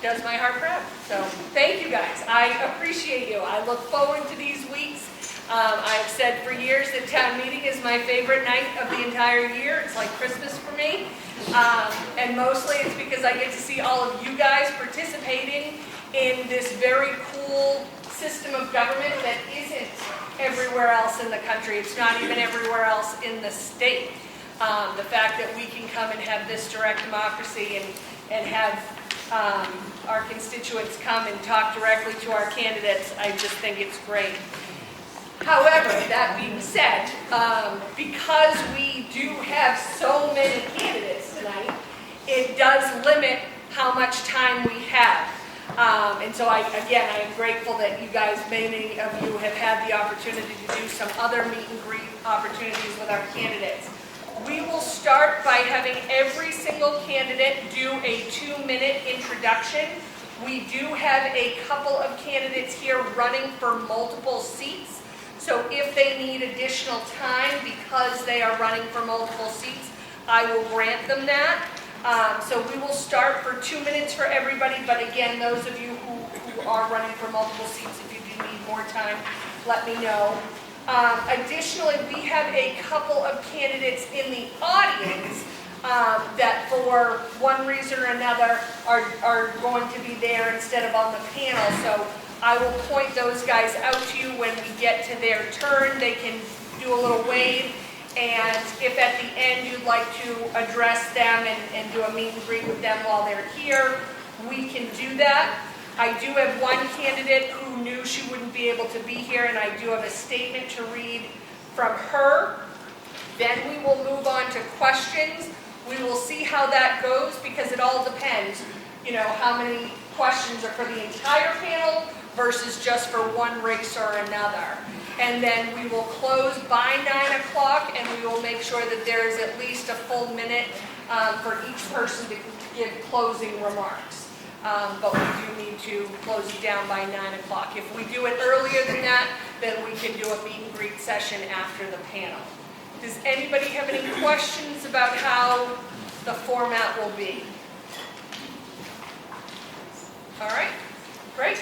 does my heart proud. So thank you guys. I appreciate you. I look forward to these weeks. I've said for years that town meeting is my favorite night of the entire year. It's like Christmas for me. And mostly it's because I get to see all of you guys participating in this very cool system of government that isn't everywhere else in the country. It's not even everywhere else in the state. The fact that we can come and have this direct democracy and have our constituents come and talk directly to our candidates, I just think it's great. However, that being said, because we do have so many candidates tonight, it does limit how much time we have. And so I am grateful that you guys, many of you have had the opportunity to do some other meet and greet opportunities with our candidates. We will start by having every single candidate do a 2-minute introduction. We do have a couple of candidates here running for multiple seats. So if they need additional time because they are running for multiple seats, I will grant them that. So we will start for 2 minutes for everybody, but again, those of you who are running for multiple seats, if you do need more time, let me know. Additionally, we have a couple of candidates in the audience that for one reason or another are going to be there instead of on the panel. So I will point those guys out to you when we get to their turn. They can do a little wave. And if at the end you'd like to address them and do a meet and greet with them while they're here, we can do that. I do have one candidate who knew she wouldn't be able to be here, and I do have a statement to read from her. Then we will move on to questions. We will see how that goes because it all depends, you know, how many questions are for the entire panel versus just for one race or another. And then we will close by 9 o'clock, and we will make sure that there is at least a full minute for each person to give closing remarks. But we do need to close it down by 9 o'clock. If we do it earlier than that, then we can do a meet and greet session after the panel. Does anybody have any questions about how the format will be? All right, great.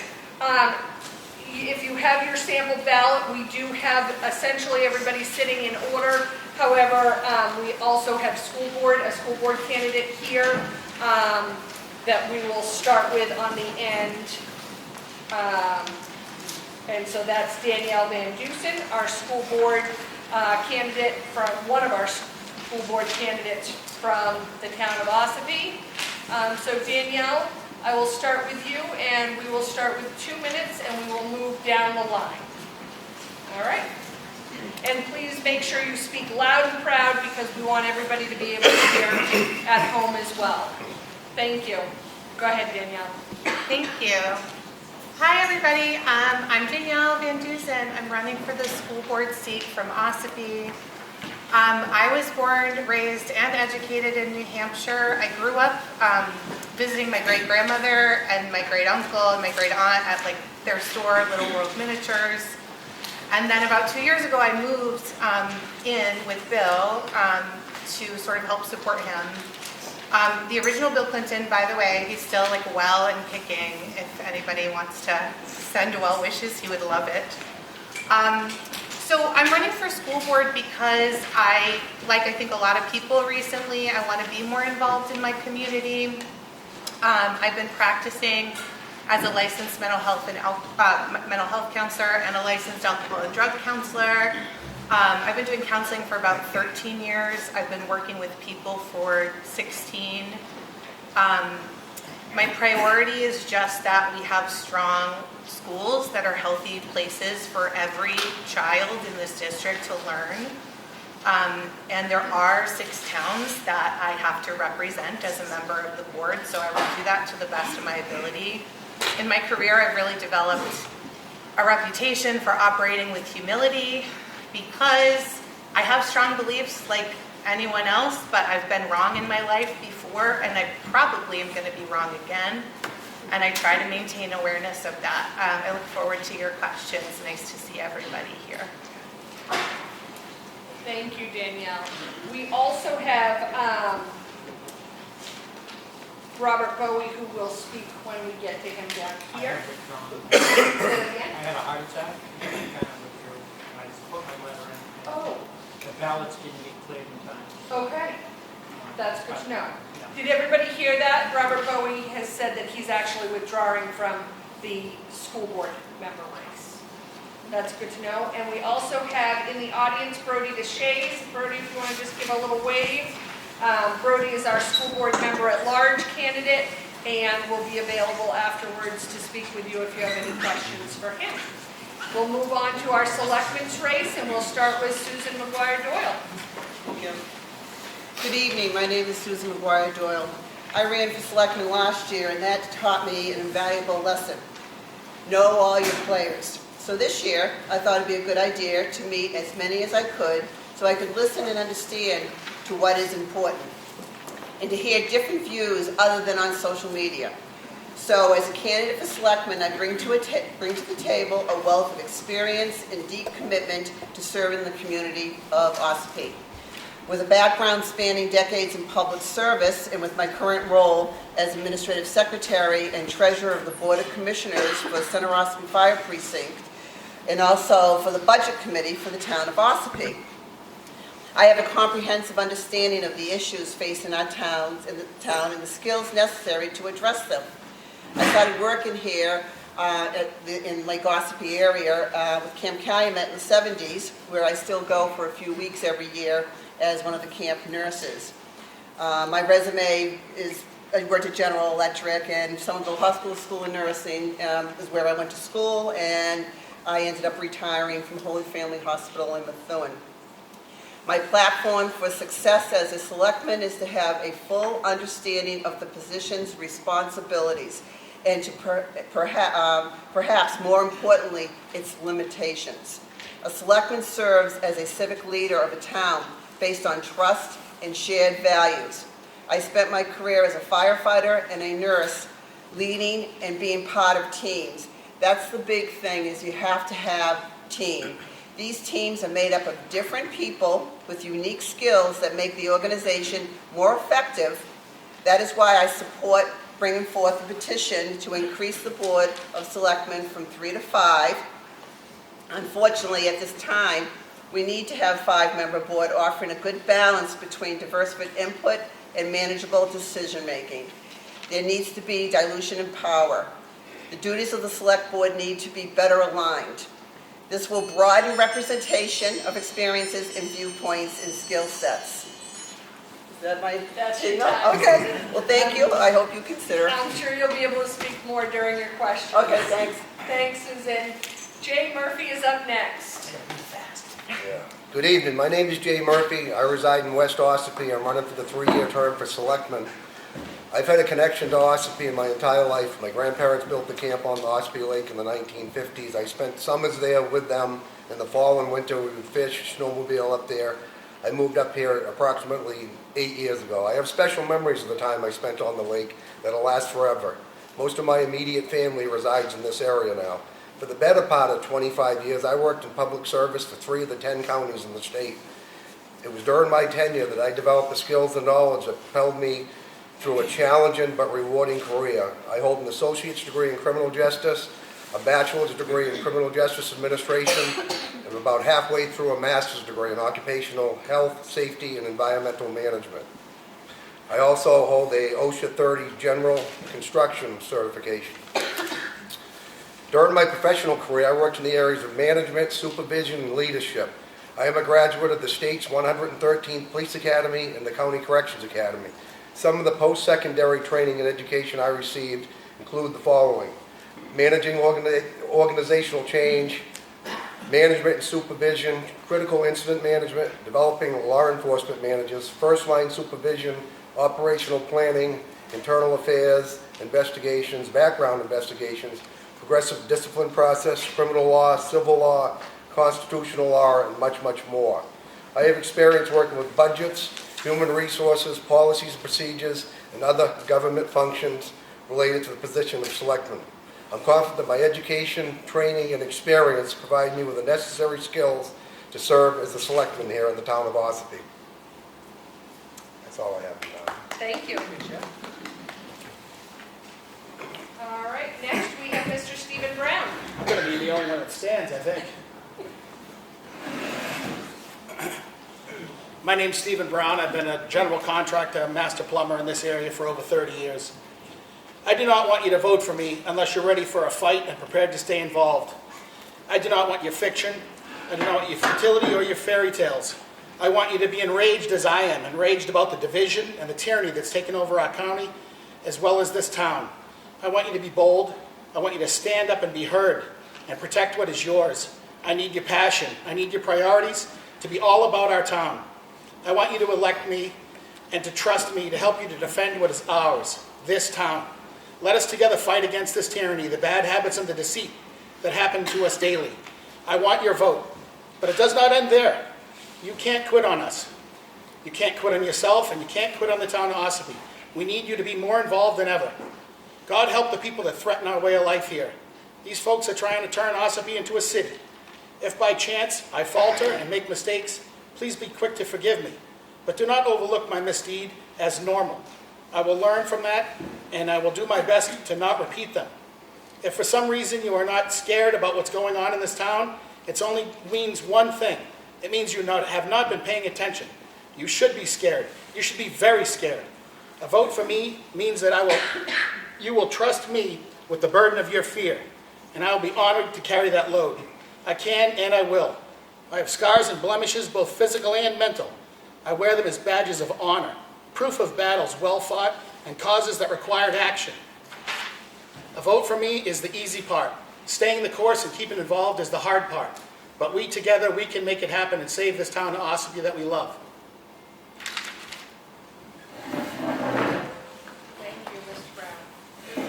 if you have your sample ballot, we do have essentially everybody sitting in order. However, we also have a school board candidate here that we will start with on the end. And so that's Danielle Van Dusen, our school board candidate from, one of our school board candidates from the town of Ossipee. So Danielle, I will start with you, and we will start with 2 minutes, and we will move down the line. All right? And please make sure you speak loud and proud, because we want everybody to be able to hear at home as well. Thank you. Go ahead, Danielle. Thank you. Hi, everybody. I'm Danielle Van Dusen. I'm running for the school board seat from Ossipee. I was born, raised, and educated in New Hampshire. I grew up visiting my great-grandmother and my great-uncle and my great-aunt at their store, Little World Miniatures. And then about 2 years ago, I moved in with Bill to sort of help support him. The original Bill Clinton, by the way, he's still well and kicking. If anybody wants to send well wishes, he would love it. So I'm running for school board because I think a lot of people recently, I want to be more involved in my community. I've been practicing as a licensed mental health counselor and a licensed alcohol and drug counselor. I've been doing counseling for about 13 years. I've been working with people for 16. My priority is just that we have strong schools that are healthy places for every child in this district to learn. And there are 6 towns that I have to represent as a member of the board, so I will do that to the best of my ability. In my career, I've really developed a reputation for operating with humility, because I have strong beliefs like anyone else, but I've been wrong in my life before, and I probably am going to be wrong again, and I try to maintain awareness of that. I look forward to your questions. Nice to see everybody here. Thank you, Danielle. We also have Robert Bowie, who will speak when we get to him down here. I had a heart attack. I just put my letter in. Oh. The ballots didn't get cleared in time. Okay, that's good to know. Yeah. Did everybody hear that? Robert Bowie has said that he's actually withdrawing from the school board member race. That's good to know. And we also have in the audience Brody DeShays. Brody, if you want to just give a little wave. Brody is our school board member at large candidate and will be available afterwards to speak with you if you have any questions for him. We'll move on to our selectmen's race, and we'll start with Susan McGuire Doyle. Thank you. Good evening. My name is Susan McGuire Doyle. I ran for selectman last year, and that taught me an invaluable lesson. Know all your players. So this year, I thought it'd be a good idea to meet as many as I could so I could listen and understand to what is important and to hear different views other than on social media. So as a candidate for selectman, I bring to the table a wealth of experience and deep commitment to serving the community of Ossipee. With a background spanning decades in public service, and with my current role as administrative secretary and treasurer of the Board of Commissioners for Center Ossipee Fire Precinct, and also for the budget committee for the town of Ossipee. I have a comprehensive understanding of the issues facing our towns and the skills necessary to address them. I started working here in Lake Ossipee area with Camp Calumet in the 70s, where I still go for a few weeks every year as one of the camp nurses. My resume is, I worked at General Electric, and Somerville Hospital School of Nursing is where I went to school, and I ended up retiring from Holy Family Hospital in Methuen. My platform for success as a selectman is to have a full understanding of the position's responsibilities and to perhaps more importantly, its limitations. A selectman serves as a civic leader of a town based on trust and shared values. I spent my career as a firefighter and a nurse leading and being part of teams. That's the big thing, is you have to have team. These teams are made up of different people with unique skills that make the organization more effective. That is why I support bringing forth a petition to increase the Board of Selectmen from 3 to 5. Unfortunately, at this time, we need to have 5-member board offering a good balance between diverse input and manageable decision-making. There needs to be dilution in power. The duties of the Select Board need to be better aligned. This will broaden representation of experiences and viewpoints and skill sets. Is that my... That's your No? time. Okay. Well, thank you. I hope you consider. I'm sure you'll be able to speak more during your questions. Okay, thanks. Thanks, Susan. Jay Murphy is up next. Yeah. Good evening. My name is Jay Murphy. I reside in West Ossipee. I'm running for the 3-year term for Selectman. I've had a connection to Ossipee in my entire life. My grandparents built the camp on the Ossipee Lake in the 1950s. I spent summers there with them. In the fall and winter, we would fish, snowmobile up there. I moved up here approximately 8 years ago. I have special memories of the time I spent on the lake that'll last forever. Most of my immediate family resides in this area now. For the better part of 25 years, I worked in public service for 3 of the 10 counties in the state. It was during my tenure that I developed the skills and knowledge that propelled me through a challenging but rewarding career. I hold an associate's degree in criminal justice, a bachelor's degree in criminal justice administration, and I'm about halfway through a master's degree in occupational health, safety, and environmental management. I also hold a OSHA 30 general construction certification. During my professional career, I worked in the areas of management, supervision, and leadership. I am a graduate of the state's 113th Police Academy and the County Corrections Academy. Some of the post-secondary training and education I received include the following: managing organizational change, management and supervision, critical incident management, developing law enforcement managers, first-line supervision, operational planning, internal affairs, investigations, background investigations, progressive discipline process, criminal law, civil law, constitutional law, and much, much more. I have experience working with budgets, human resources, policies and procedures, and other government functions related to the position of selectman. I'm confident that my education, training, and experience provide me with the necessary skills to serve as the selectman here in the town of Ossipee. That's all I have now. Thank you. All right, next we have Mr. Stephen Brown. I'm going to be the only one that stands, I think. My name's Stephen Brown. I've been a general contractor, master plumber in this area for over 30 years. I do not want you to vote for me unless you're ready for a fight and prepared to stay involved. I do not want your fiction. I do not want your futility or your fairy tales. I want you to be enraged as I am, enraged about the division and the tyranny that's taken over our county, as well as this town. I want you to be bold. I want you to stand up and be heard and protect what is yours. I need your passion. I need your priorities to be all about our town. I want you to elect me and to trust me to help you to defend what is ours, this town. Let us together fight against this tyranny, the bad habits and the deceit that happen to us daily. I want your vote, but it does not end there. You can't quit on us. You can't quit on yourself, and you can't quit on the town of Ossipee. We need you to be more involved than ever. God help the people that threaten our way of life here. These folks are trying to turn Ossipee into a city. If by chance I falter and make mistakes, please be quick to forgive me. But do not overlook my misdeed as normal. I will learn from that, and I will do my best to not repeat them. If for some reason you are not scared about what's going on in this town, it only means one thing. It means you have not been paying attention. You should be scared. You should be very scared. A vote for me means that you will trust me with the burden of your fear, and I will be honored to carry that load. I can and I will. I have scars and blemishes, both physical and mental. I wear them as badges of honor, proof of battles well fought and causes that required action. A vote for me is the easy part. Staying the course and keeping involved is the hard part. But we together, we can make it happen and save this town of Ossipee that we love. Thank you, Mr. Brown.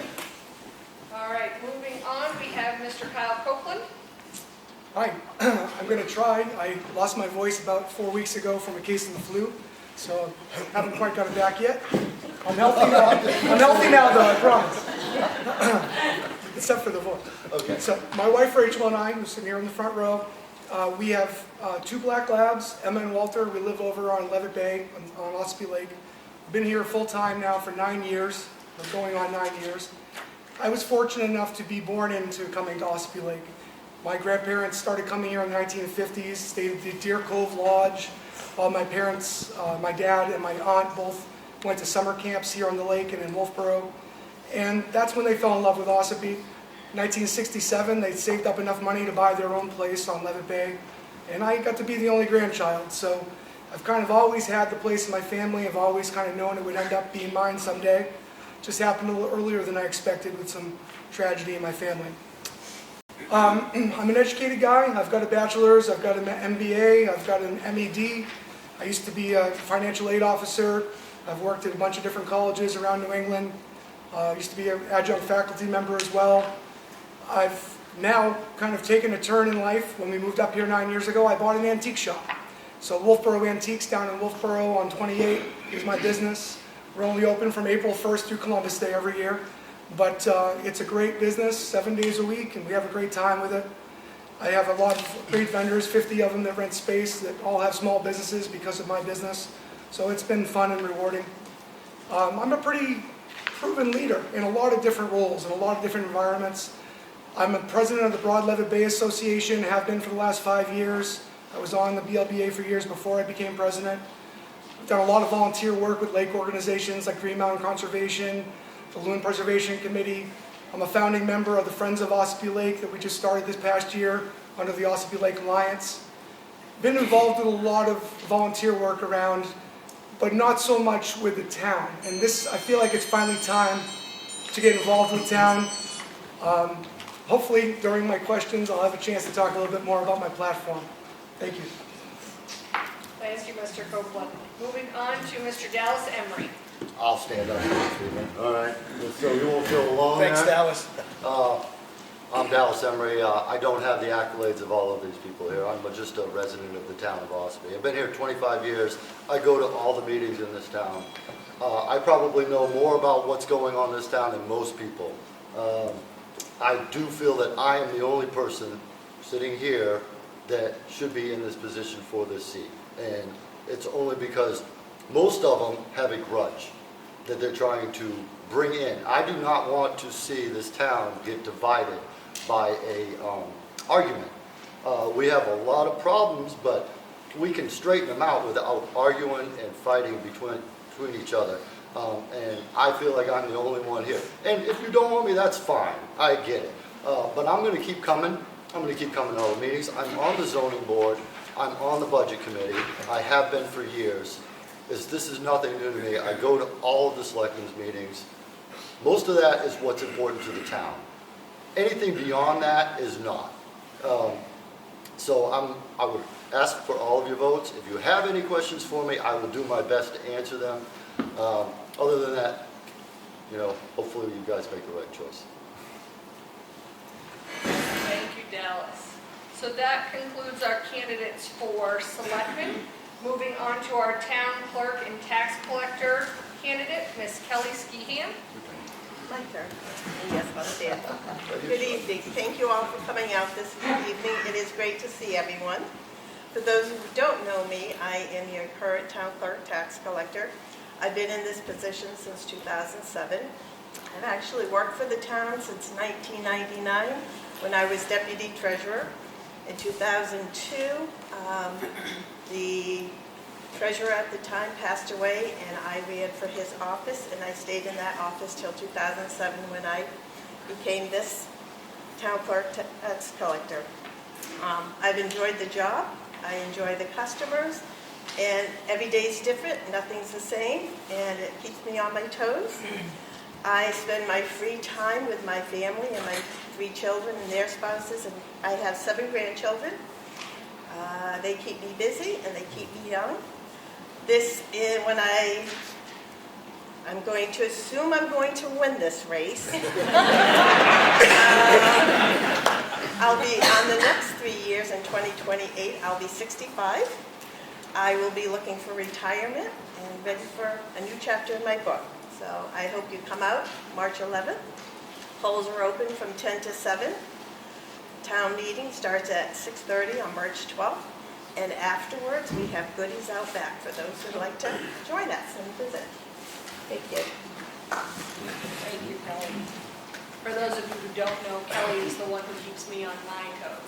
All right, moving on, we have Mr. Kyle Copeland. Hi, I'm going to try. I lost my voice about 4 weeks ago from a case of the flu, so haven't quite got it back yet. I'm healthy now. I'm healthy now, though, I promise. Except for the voice. Okay. So my wife Rachel and I, who's sitting here in the front row, we have 2 black labs, Emma and Walter. We live over on Levitt Bay on Ossipee Lake. Been here full time now for 9 years. We're going on 9 years. I was fortunate enough to be born into coming to Ossipee Lake. My grandparents started coming here in the 1950s, stayed at the Deer Cove Lodge, while my parents, my dad and my aunt both went to summer camps here on the lake and in Wolfboro. And that's when they fell in love with Ossipee. 1967, they saved up enough money to buy their own place on Levitt Bay, and I got to be the only grandchild. So I've kind of always had the place in my family. I've always kind of known it would end up being mine someday. Just happened a little earlier than I expected with some tragedy in my family. I'm an educated guy. I've got a bachelor's, I've got an MBA, I've got an MED. I used to be a financial aid officer. I've worked at a bunch of different colleges around New England. I used to be an adjunct faculty member as well. I've now kind of taken a turn in life. When we moved up here 9 years ago, I bought an antique shop. So Wolfboro Antiques down in Wolfboro on 28 is my business. We're only open from April 1st through Columbus Day every year. But it's a great business, 7 days a week, and we have a great time with it. I have a lot of great vendors, 50 of them that rent space, that all have small businesses because of my business. So it's been fun and rewarding. I'm a pretty proven leader in a lot of different roles, in a lot of different environments. I'm a president of the Broad Levitt Bay Association, have been for the last 5 years. I was on the BLBA for years before I became president. I've done a lot of volunteer work with lake organizations like Green Mountain Conservation, the Loon Preservation Committee. I'm a founding member of the Friends of Ossipee Lake that we just started this past year under the Ossipee Lake Alliance. Been involved with a lot of volunteer work around, but not so much with the town. And this, I feel like it's finally time to get involved with town. Hopefully, during my questions, I'll have a chance to talk a little bit more about my platform. Thank you. Thank you, Mr. Copeland. Moving on to Mr. Dallas Emery. I'll stand up here, Stephen. All right, so you won't feel alone Thanks, there. Dallas. I'm Dallas Emery. I don't have the accolades of all of these people here. I'm just a resident of the town of Ossipee. I've been here 25 years. I go to all the meetings in this town. I probably know more about what's going on in this town than most people. I do feel that I am the only person sitting here that should be in this position for this seat. And it's only because most of them have a grudge that they're trying to bring in. I do not want to see this town get divided by a argument. We have a lot of problems, but we can straighten them out without arguing and fighting between each other. And I feel like I'm the only one here. And if you don't want me, that's fine. I get it. But I'm going to keep coming. I'm going to keep coming to all the meetings. I'm on the zoning board. I'm on the budget committee. I have been for years. This is nothing new to me. I go to all of the selectmen's meetings. Most of that is what's important to the town. Anything beyond that is not. So I would ask for all of your votes. If you have any questions for me, I will do my best to answer them. Other than that, hopefully you guys make the right choice. Thank you, Dallas. So that concludes our candidates for selectmen. Moving on to our town clerk and tax collector candidate, Ms. Kelly Skehan. My turn. Yes, I'll stand. Good evening. Thank you all for coming out this evening. It is great to see everyone. For those who don't know me, I am your current town clerk tax collector. I've been in this position since 2007. I've actually worked for the town since 1999 when I was deputy treasurer. In 2002, the treasurer at the time passed away, and I ran for his office, and I stayed in that office till 2007 when I became this town clerk tax collector. I've enjoyed the job. I enjoy the customers, and every day's different. Nothing's the same, and it keeps me on my toes. I spend my free time with my family and my 3 children and their spouses, and I have 7 grandchildren. They keep me busy and they keep me young. This is when I'm going to assume I'm going to win this race. I'll be on the next 3 years in 2028. I'll be 65. I will be looking for retirement and ready for a new chapter in my book. So I hope you come out March 11th. Polls are open from 10 to 7. Town meeting starts at 6:30 on March 12th. And afterwards, we have goodies out back for those who'd like to join us and visit. Thank you. Thank you, Kelly. For those of you who don't know, Kelly is the one who keeps me on my toes.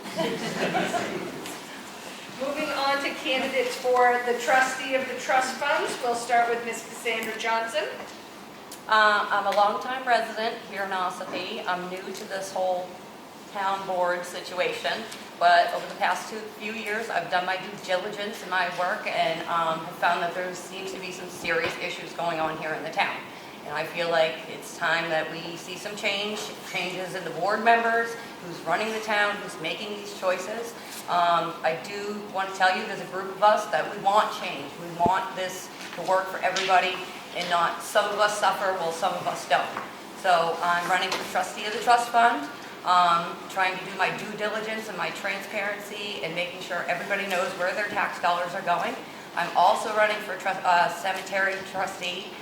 Moving on to candidates for the trustee of the trust funds, we'll start with Ms. Cassandra Johnson. I'm a longtime resident here in Ossipee. I'm new to this whole town board situation, but over the past few years, I've done my due diligence in my work and have found that there seems to be some serious issues going on here in the town. And I feel like it's time that we see some changes in the board members, who's running the town, who's making these choices. I do want to tell you, there's a group of us that we want change. We want this to work for everybody and not some of us suffer while some of us don't. So I'm running for trustee of the trust fund, trying to do my due diligence and my transparency and making sure everybody knows where their tax dollars are going. I'm also running for cemetery trustee,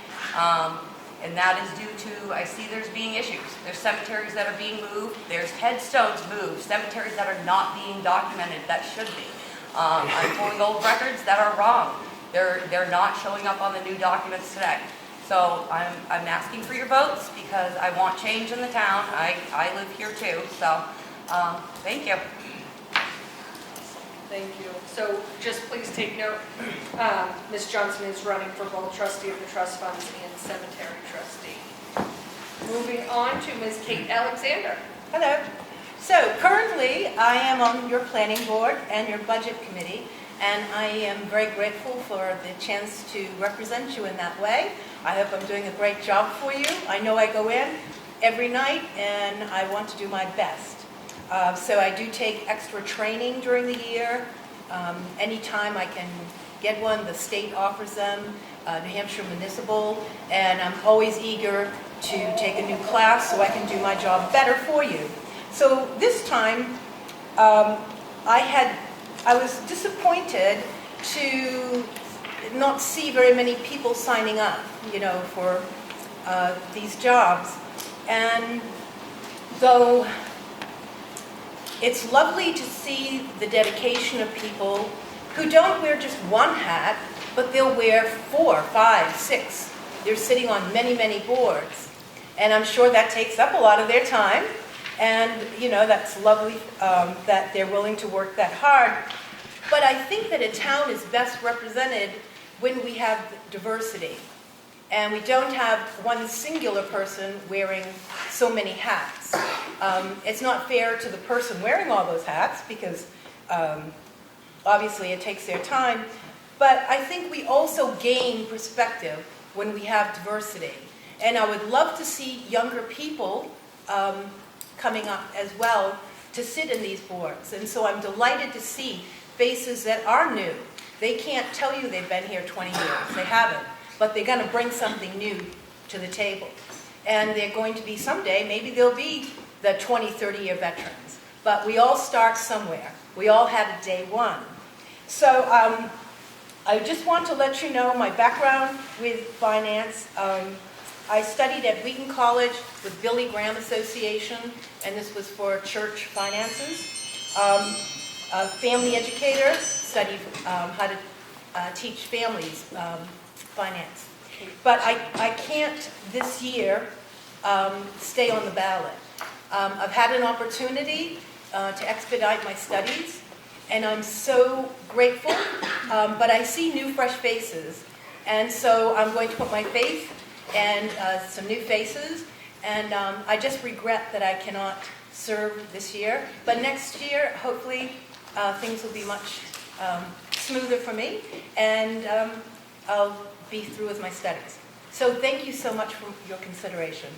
and that is due to, I see there's being issues. There's cemeteries that are being moved, there's headstones moved, cemeteries that are not being documented that should be. I'm pulling old records that are wrong. They're not showing up on the new documents today. So I'm asking for your votes because I want change in the town. I live here too, so thank you. Thank you. So just please take note, Ms. Johnson is running for both trustee of the trust funds and cemetery trustee. Moving on to Ms. Kate Alexander. Hello. So currently, I am on your planning board and your budget committee, and I am very grateful for the chance to represent you in that way. I hope I'm doing a great job for you. I know I go in every night, and I want to do my best. So I do take extra training during the year. Anytime I can get one, the state offers them, New Hampshire Municipal, and I'm always eager to take a new class so I can do my job better for you. So this time, I was disappointed to not see very many people signing up, for these jobs. And though it's lovely to see the dedication of people who don't wear just one hat, but they'll wear 4, 5, 6. They're sitting on many, many boards. And I'm sure that takes up a lot of their time. And, that's lovely that they're willing to work that hard. But I think that a town is best represented when we have diversity. And we don't have one singular person wearing so many hats. It's not fair to the person wearing all those hats because obviously it takes their time. But I think we also gain perspective when we have diversity. And I would love to see younger people coming up as well to sit in these boards. And so I'm delighted to see faces that are new. They can't tell you they've been here 20 years. They haven't. But they're going to bring something new to the table. And they're going to be someday, maybe they'll be the 20, 30-year veterans. But we all start somewhere. We all had a day one. So I just want to let you know my background with finance. I studied at Wheaton College with Billy Graham Association, and this was for church finances. A family educator, studied how to teach families finance. But I can't this year stay on the ballot. I've had an opportunity to expedite my studies, and I'm so grateful, but I see new, fresh faces. And so I'm going to put my faith and some new faces, and I just regret that I cannot serve this year. But next year, hopefully, things will be much smoother for me, and I'll be through with my studies. So thank you so much for your consideration.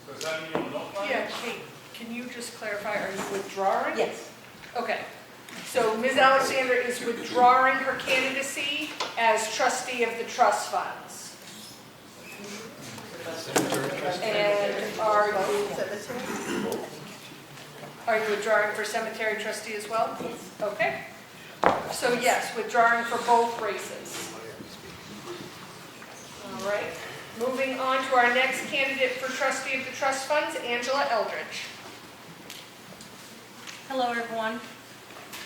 So does that mean you're not running? Yeah, Kate, can you just clarify, are you withdrawing? Yes. Okay. So Ms. Alexander is withdrawing her candidacy as trustee of the trust funds. And are you withdrawing for cemetery trustee as well? Yes. Okay. So yes, withdrawing for both races. All right. Moving on to our next candidate for trustee of the trust funds, Angela Eldridge. Hello, everyone.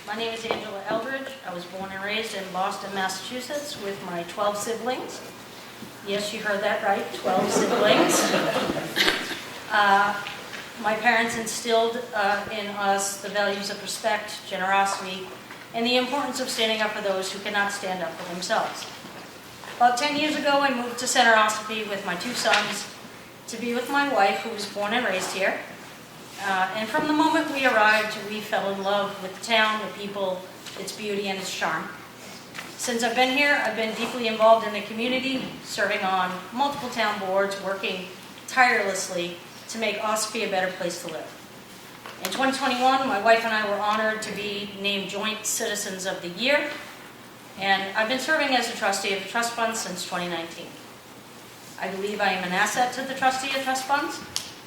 My name is Angela Eldridge. I was born and raised in Boston, Massachusetts with my 12 siblings. Yes, you heard that right, 12 siblings. My parents instilled in us the values of respect, generosity, and the importance of standing up for those who cannot stand up for themselves. About 10 years ago, I moved to Center Ossipee with my 2 sons to be with my wife, who was born and raised here. And from the moment we arrived, we fell in love with the town, the people, its beauty, and its charm. Since I've been here, I've been deeply involved in the community, serving on multiple town boards, working tirelessly to make Ossipee a better place to live. In 2021, my wife and I were honored to be named Joint Citizens of the Year, and I've been serving as a trustee of the trust fund since 2019. I believe I am an asset to the trustee of trust funds.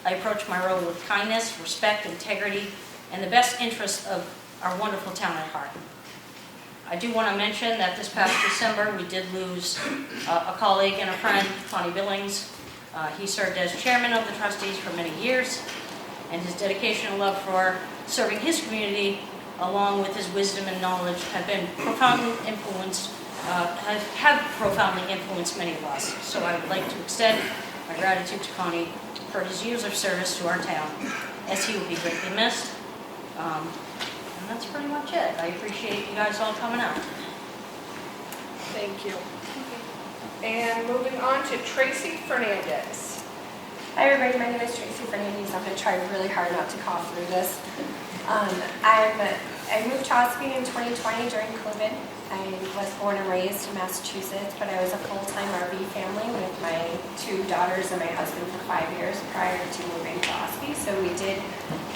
I approach my role with kindness, respect, integrity, and the best interests of our wonderful town at heart. I do want to mention that this past December, we did lose a colleague and a friend, Connie Billings. He served as chairman of the trustees for many years, and his dedication and love for serving his community, along with his wisdom and knowledge, have profoundly influenced many of us. So I would like to extend my gratitude to Connie for his years of service to our town, as he will be greatly missed. And that's pretty much it. I appreciate you guys all coming out. Thank you. And moving on to Tracy Fernandez. Hi everybody, my name is Tracy Fernandez. I'm going to try really hard not to cough through this. I moved to Ossipee in 2020 during COVID. I was born and raised in Massachusetts, but I was a full-time RV family with my 2 daughters and my husband for 5 years prior to moving to Ossipee. So we did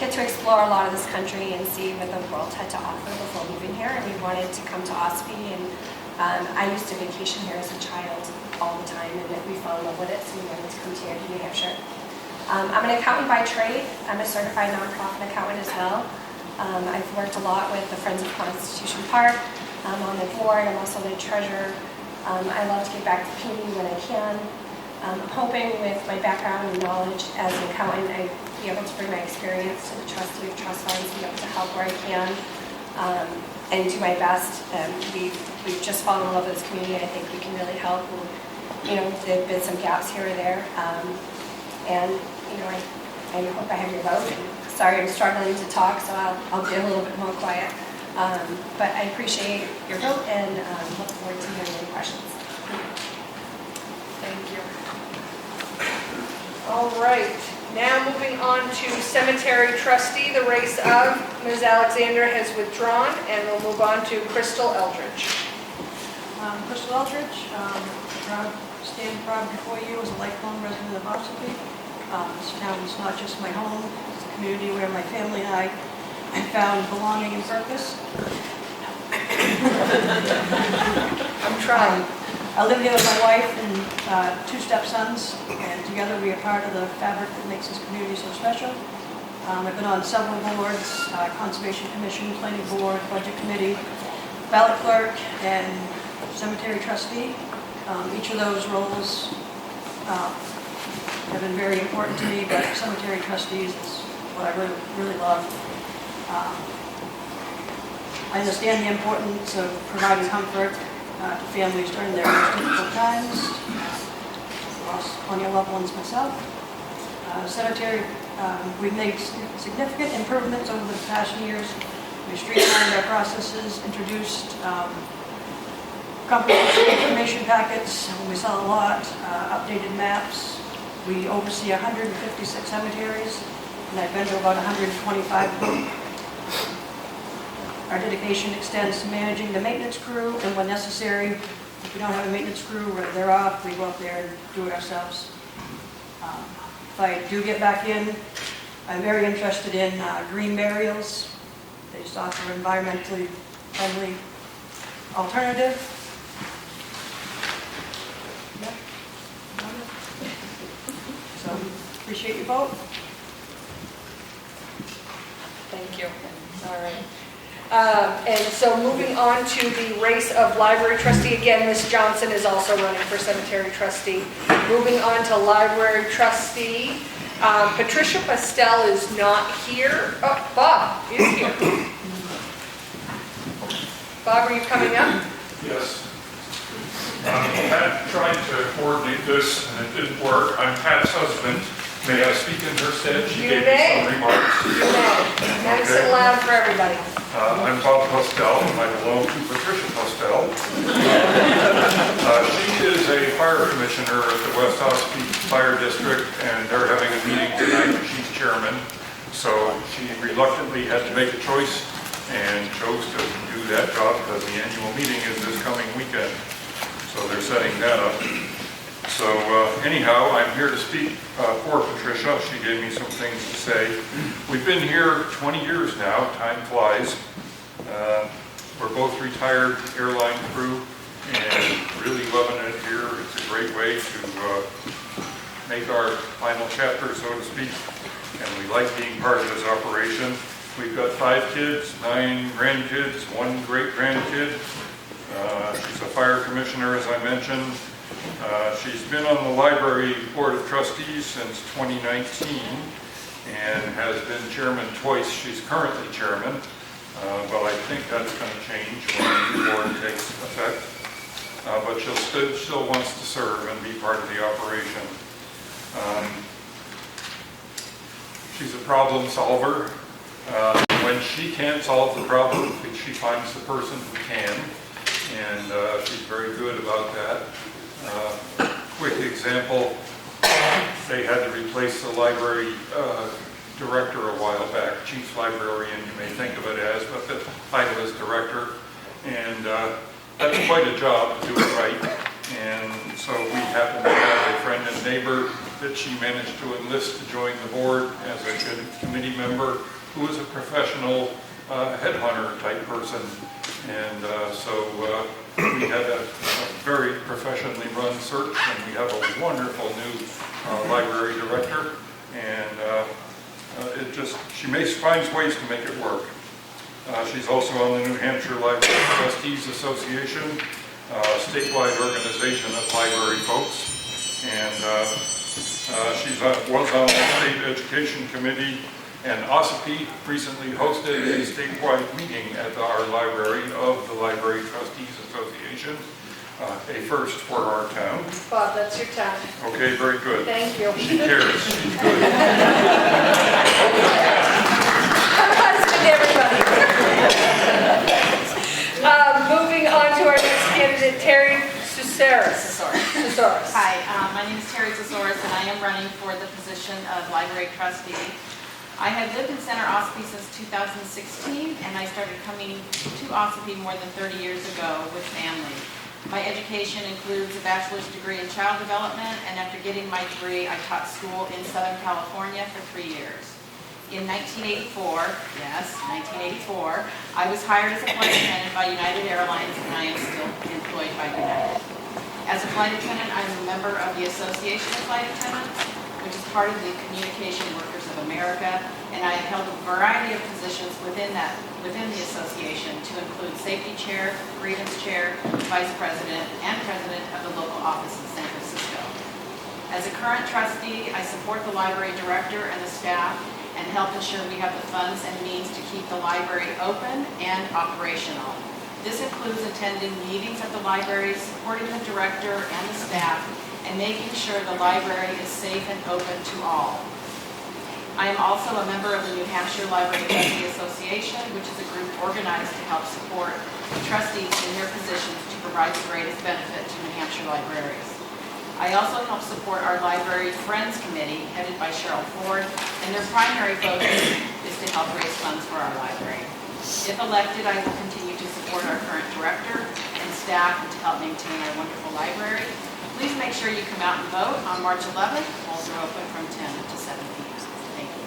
get to explore a lot of this country and see what the world had to offer before moving here, and we wanted to come to Ossipee. And I used to vacation here as a child all the time, and we fell in love with it, so we wanted to come here to New Hampshire. I'm an accountant by trade. I'm a certified nonprofit accountant as well. I've worked a lot with the Friends of Constitution Park. I'm on the board. I'm also the treasurer. I love to get back to the community when I can. I'm hoping with my background and knowledge as an accountant, I'd be able to bring my experience to the trustee of trust funds, be able to help where I can, and do my best. We've just fallen in love with this community. I think we can really help. And, there've been some gaps here or there. And I hope I have your vote. Sorry, I'm struggling to talk, so I'll be a little bit more quiet. But I appreciate your vote and look forward to hearing any questions. Thank you. All right, now moving on to cemetery trustee. The race of Ms. Alexander has withdrawn, and we'll move on to Crystal Eldridge. Crystal Eldridge, stand proud before you as a lifelong resident of Ossipee. This town is not just my home, it's a community where my family and I found belonging and purpose. I'm trying. I live here with my wife and 2 stepsons, and together we are part of the fabric that makes this community so special. I've been on several boards, Conservation Commission, Planning Board, Budget Committee, Ballot Clerk, and Cemetery Trustee. Each of those roles have been very important to me, but Cemetery Trustees is what I really love. I understand the importance of providing comfort to families during their most difficult times. Lost plenty of loved ones myself. Cemetery, we've made significant improvements over the past years. We streamlined our processes, introduced comprehensive information packets. We saw a lot, updated maps. We oversee 156 cemeteries, and I've been to about 125 of them. Our dedication extends to managing the maintenance crew, and when necessary, if we don't have a maintenance crew or they're off, we go up there and do it ourselves. If I do get back in, I'm very interested in green burials. They just offer environmentally friendly alternative. So, appreciate your vote. Thank you. All right. And so moving on to the race of library trustee. Again, Ms. Johnson is also running for cemetery trustee. Moving on to library trustee. Patricia Pastel is not here. Oh, Bob is here. Bob, are you coming up? Yes. Pat tried to coordinate this and it didn't work. I'm Pat's husband. May I speak in her stead? She gave me some remarks. You may. Nice and loud for everybody. I'm Bob Postel, and I belong to Patricia Postel. She is a fire commissioner at the West Ossipee Fire District, and they're having a meeting tonight. She's chairman, so she reluctantly had to make a choice and chose to do that job because the annual meeting is this coming weekend. So they're setting that up. So anyhow, I'm here to speak for Patricia. She gave me some things to say. We've been here 20 years now. Time flies. We're both retired airline crew and really loving it here. It's a great way to make our final chapter, so to speak. And we like being part of this operation. We've got 5 kids, 9 grandkids, 1 great-grandkid. She's a fire commissioner, as I mentioned. She's been on the library board of trustees since 2019 and has been chairman twice. She's currently chairman, but I think that's going to change when the new board takes effect. But she still wants to serve and be part of the operation. She's a problem solver. When she can't solve the problem, she finds the person who can, and she's very good about that. Quick example, they had to replace the library director a while back, chief librarian you may think of it as, but the title is director, and that's quite a job to do it right. And so we happen to have a friend and neighbor that she managed to enlist to join the board as a good committee member who is a professional headhunter type person. And so we had a very professionally run search, and we have a wonderful new library director. And she finds ways to make it work. She's also on the New Hampshire Library Trustees Association, statewide organization of library folks. And she was on the State Education Committee, and Ossipee recently hosted a statewide meeting at our library of the Library Trustees Association, a first for our town. Bob, that's your time. Okay, very good. Thank you. She cares. She's good. Her husband, everybody. Moving on to our next candidate, Terry Susaris. Hi, my name is Terry Susaris, and I am running for the position of library trustee. I have lived in Center Ossipee since 2016, and I started coming to Ossipee more than 30 years ago with family. My education includes a bachelor's degree in child development, and after getting my degree, I taught school in Southern California for 3 years. In 1984, yes, 1984, I was hired as a flight attendant by United Airlines, and I am still employed by United. As a flight attendant, I'm a member of the Association of Flight Attendants, which is part of the Communication Workers of America, and I have held a variety of positions within the association, to include safety chair, grievance chair, vice president, and president of the local office in San Francisco. As a current trustee, I support the library director and the staff and help ensure we have the funds and means to keep the library open and operational. This includes attending meetings at the library, supporting the director and the staff, and making sure the library is safe and open to all. I am also a member of the New Hampshire Library Trustee Association, which is a group organized to help support trustees in their positions to provide the greatest benefit to New Hampshire libraries. I also help support our Library Friends Committee, headed by Cheryl Ford, and their primary focus is to help raise funds for our library. If elected, I will continue to support our current director and staff and to help maintain our wonderful library. Please make sure you come out and vote on March 11th. Polls are open from 10 to 7 p.m. Thank you.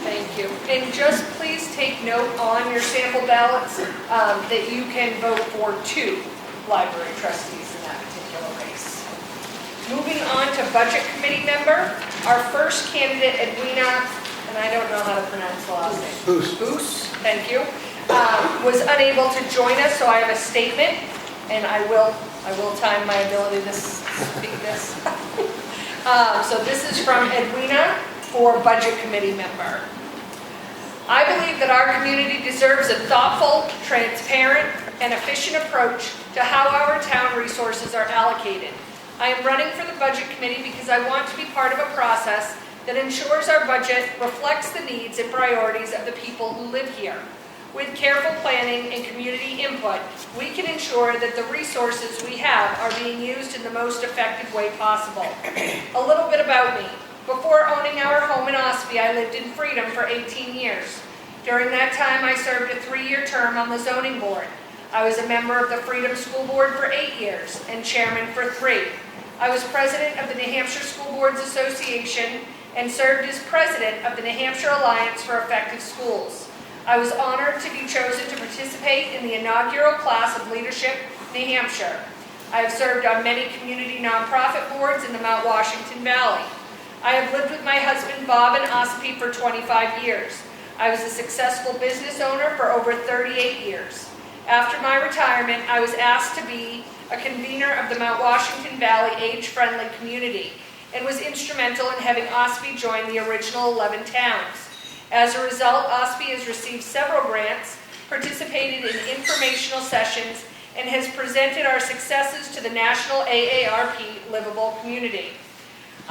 Thank you. And just please take note on your sample ballots that you can vote for 2 library trustees in that particular race. Moving on to budget committee member, our first candidate, Edwina, and I don't know how to pronounce the last name. Boos, thank you, was unable to join us, so I have a statement, and I will time my ability to speak this. So this is from Edwina for budget committee member. I believe that our community deserves a thoughtful, transparent, and efficient approach to how our town resources are allocated. I am running for the Budget Committee because I want to be part of a process that ensures our budget reflects the needs and priorities of the people who live here. With careful planning and community input, we can ensure that the resources we have are being used in the most effective way possible. A little bit about me. Before owning our home in Ossipee, I lived in Freedom for 18 years. During that time, I served a 3-year term on the zoning board. I was a member of the Freedom School Board for 8 years and chairman for 3. I was president of the New Hampshire School Boards Association and served as president of the New Hampshire Alliance for Effective Schools. I was honored to be chosen to participate in the inaugural class of Leadership New Hampshire. I have served on many community nonprofit boards in the Mount Washington Valley. I have lived with my husband Bob in Ossipee for 25 years. I was a successful business owner for over 38 years. After my retirement, I was asked to be a convener of the Mount Washington Valley Age-Friendly Community and was instrumental in having Ossipee join the original 11 towns. As a result, Ossipee has received several grants, participated in informational sessions, and has presented our successes to the National AARP Livable Community.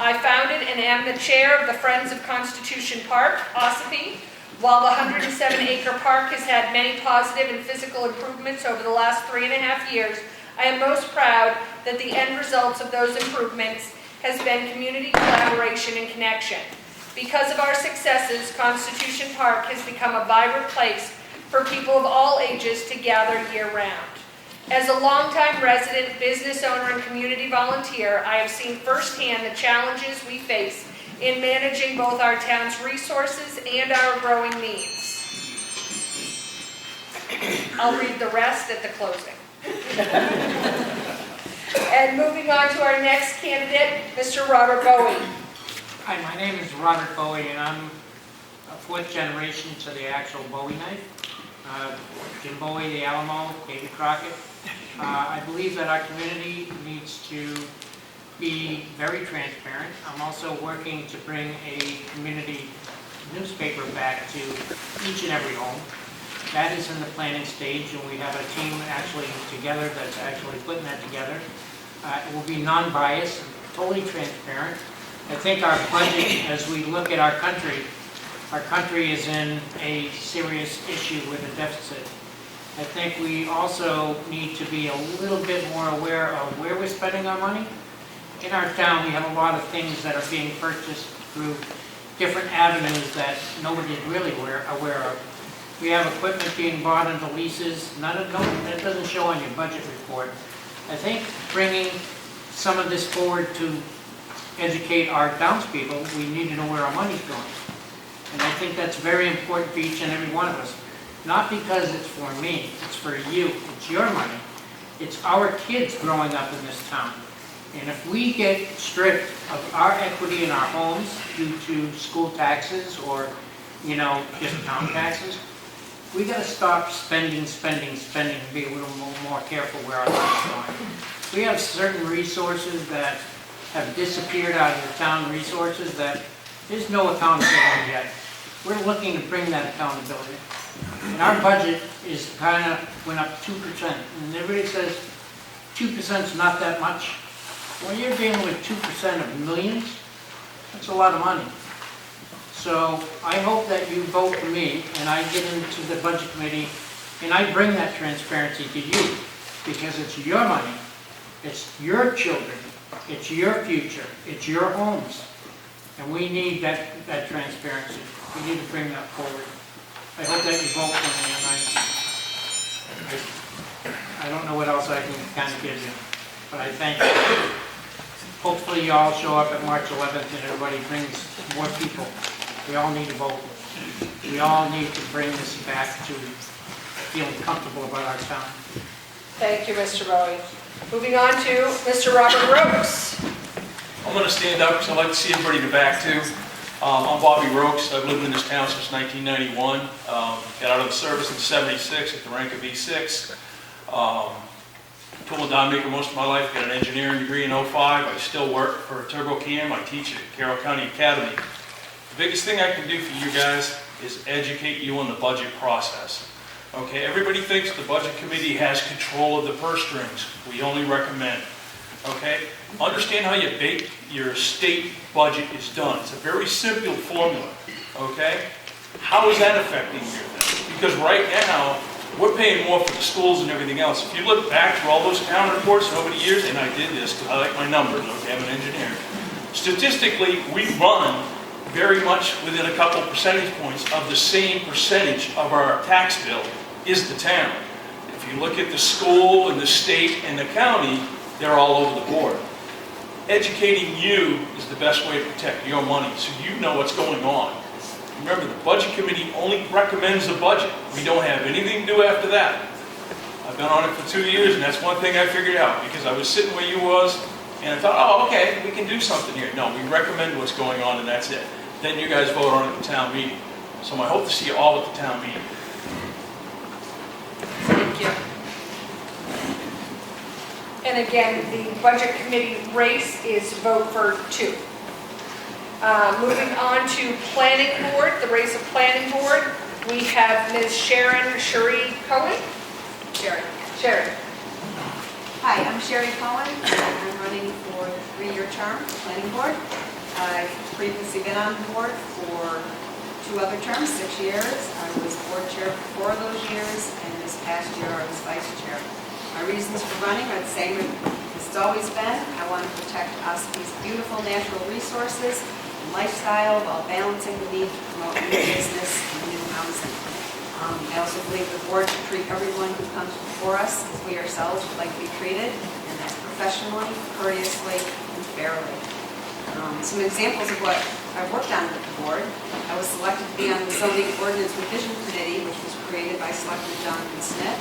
I founded and am the chair of the Friends of Constitution Park, Ossipee. While the 107-acre park has had many positive and physical improvements over the last 3.5 years, I am most proud that the end results of those improvements has been community collaboration and connection. Because of our successes, Constitution Park has become a vibrant place for people of all ages to gather year-round. As a longtime resident, business owner, and community volunteer, I have seen firsthand the challenges we face in managing both our town's resources and our growing needs. I'll read the rest at the closing. And moving on to our next candidate, Mr. Robert Bowie. Hi, my name is Robert Bowie, and I'm a 4th generation to the actual Bowie knife. Jim Bowie, the Alamo, David Crockett. I believe that our community needs to be very transparent. I'm also working to bring a community newspaper back to each and every home. That is in the planning stage, and we have a team actually together that's actually putting that together. It will be non-biased, totally transparent. I think our budget, as we look at our country is in a serious issue with a deficit. I think we also need to be a little bit more aware of where we're spending our money. In our town, we have a lot of things that are being purchased through different avenues that nobody is really aware of. We have equipment being bought into leases. That doesn't show on your budget report. I think bringing some of this forward to educate our townspeople, we need to know where our money's going. And I think that's very important for each and every one of us. Not because it's for me, it's for you, it's your money. It's our kids growing up in this town. And if we get stripped of our equity in our homes due to school taxes or, just town taxes, we got to stop spending, and be a little more careful where our money's going. We have certain resources that have disappeared out of the town resources that there's no accountability yet. We're looking to bring that accountability. And our budget is went up 2%. And everybody says 2% is not that much. When you're dealing with 2% of millions, that's a lot of money. So I hope that you vote for me and I get into the budget committee and I bring that transparency to you because it's your money, it's your children, it's your future, it's your homes. And we need that transparency. We need to bring that forward. I hope that you vote for me and I don't know what else I can kind of give you, but I thank you. Hopefully you all show up at March 11th and everybody brings more people. We all need to vote. We all need to bring this back to feeling comfortable about our town. Thank you, Mr. Bowie. Moving on to Mr. Robert Rokes. I'm going to stand up because I'd like to see everybody in the back too. I'm Bobby Rokes. I've lived in this town since 1991. Got out of the service in '76 at the rank of E6. Tool and die maker most of my life. Got an engineering degree in '05. I still work for TurboCam. I teach at Carroll County Academy. The biggest thing I can do for you guys is educate you on the budget process. Okay, everybody thinks the budget committee has control of the purse strings. We only recommend. Okay, understand how your state budget is done. It's a very simple formula. Okay, how is that affecting your thing? Because right now, we're paying more for the schools and everything else. If you look back through all those town reports over the years, and I did this because I like my numbers, okay, I'm an engineer. Statistically, we run very much within a couple percentage points of the same percentage of our tax bill is the town. If you look at the school and the state and the county, they're all over the board. Educating you is the best way to protect your money, so you know what's going on. Remember, the budget committee only recommends the budget. We don't have anything to do after that. I've been on it for 2 years, and that's one thing I figured out, because I was sitting where you was, and I thought, oh, okay, we can do something here. No, we recommend what's going on, and that's it. Then you guys vote on it at the town meeting. So I hope to see you all at the town meeting. Thank you. And again, the budget committee race is vote for 2. Moving on to planning board, the race of planning board, we have Ms. Sharon Cherie Cohen. Sharon. Hi, I'm Sherry Cohen, and I'm running for the 3-year term for planning board. I've previously been on the board for 2 other terms, 6 years. I was board chair for 4 of those years, and this past year I was vice chair. My reasons for running are the same as it's always been. I want to protect Ossepee's beautiful natural resources and lifestyle while balancing the need to promote new business and new housing. I also believe the board should treat everyone who comes before us as we ourselves would like to be treated, and that's professionally, courteously, and fairly. Some examples of what I've worked on with the board. I was selected to be on the Zoning Ordinance Revision Committee, which was created by Selectman Jonathan Smith.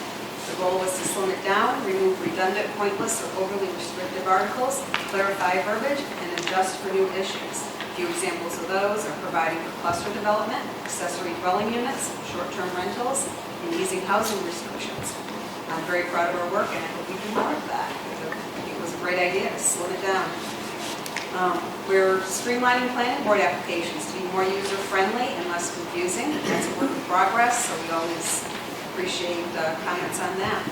The goal was to slim it down, remove redundant, pointless, or overly restrictive articles, clarify verbiage, and adjust for new issues. A few examples of those are providing for cluster development, accessory dwelling units, short-term rentals, and easing housing restrictions. I'm very proud of our work, and I hope we do more of that. I think it was a great idea to slim it down. We're streamlining planning board applications to be more user-friendly and less confusing. That's a work in progress, so we always appreciate comments on that.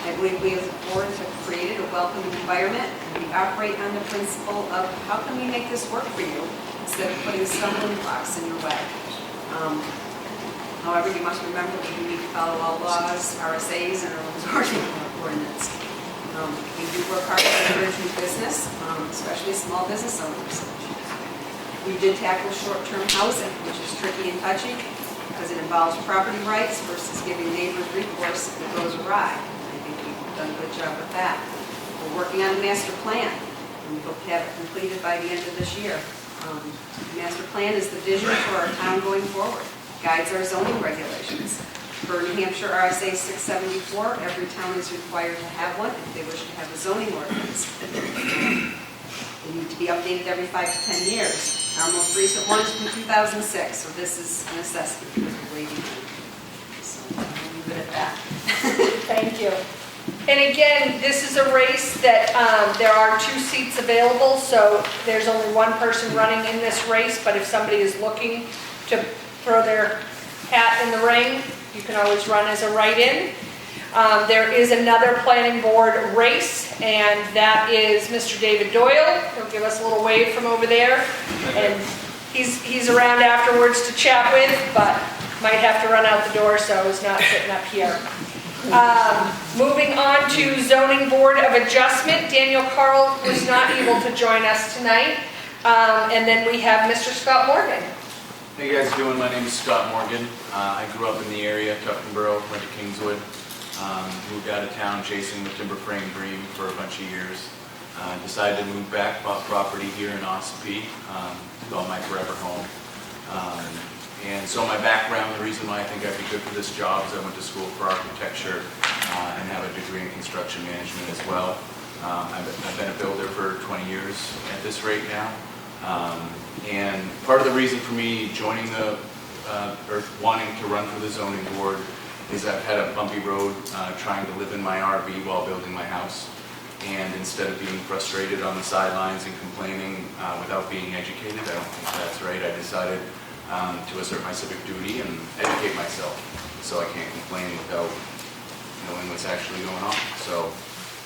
I believe we as a board have created a welcoming environment, and we operate on the principle of how can we make this work for you instead of putting stumbling blocks in your way. However, you must remember that we need to follow all laws, RSAs, and our own zoning ordinance. We do work hard to encourage new business, especially small business owners. We did tackle short-term housing, which is tricky and touchy because it involves property rights versus giving neighbors recourse if it goes awry. I think we've done a good job with that. We're working on a master plan, and we hope to have it completed by the end of this year. The master plan is the vision for our town going forward, guides our zoning regulations. For New Hampshire RSA 674, every town is required to have one if they wish to have a zoning ordinance. They need to be updated every 5 to 10 years. Our most recent one is from 2006, so this is an assessment because we're waiting. So I'll leave it at that. Thank you. And again, this is a race that there are 2 seats available, so there's only one person running in this race, but if somebody is looking to throw their hat in the ring, you can always run as a write-in. There is another planning board race, and that is Mr. David Doyle. He'll give us a little wave from over there. And he's around afterwards to chat with, but might have to run out the door, so he's not sitting up here. Moving on to Zoning Board of Adjustment, Daniel Carl was not able to join us tonight. And then we have Mr. Scott Morgan. How you guys doing? My name is Scott Morgan. I grew up in the area, Tuftonboro, went to Kingswood, moved out of town chasing the timber frame dream for a bunch of years. Decided to move back, bought property here in Ossipee, called my forever home. And so my background, the reason why I think I'd be good for this job is I went to school for architecture and have a degree in construction management as well. I've been a builder for 20 years at this rate now. And part of the reason for me joining or wanting to run for the zoning board is I've had a bumpy road trying to live in my RV while building my house. And instead of being frustrated on the sidelines and complaining without being educated, I don't think that's right. I decided to assert my civic duty and educate myself. So I can't complain without knowing what's actually going on. So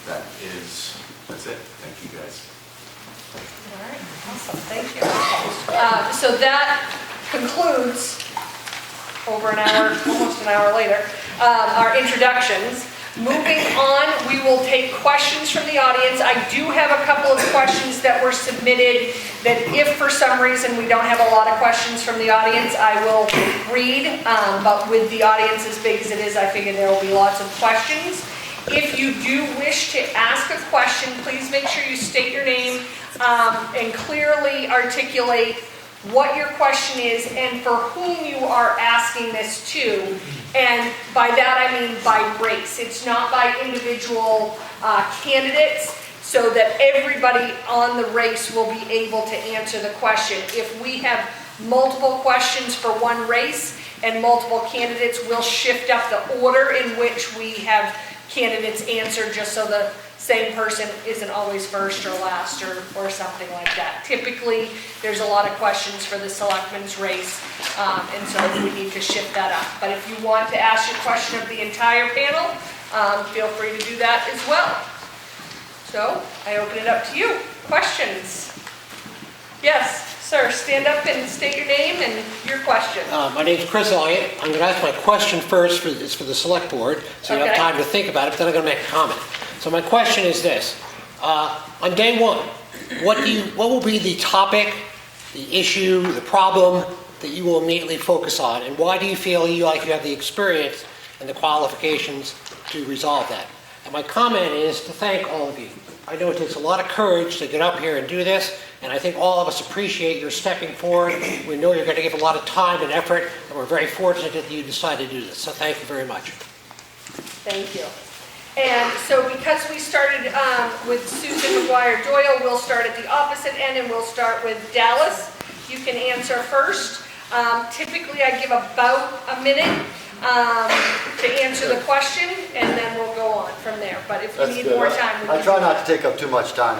that's it. Thank you guys. All right, awesome, thank you. So that concludes, over an hour, almost an hour later, our introductions. Moving on, we will take questions from the audience. I do have a couple of questions that were submitted that if for some reason we don't have a lot of questions from the audience, I will read. But with the audience as big as it is, I figure there will be lots of questions. If you do wish to ask a question, please make sure you state your name and clearly articulate what your question is and for whom you are asking this to. And by that I mean by race. It's not by individual candidates, so that everybody on the race will be able to answer the question. If we have multiple questions for one race and multiple candidates, we'll shift up the order in which we have candidates answer, just so the same person isn't always first or last or something like that. Typically, there's a lot of questions for the selectman's race, and so we need to shift that up. But if you want to ask your question of the entire panel, feel free to do that as well. So I open it up to you. Questions? Yes, sir, stand up and state your name and your question. My name's Chris Elliott. I'm going to ask my question first. It's for the select board, so you have time to think about it, but then I'm going to make a comment. So my question is this. On day one, what will be the topic, the issue, the problem that you will immediately focus on? And why do you feel like you have the experience and the qualifications to resolve that? And my comment is to thank all of you. I know it takes a lot of courage to get up here and do this, and I think all of us appreciate your stepping forward. We know you're going to give a lot of time and effort, and we're very fortunate that you decided to do this. So thank you very much. Thank you. And so because we started with Susan McGuire Doyle, we'll start at the opposite end and we'll start with Dallas. You can answer first. Typically I give about a minute to answer the question, and then we'll go on from there. But if you need more time, I try not to take up too much time.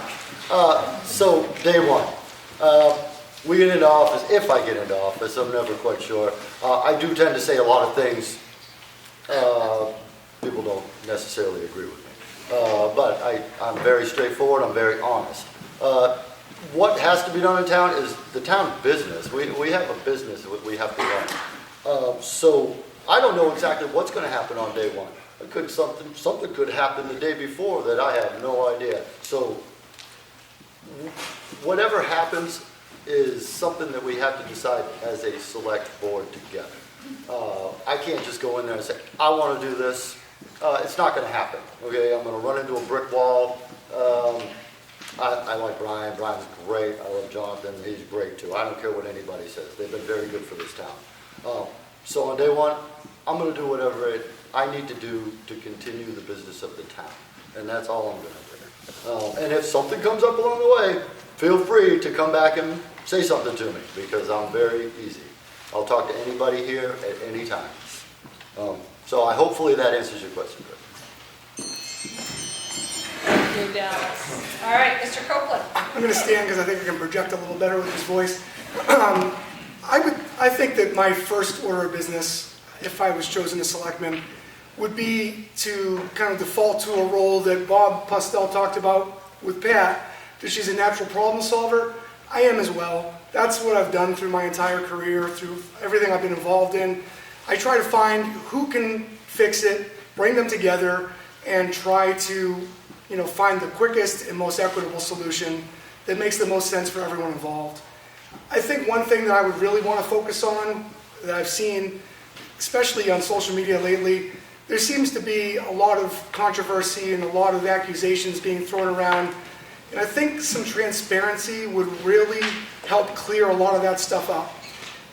So day one, we get into office. If I get into office, I'm never quite sure. I do tend to say a lot of things people don't necessarily agree with me. But I'm very straightforward, I'm very honest. What has to be done in town is the town business. We have a business that we have to run. So I don't know exactly what's going to happen on day one. Something could happen the day before that I have no idea. So whatever happens is something that we have to decide as a select board together. I can't just go in there and say, I want to do this. It's not going to happen. Okay, I'm going to run into a brick wall. I like Brian. Brian's great. I love Jonathan. He's great too. I don't care what anybody says. They've been very good for this town. So on day one, I'm going to do whatever I need to do to continue the business of the town. And that's all I'm going to do. And if something comes up along the way, feel free to come back and say something to me, because I'm very easy. I'll talk to anybody here at any time. So hopefully that answers your question. Thank you, Dallas. All right, Mr. Copeland. I'm going to stand because I think I can project a little better with his voice. I think that my first order of business, if I was chosen as selectman, would be to kind of default to a role that Bob Postel talked about with Pat, that she's a natural problem solver. I am as well. That's what I've done through my entire career, through everything I've been involved in. I try to find who can fix it, bring them together, and try to, find the quickest and most equitable solution that makes the most sense for everyone involved. I think one thing that I would really want to focus on, that I've seen, especially on social media lately, there seems to be a lot of controversy and a lot of accusations being thrown around. And I think some transparency would really help clear a lot of that stuff up.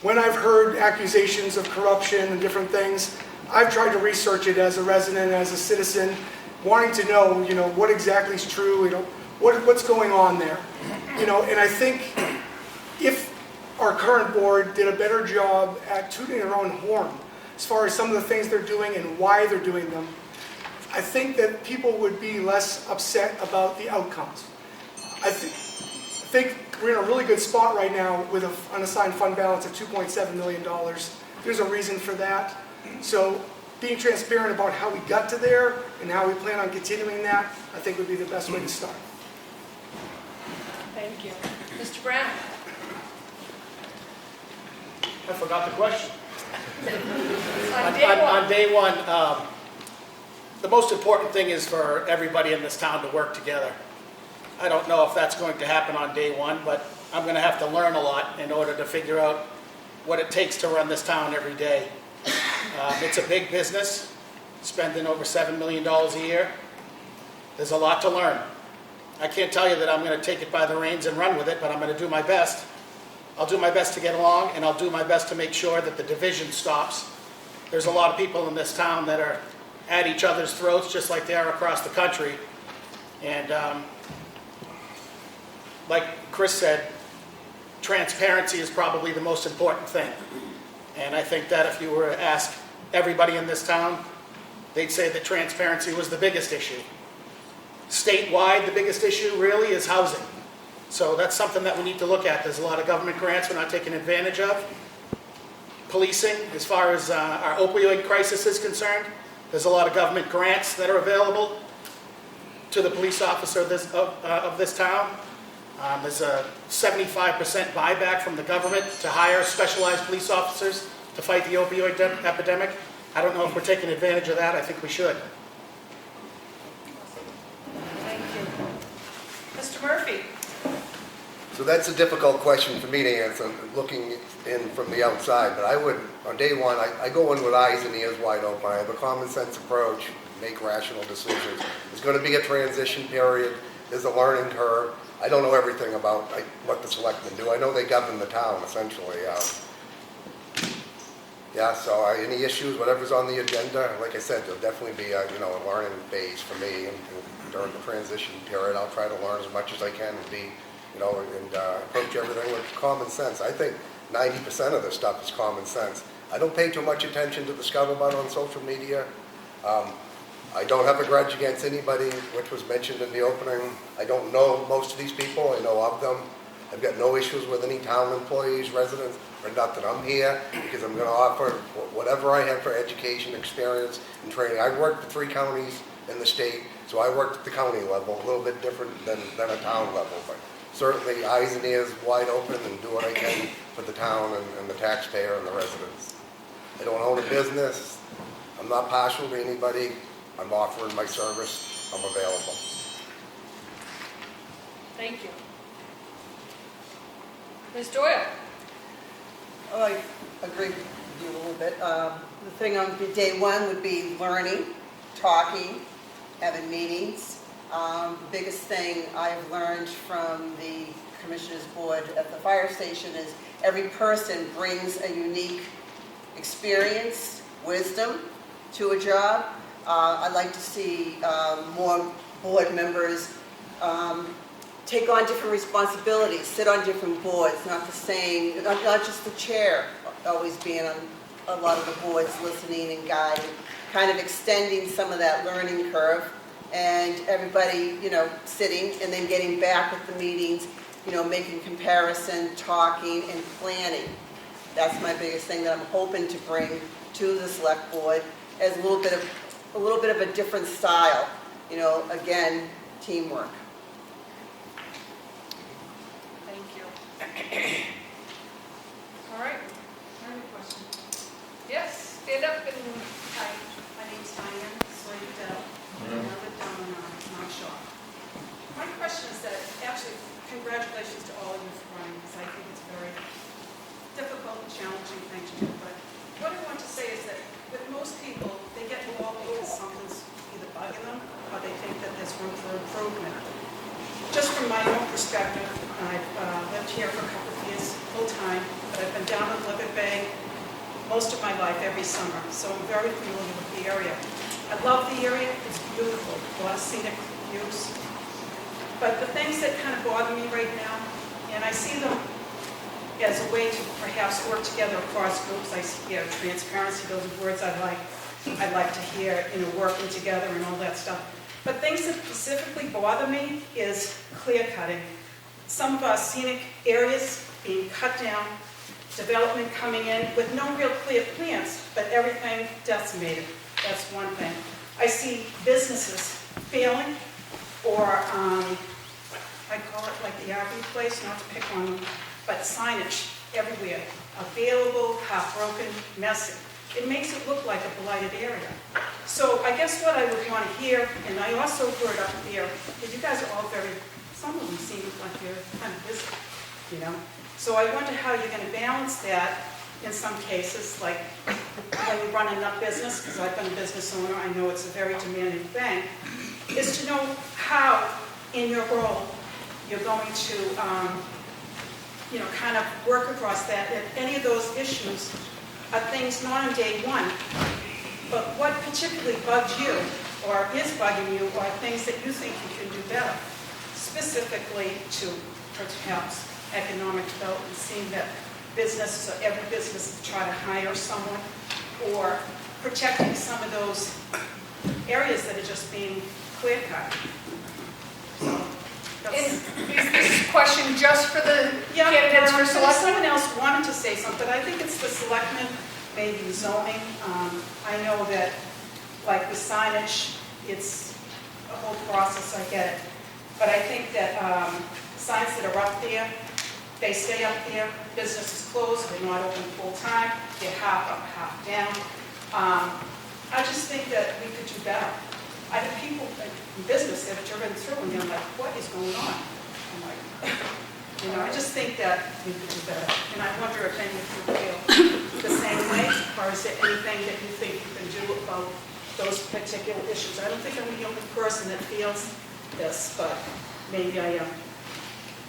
When I've heard accusations of corruption and different things, I've tried to research it as a resident, as a citizen, wanting to know, what exactly is true, what's going on there. And I think if our current board did a better job at tooting their own horn as far as some of the things they're doing and why they're doing them, I think that people would be less upset about the outcomes. I think we're in a really good spot right now with an unassigned fund balance of $2.7 million. There's a reason for that. So being transparent about how we got to there and how we plan on continuing that, I think would be the best way to start. Thank you. Mr. Brown? I forgot the question. On day one. On day one, the most important thing is for everybody in this town to work together. I don't know if that's going to happen on day one, but I'm going to have to learn a lot in order to figure out what it takes to run this town every day. It's a big business, spending over $7 million a year. There's a lot to learn. I can't tell you that I'm going to take it by the reins and run with it, but I'm going to do my best. I'll do my best to get along, and I'll do my best to make sure that the division stops. There's a lot of people in this town that are at each other's throats, just like they are across the country. And like Chris said, transparency is probably the most important thing. And I think that if you were to ask everybody in this town, they'd say that transparency was the biggest issue. Statewide, the biggest issue really is housing. So that's something that we need to look at. There's a lot of government grants we're not taking advantage of. Policing, as far as our opioid crisis is concerned, there's a lot of government grants that are available to the police officer of this town. There's a 75% buyback from the government to hire specialized police officers to fight the opioid epidemic. I don't know if we're taking advantage of that. I think we should. Thank you. Mr. Murphy? So that's a difficult question for me to answer, looking in from the outside. But I would, on day one, I go in with eyes and ears wide open. I have a common sense approach, make rational decisions. There's going to be a transition period. There's a learning curve. I don't know everything about what the selectmen do. I know they govern the town, essentially. Yeah, so any issues, whatever's on the agenda, like I said, there'll definitely be a learning phase for me. And during the transition period, I'll try to learn as much as I can and be, and approach everything with common sense. I think 90% of this stuff is common sense. I don't pay too much attention to the scuttlebutt on social media. I don't have a grudge against anybody, which was mentioned in the opening. I don't know most of these people. I know of them. I've got no issues with any town employees, residents, or nothing. I'm here because I'm going to offer whatever I have for education, experience, and training. I've worked for 3 counties in the state, so I worked at the county level, a little bit different than a town level. But certainly eyes and ears wide open and do what I can for the town and the taxpayer and the residents. I don't own a business. I'm not partial to anybody. I'm offering my service. I'm available. Thank you. Ms. Doyle? Oh, I agree with you a little bit. The thing on day one would be learning, talking, having meetings. The biggest thing I've learned from the Commissioners Board at the fire station is every person brings a unique experience, wisdom to a job. I'd like to see more board members take on different responsibilities, sit on different boards, not the same, not just the chair always being on a lot of the boards, listening and guiding, kind of extending some of that learning curve, and everybody, sitting and then getting back at the meetings, making comparison, talking, and planning. That's my biggest thing that I'm hoping to bring to the select board as a little bit of a different style, again, teamwork. Thank you. All right. I have a question. Yes, stand up and... Hi, my name's Diane Swain-Dell. I live down in Mount Shaw. My question is that, actually, congratulations to all of you for running, because I think it's a very difficult and challenging thing to do. But what I want to say is that with most people, they get involved because something's either bugging them or they think that there's room for improvement. Just from my own perspective, I've lived here for a couple of years full-time, but I've been down in Libbet Bay most of my life every summer, so I'm very familiar with the area. I love the area, it's beautiful, a lot of scenic views. But the things that kind of bother me right now, and I see them as a way to perhaps work together across groups. I see transparency, those are words I'd like to hear, working together and all that stuff. But things that specifically bother me is clear cutting. some of our scenic areas being cut down, development coming in with no real clear plans, but everything decimated. That's one thing. I see businesses failing, or I call it like the RV place, not to pick on them, but signage everywhere, available, half-broken, messy. It makes it look like a blighted area. So I guess what I would want to hear, and I also heard up there, that you guys are all very, some of them seem like you're kind of busy, you know? So I wonder how you're going to balance that in some cases, like when you run enough business, because I've been a business owner, I know it's a very demanding thing, is to know how, in your role, you're going to, kind of work across that. If any of those issues are things not on day one, but what particularly bugs you, or is bugging you, or things that you think you can do better, specifically to perhaps economic development, seeing that businesses, or every business try to hire someone, or protecting some of those areas that are just being clear cut. Is this question just for the candidates for selectmen? selectmen? Someone else wanted to say something, but I think it's the selectmen, maybe zoning. I know that, like with signage, it's a whole process, I get it. But I think that signs that are up there, they stay up there, business is closed, they're not open full-time, they're half up, half down. I just think that we could do better. I have people in business that have driven through and they're like, what is going on? I'm like, I just think that we could do better. And I wonder if any of you feel the same way, or is there anything that you think you can do about those particular issues? I don't think I'm the only person that feels this, but maybe I am.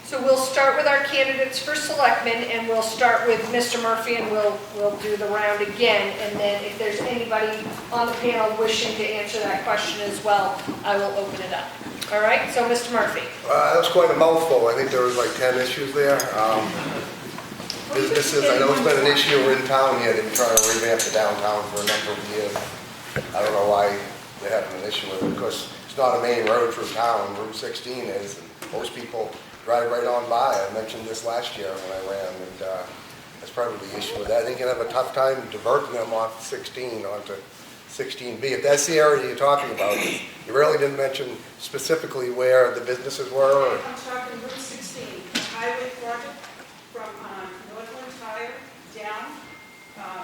So we'll start with our candidates for selectmen, and we'll start with Mr. Murphy, and we'll do the round again. And then if there's anybody on the panel wishing to answer that question as well, I will open it up. All right, so Mr. Murphy. That was quite a mouthful. I think there was like 10 issues there. Businesses, I know it's been an issue in town here. They've been trying to revamp the downtown for a number of years. I don't know why they're having an issue with it, because it's not a main road through town. Route 16 is, and most people drive right on by. I mentioned this last year when I ran, and that's probably the issue with that. I think you have a tough time diverting them off 16 onto 16B. If that's the area you're talking about, you really didn't mention specifically where the businesses were. Or... I'm talking Route 16, the highway project from Northland Tire down.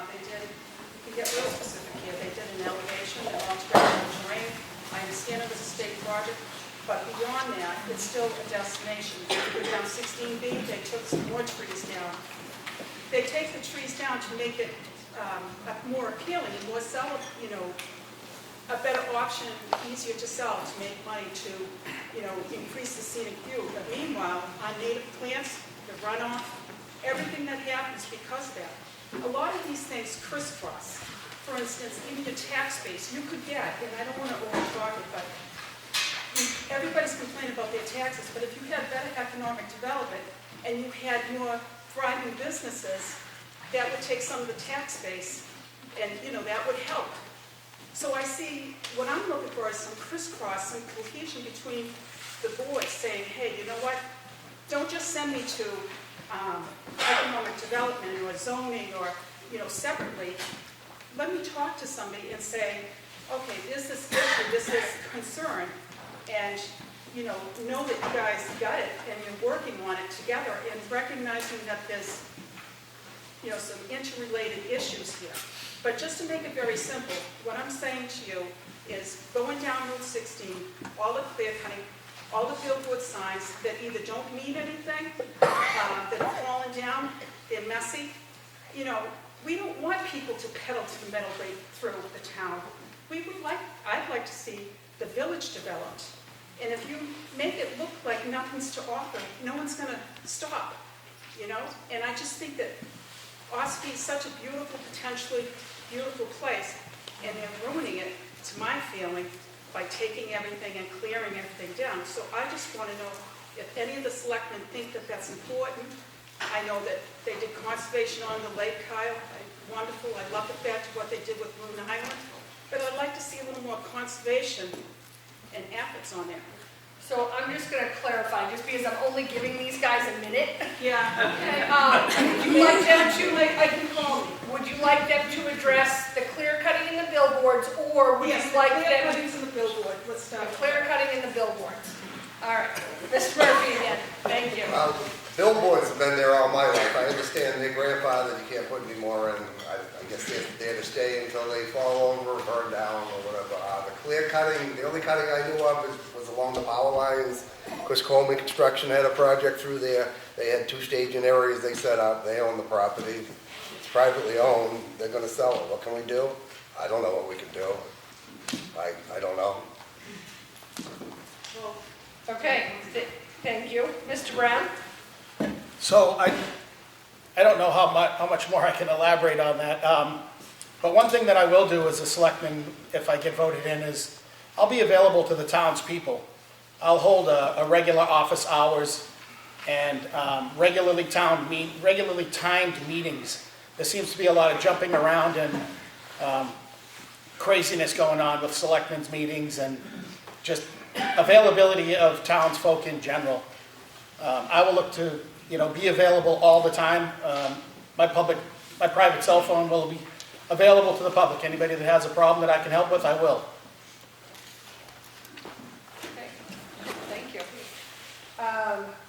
They did, you can get real specific here, they did an elevation, they launched a drain. I understand it was a state project. But beyond that, it's still a destination. If you go down 16B, they took some more trees down. They take the trees down to make it more appealing and more sellable, a better option, easier to sell, to make money, to, increase the scenic view. But meanwhile, on native plants, the runoff, everything that happens because of that. A lot of these things crisscross. For instance, even the tax base, you could get, and I don't want to over-talk it, but everybody's complaining about their taxes, but if you had better economic development and you had more thriving businesses, that would take some of the tax base and, that would help. So I see, what I'm looking for is some crisscross, some cohesion between the boards saying, hey, you know what, don't just send me to economic development or zoning or, separately. Let me talk to somebody and say, okay, there's this issue, this is concern, and know that you guys got it and you're working on it together and recognizing that there's some interrelated issues here. But just to make it very simple, what I'm saying to you is going down Route 16, all the clear cutting, all the billboard signs that either don't mean anything, that are falling down, they're messy. We don't want people to pedal to the metal right through the town. I'd like to see the village developed. And if you make it look like nothing's to offer, no one's going to stop, And I just think that Ossipee is such a beautiful, potentially beautiful place, and they're ruining it, to my feeling, by taking everything and clearing everything down. So I just want to know if any of the selectmen think that that's important. I know that they did conservation on the lake, Kyle. Wonderful. I love the fact of what they did with Moon Island. But I'd like to see a little more conservation and efforts on there. So I'm just gonna clarify, just because I'm only giving these guys a minute. Yeah. Okay, would you like them to, I can call me, would you like them to address the clear cutting in the billboards, or would Yes, you like clear them? cuttings in the billboard, let's The start. clear cutting in the billboards. All right, Mr. Murphy again, thank you. Billboards have been there all my life. I understand their grandfather, you can't put any more in. I guess they're there to stay until they fall over or burn down or whatever. The clear cutting, the only cutting I knew of was along the power lines. Chris Coleman Construction had a project through there. They had 2 staging areas they set up. They own the property. It's privately owned. They're gonna sell it. What can we do? I don't know what we can do. I don't know. Okay, thank you. Mr. Brown? So I don't know how much more I can elaborate on that. But one thing that I will do as a selectman, if I get voted in, is I'll be available to the townspeople. I'll hold a regular office hours and regularly timed meetings. There seems to be a lot of jumping around and craziness going on with selectmen's meetings and just availability of townsfolk in general. I will look to, be available all the time. My private cell phone will be available to the public. Anybody that has a problem that I can help with, I will. Okay, thank you.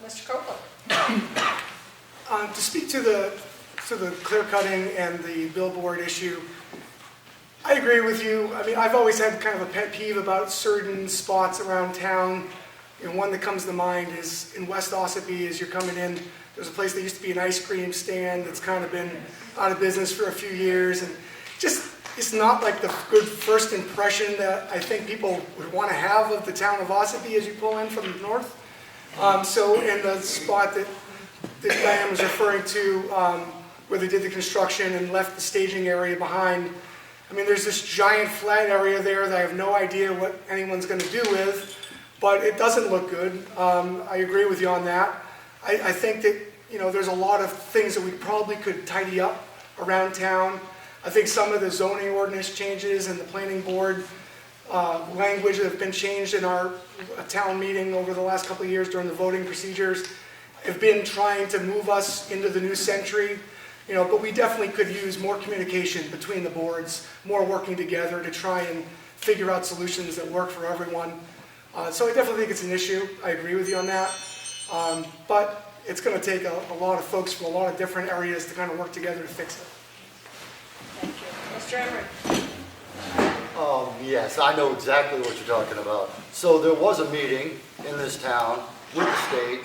Mr. Copeland? To speak to the clear cutting and the billboard issue, I agree with you. I mean, I've always had kind of a pet peeve about certain spots around town. One that comes to mind is in West Ossipee as you're coming in. There's a place that used to be an ice cream stand that's kind of been out of business for a few years. And just, it's not like the good first impression that I think people would want to have of the town of Ossipee as you pull in from the north. So in the spot that Diane was referring to, where they did the construction and left the staging area behind, I mean, there's this giant flat area there that I have no idea what anyone's going to do with, but it doesn't look good. I agree with you on that. I think that, there's a lot of things that we probably could tidy up around town. I think some of the zoning ordinance changes and the planning board language that have been changed in our town meeting over the last couple of years during the voting procedures have been trying to move us into the new century. But we definitely could use more communication between the boards, more working together to try and figure out solutions that work for everyone. So I definitely think it's an issue. I agree with you on that. But it's going to take a lot of folks from a lot of different areas to kind of work together to fix it. Thank you. Mr. Emery? Yes, I know exactly what you're talking about. So there was a meeting in this town with the state.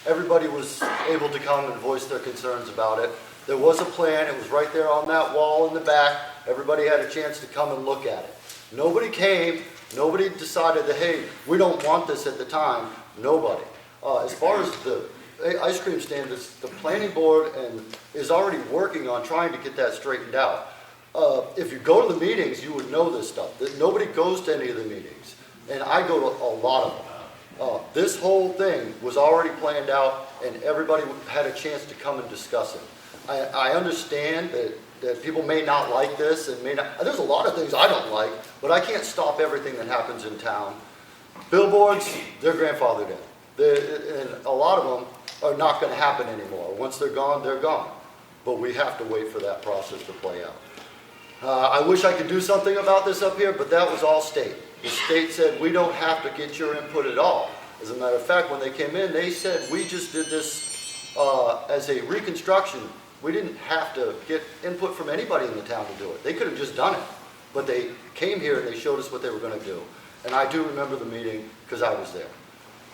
Everybody was able to come and voice their concerns about it. There was a plan, it was right there on that wall in the back. Everybody had a chance to come and look at it. Nobody came, nobody decided that, hey, we don't want this at the time. Nobody. As far as the ice cream stand, the planning board is already working on trying to get that straightened out. If you go to the meetings, you would know this stuff. That nobody goes to any of the meetings, and I go to a lot of them. This whole thing was already planned out, and everybody had a chance to come and discuss it. I understand that people may not like this, and there's a lot of things I don't like, but I can't stop everything that happens in town. Billboards, they're grandfathered in. And a lot of them are not going to happen anymore. Once they're gone, they're gone. But we have to wait for that process to play out. I wish I could do something about this up here, but that was all state. The state said, we don't have to get your input at all. As a matter of fact, when they came in, they said, we just did this as a reconstruction. We didn't have to get input from anybody in the town to do it. They could have just done it. But they came here and they showed us what they were going to do. And I do remember the meeting because I was there.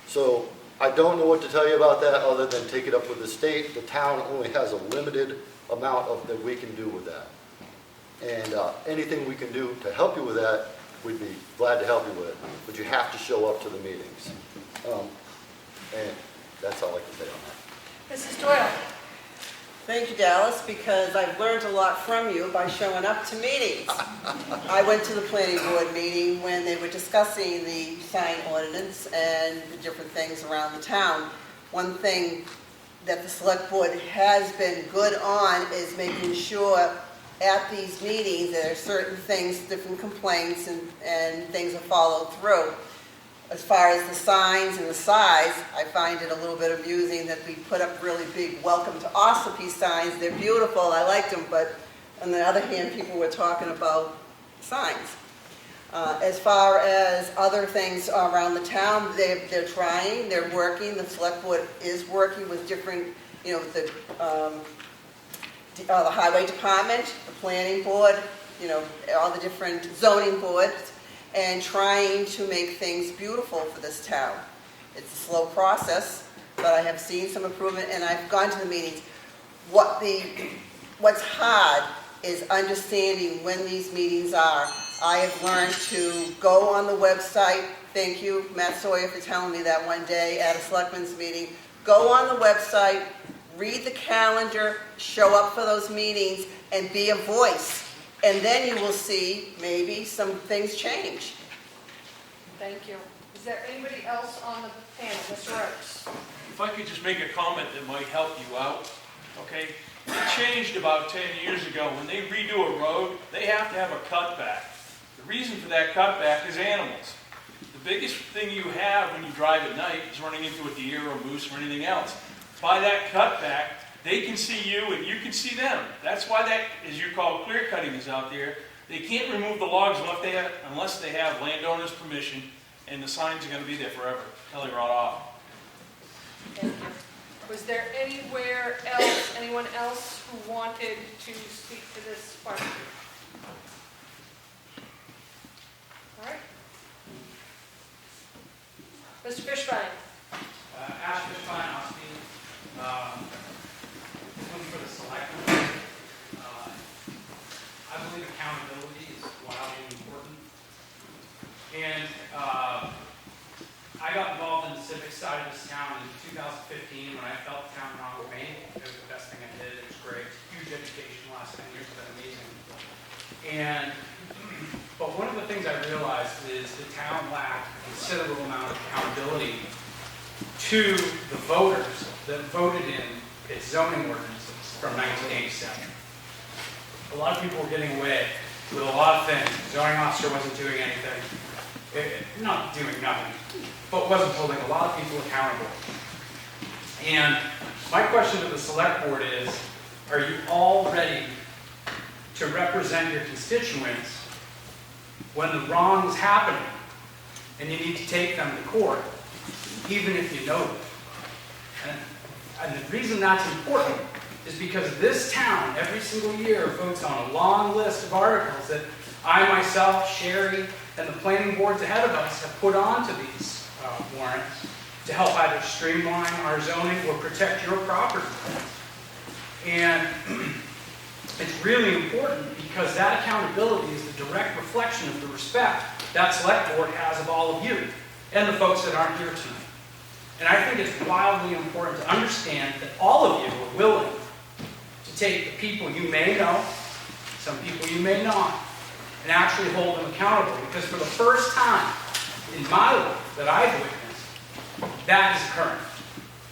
So I don't know what to tell you about that other than take it up with the state. The town only has a limited amount that we can do with that. And anything we can do to help you with that, we'd be glad to help you with. But you have to show up to the meetings. And that's all I can say on that. Mrs. Doyle? Thank you, Dallas, because I've learned a lot from you by showing up to meetings. I went to the planning board meeting when they were discussing the sign ordinance and the different things around the town. One thing that the select board has been good on is making sure at these meetings there are certain things, different complaints and things are followed through. As far as the signs and the size, I find it a little bit amusing that we put up really big welcome to Ossipee signs. They're beautiful, I liked them, but on the other hand, people were talking about signs. As far as other things around the town, they're trying, they're working. The select board is working with different, with the highway department, the planning board, all the different zoning boards, and trying to make things beautiful for this town. It's a slow process, but I have seen some improvement, and I've gone to the meetings. What's hard is understanding when these meetings are. I have learned to go on the website. Thank you, Matt Sawyer, for telling me that one day at a selectmen's meeting. Go on the website, read the calendar, show up for those meetings, and be a voice. And then you will see maybe some things change. Thank you. Is there anybody else on the panel? Mr. Rhodes? If I could just make a comment that might help you out, okay? It changed about 10 years ago. When they redo a road, they have to have a cutback. The reason for that cutback is animals. The biggest thing you have when you drive at night is running into a deer or moose or anything else. By that cutback, they can see you and you can see them. That's why that, as you call clear cutting, is out there. They can't remove the logs unless they have landowners' permission, and the signs are going to be there forever until they rot off. Thank you. Was there anyone else who wanted to speak to this part? All right. Mr. Fishbein. Ash Fishbein, Ossipee. Looking for the selectmen. I believe accountability is wildly important. And I got involved in the civic side of this town in 2015 when I felt the town wrong with me. It was the best thing I did. It was great. Huge education. The last 10 years has been amazing. But one of the things I realized is the town lacked a considerable amount of accountability to the voters that voted in its zoning ordinances from 1987. A lot of people were getting away with a lot of things. The zoning officer wasn't doing anything. Not doing nothing, but wasn't holding a lot of people accountable. And my question to the select board is, are you all ready to represent your constituents when the wrong is happening and you need to take them to court, even if you know them? And the reason that's important is because this town, every single year, votes on a long list of articles that I myself, Sherry, and the planning boards ahead of us have put onto these warrants to help either streamline our zoning or protect your property. And it's really important because that accountability is the direct reflection of the respect that select board has of all of you and the folks that aren't here tonight. And I think it's wildly important to understand that all of you are willing to take the people you may know, some people you may not, and actually hold them accountable. Because for the first time in my life that I've witnessed, that is occurring.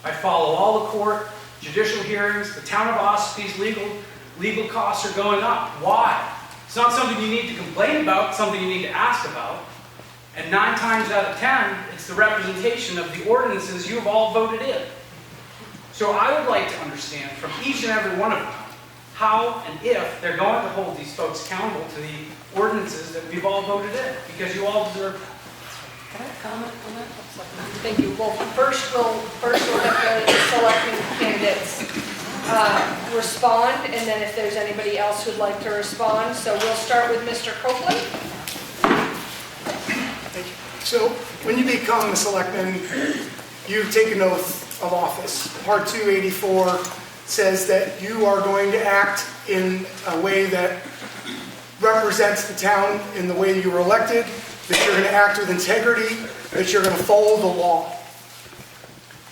I follow all the court, judicial hearings. The town of Ossipee's legal costs are going up. Why? It's not something you need to complain about, it's something you need to ask about. And 9 times out of 10, it's the representation of the ordinances you've all voted in. So I would like to understand from each and every one of them how and if they're going to hold these folks accountable to the ordinances that we've all voted in, because you all deserve it. Can I comment on that? Thank you. Well, first we'll have the selecting candidates respond, and then if there's anybody else who'd like to respond. So we'll start with Mr. Copeland. Thank you. So when you become a selectman, you take an oath of office. Part 284 says that you are going to act in a way that represents the town in the way you were elected, that you're going to act with integrity, that you're going to follow the law.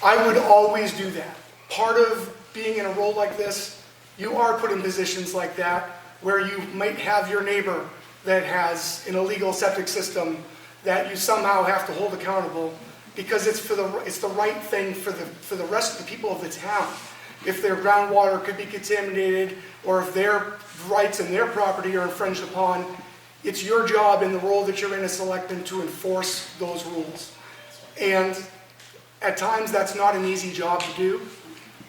I would always do that. Part of being in a role like this, you are put in positions like that where you might have your neighbor that has an illegal septic system that you somehow have to hold accountable because it's the right thing for the rest of the people of the town. If their groundwater could be contaminated or if their rights and their property are infringed upon, it's your job in the role that you're in as selectman to enforce those rules. And at times, that's not an easy job to do,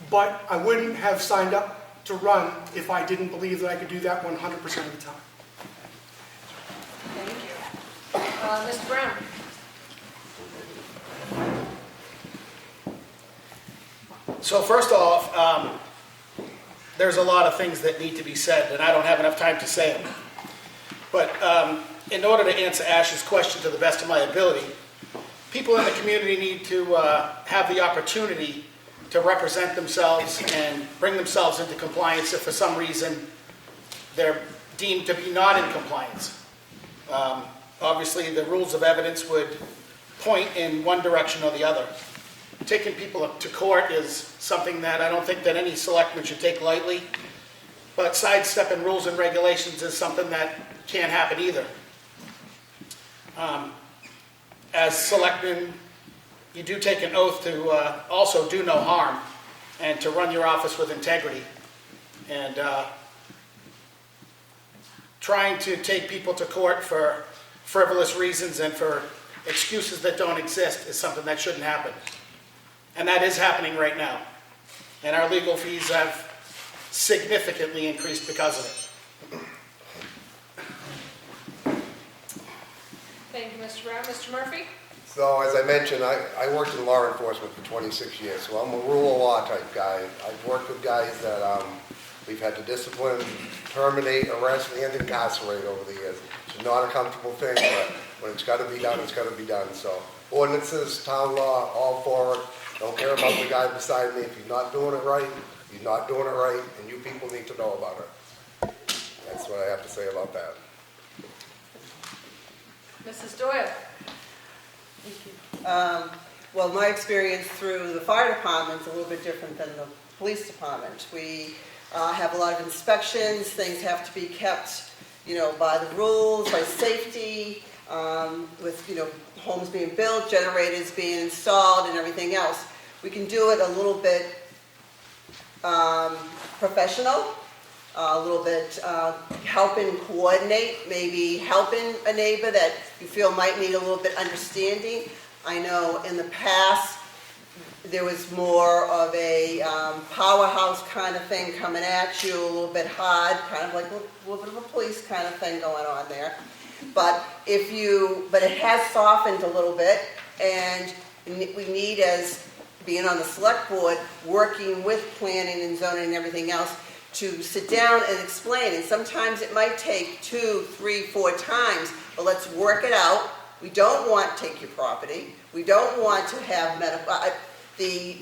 but I wouldn't have signed up to run if I didn't believe that I could do that 100% of the time. Thank you. Mr. Brown? So first off, there's a lot of things that need to be said, and I don't have enough time to say them. But in order to answer Ash's question to the best of my ability, people in the community need to have the opportunity to represent themselves and bring themselves into compliance if for some reason they're deemed to be not in compliance. Obviously, the rules of evidence would point in one direction or the other. Taking people to court is something that I don't think that any selectman should take lightly, but sidestepping rules and regulations is something that can't happen either. As selectmen, you do take an oath to also do no harm and to run your office with integrity. And trying to take people to court for frivolous reasons and for excuses that don't exist is something that shouldn't happen. And that is happening right now. And our legal fees have significantly increased because of it. Thank you, Mr. Brown. Mr. Murphy? So as I mentioned, I worked in law enforcement for 26 years, so I'm a rule of law type guy. I've worked with guys that we've had to discipline, terminate, arrest, and incarcerate over the years. It's not a comfortable thing, but when it's got to be done, it's got to be done. So ordinances, town law, all for it. Don't care about the guy beside me. If he's not doing it right, he's not doing it right, and you people need to know about it. That's what I have to say about that. Mrs. Doyle? Well, my experience through the fire department is a little bit different than the police department. We have a lot of inspections. Things have to be kept, by the rules, by safety, with, homes being built, generators being installed, and everything else. We can do it a little bit professional, a little bit helping coordinate, maybe helping a neighbor that you feel might need a little bit understanding. I know in the past there was more of a powerhouse kind of thing coming at you, a little bit hard, kind of like a little bit of a police kind of thing going on there. But it has softened a little bit, and we need, as being on the select board, working with planning and zoning and everything else, to sit down and explain. And sometimes it might take 2, 3, 4 times, but let's work it out. We don't want to take your property. We don't want to have medical. The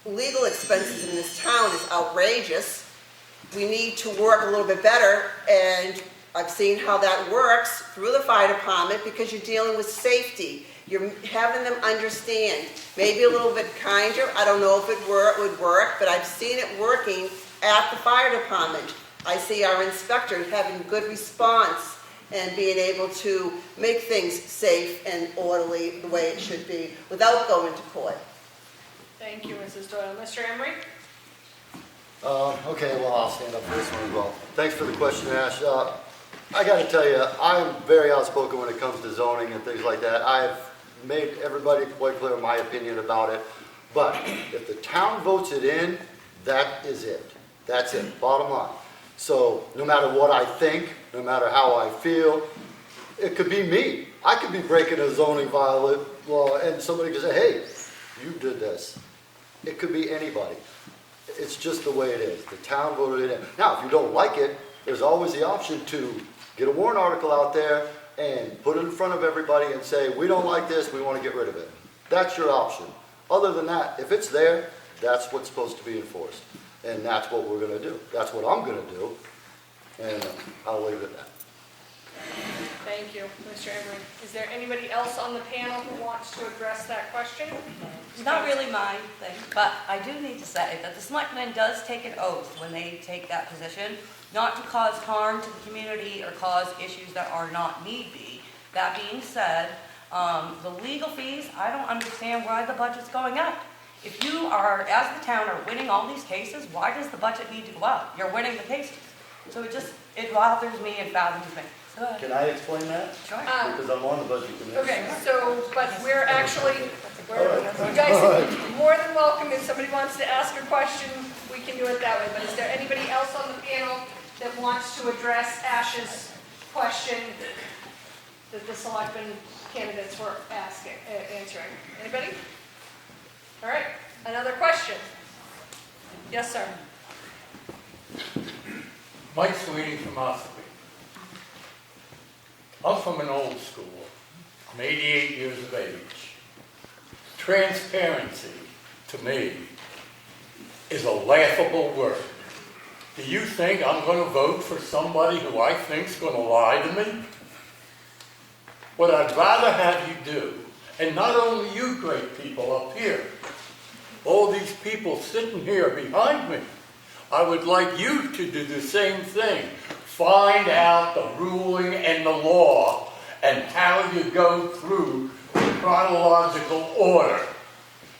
legal expenses in this town is outrageous. We need to work a little bit better, and I've seen how that works through the fire department because you're dealing with safety. You're having them understand. Maybe a little bit kinder. I don't know if it would work, but I've seen it working at the fire department. I see our inspectors having good response and being able to make things safe and orderly the way it should be without going to court. Thank you, Mrs. Doyle. Mr. Emery? Okay, well, I'll stand up for this one as well. Thanks for the question, Ash. I got to tell you, I'm very outspoken when it comes to zoning and things like that. I've made everybody quite clear my opinion about it. But if the town votes it in, that is it. That's it, bottom line. So no matter what I think, no matter how I feel, it could be me. I could be breaking a zoning violation law and somebody could say, hey, you did this. It could be anybody. It's just the way it is. The town voted it in. Now, if you don't like it, there's always the option to get a warrant article out there and put it in front of everybody and say, we don't like this, we want to get rid of it. That's your option. Other than that, if it's there, that's what's supposed to be enforced. And that's what we're going to do. That's what I'm going to do. And I'll leave it at that. Thank you, Mr. Emery. Is there anybody else on the panel who wants to address that question? It's not really my thing, but I do need to say that the selectman does take an oath when they take that position, not to cause harm to the community or cause issues that are not need be. That being said, the legal fees, I don't understand why the budget's going up. If you are, as the town, are winning all these cases, why does the budget need to go up? You're winning the cases. So it bothers me and fathers me. Can I explain that? Sure. Because I'm on the budget committee. Okay, but we're actually You guys are more than welcome. If somebody wants to ask a question, we can do it that way. But is there anybody else on the panel that wants to address Ash's question that the selectmen candidates were answering? Anybody? All right, another question. Yes, sir. Mike Sweeney from Ossipee. I'm from an old school. I'm 88 years of age. Transparency, to me, is a laughable word. Do you think I'm going to vote for somebody who I think's going to lie to me? What I'd rather have you do, and not only you great people up here, all these people sitting here behind me, I would like you to do the same thing. Find out the ruling and the law and how you go through the chronological order.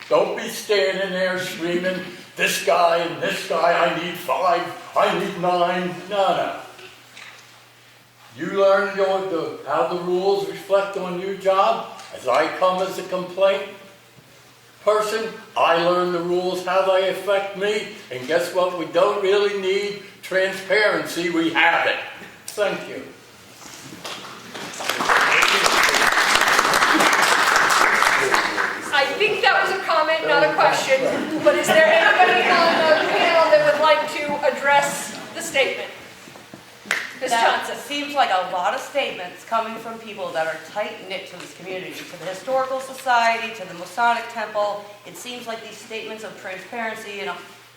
Don't be standing there screaming, this guy and this guy, I need 5, I need 9. No. You learn how the rules reflect on your job. As I come as a complaint person, I learn the rules, how they affect me, and guess what? We don't really need transparency, we have it. Thank you. I think that was a comment, not a question, but is there anybody on the panel that would like to address the statement? Ms. Johnson. Seems like a lot of statements coming from people that are tight-knit to this community, to the Historical Society, to the Masonic Temple. It seems like these statements of transparency and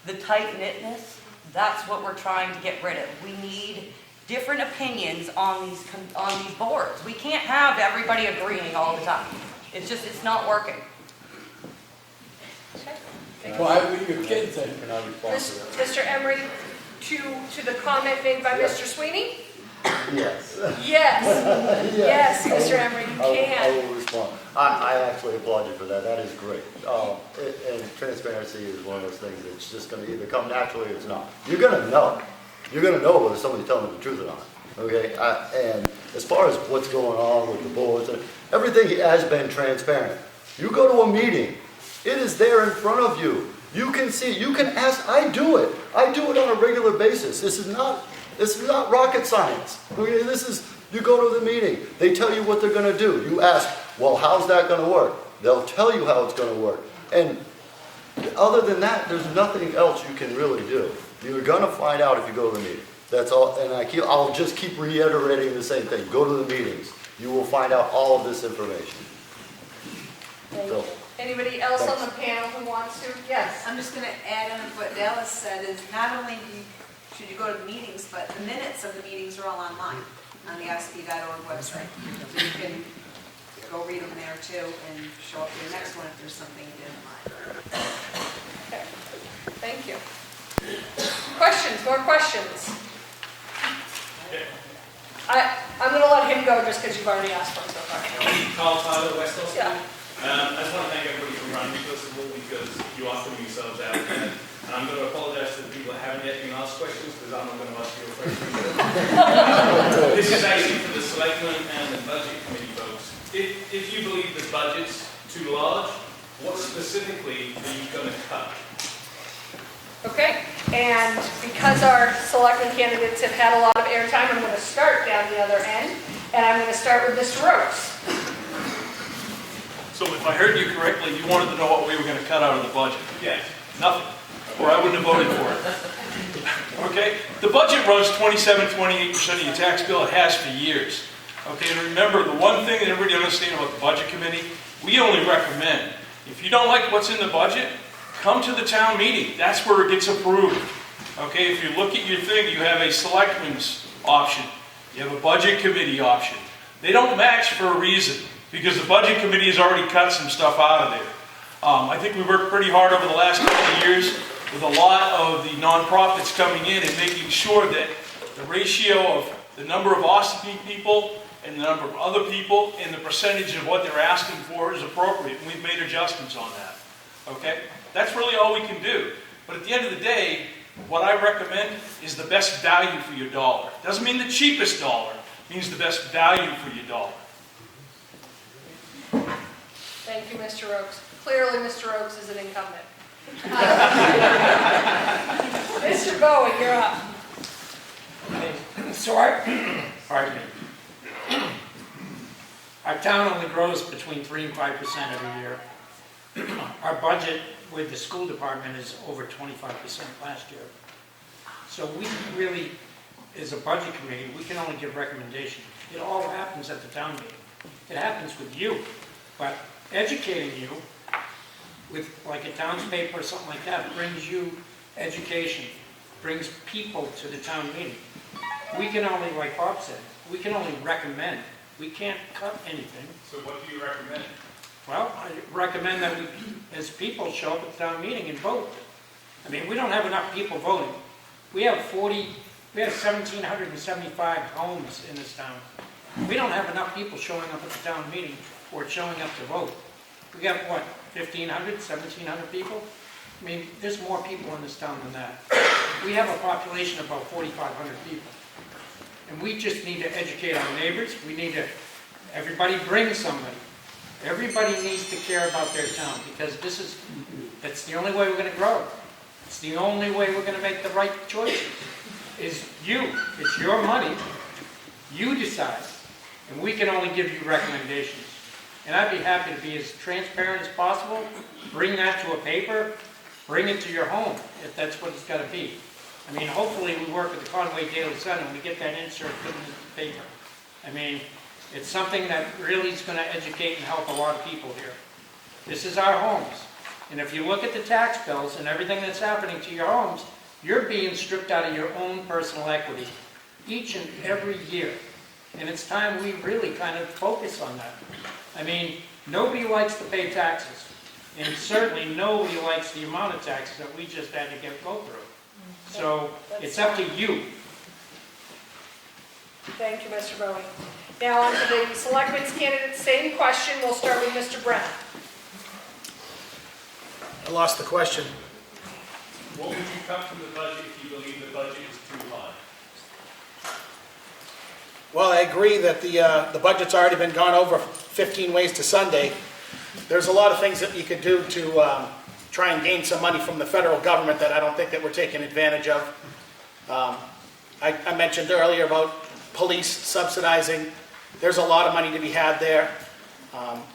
the tight-knitness, that's what we're trying to get rid of. We need different opinions on these boards. We can't have everybody agreeing all the time. It's not working. Why were your kids in? Mr. Emery, to the comment made by Mr. Sweeney? Yes. Yes. Yes, Mr. Emery, you I can. will respond. I actually applaud you for that. That is great. And transparency is one of those things that's just going to either come naturally or it's not. You're going to know. You're going to know whether somebody's telling you the truth or not. Okay? And as far as what's going on with the boards, everything has been transparent. You go to a meeting, it is there in front of you. You can see, you can ask, I do it on a regular basis. This is not rocket science. Okay, you go to the meeting, they tell you what they're going to do. You ask, well, how's that going to work? They'll tell you how it's going to work. And other than that, there's nothing else you can really do. You're going to find out if you go to the meeting. That's all, and I'll just keep reiterating the same thing. Go to the meetings. You will find out all of this information. So, Anybody else on the panel who wants to? Yes. I'm just going to add on what Dallas said is not only should you go to the meetings, but the minutes of the meetings are all online on the ossipee.org website. So you can go read them there too and show up for your next one if there's something you didn't like. Okay. Thank you. Questions? More questions? I'm going to let him go just because you've already asked for it so far. Carl Tyler, West Ossipee. Yeah. I just want to thank everybody for running, first of all, because you are putting yourselves out there. And I'm going to apologise to the people that haven't yet been asked questions, because I'm not going to ask you a question. This is actually for the Selectmen and the Budget Committee folks. If you believe the budget's too large, what specifically are you going to cut? Okay, and because our selectmen candidates have had a lot of airtime, I'm going to start down the other end, and I'm going to start with Mr. Rose. So if I heard you correctly, you wanted to know what we were going to cut out of the budget? Yes. Nothing. Or I wouldn't have voted for it. Okay? The budget runs 27-28% of your tax bill. It has for years. Okay, and remember, the one thing that everybody understands about the budget committee, we only recommend. If you don't like what's in the budget, come to the town meeting. That's where it gets approved. Okay, if you look at your thing, you have a selectman's option. You have a budget committee option. They don't match for a reason, because the budget committee has already cut some stuff out of there. I think we worked pretty hard over the last couple of years with a lot of the nonprofits coming in and making sure that the ratio of the number of Ossipee people and the number of other people and the percentage of what they're asking for is appropriate. And we've made adjustments on that. Okay? That's really all we can do. But at the end of the day, what I recommend is the best value for your dollar. Doesn't mean the cheapest dollar. It means the best value for your dollar. Thank you, Mr. Oakes. Clearly, Mr. Oakes is an incumbent. Mr. Bowie, you're up. So pardon me. Our town only grows between 3 and 5% every year. Our budget with the school department is over 25% last year. So we really, as a budget committee, we can only give recommendations. It all happens at the town meeting. It happens with you, but educating you with like a town's paper or something like that brings you education, brings people to the town meeting. We can only, like Bob said, we can only recommend. We can't cut anything. So what do you recommend? Well, I recommend that we, as people, show up at the town meeting and vote. I mean, we don't have enough people voting. We have 1,775 homes in this town. We don't have enough people showing up at the town meeting or showing up to vote. We got, what, 1,500, 1,700 people? I mean, there's more people in this town than that. We have a population of about 4,500 people. And we just need to educate our neighbors. We need to, everybody bring somebody. Everybody needs to care about their town because that's the only way we're going to grow. It's the only way we're going to make the right choices. Is you. It's your money. You decide. And we can only give you recommendations. And I'd be happy to be as transparent as possible. Bring that to a paper. Bring it to your home if that's what it's got to be. I mean, hopefully we work with the Conway Daily Sun and we get that insert put in the paper. I mean, it's something that really is going to educate and help a lot of people here. This is our homes. And if you look at the tax bills and everything that's happening to your homes, you're being stripped out of your own personal equity each and every year. And it's time we really kind of focus on that. I mean, nobody likes to pay taxes. And certainly nobody likes the amount of taxes that we just had to go through. So it's up to you. Thank you, Mr. Bowie. Now on to the Selectmen's candidates. Same question. We'll start with Mr. Brown. I lost the question. What would you cut from the budget if you believe the budget is too high? Well, I agree that the budget's already been gone over 15 ways to Sunday. There's a lot of things that you could do to try and gain some money from the federal government that I don't think that we're taking advantage of. I mentioned earlier about police subsidizing. There's a lot of money to be had there.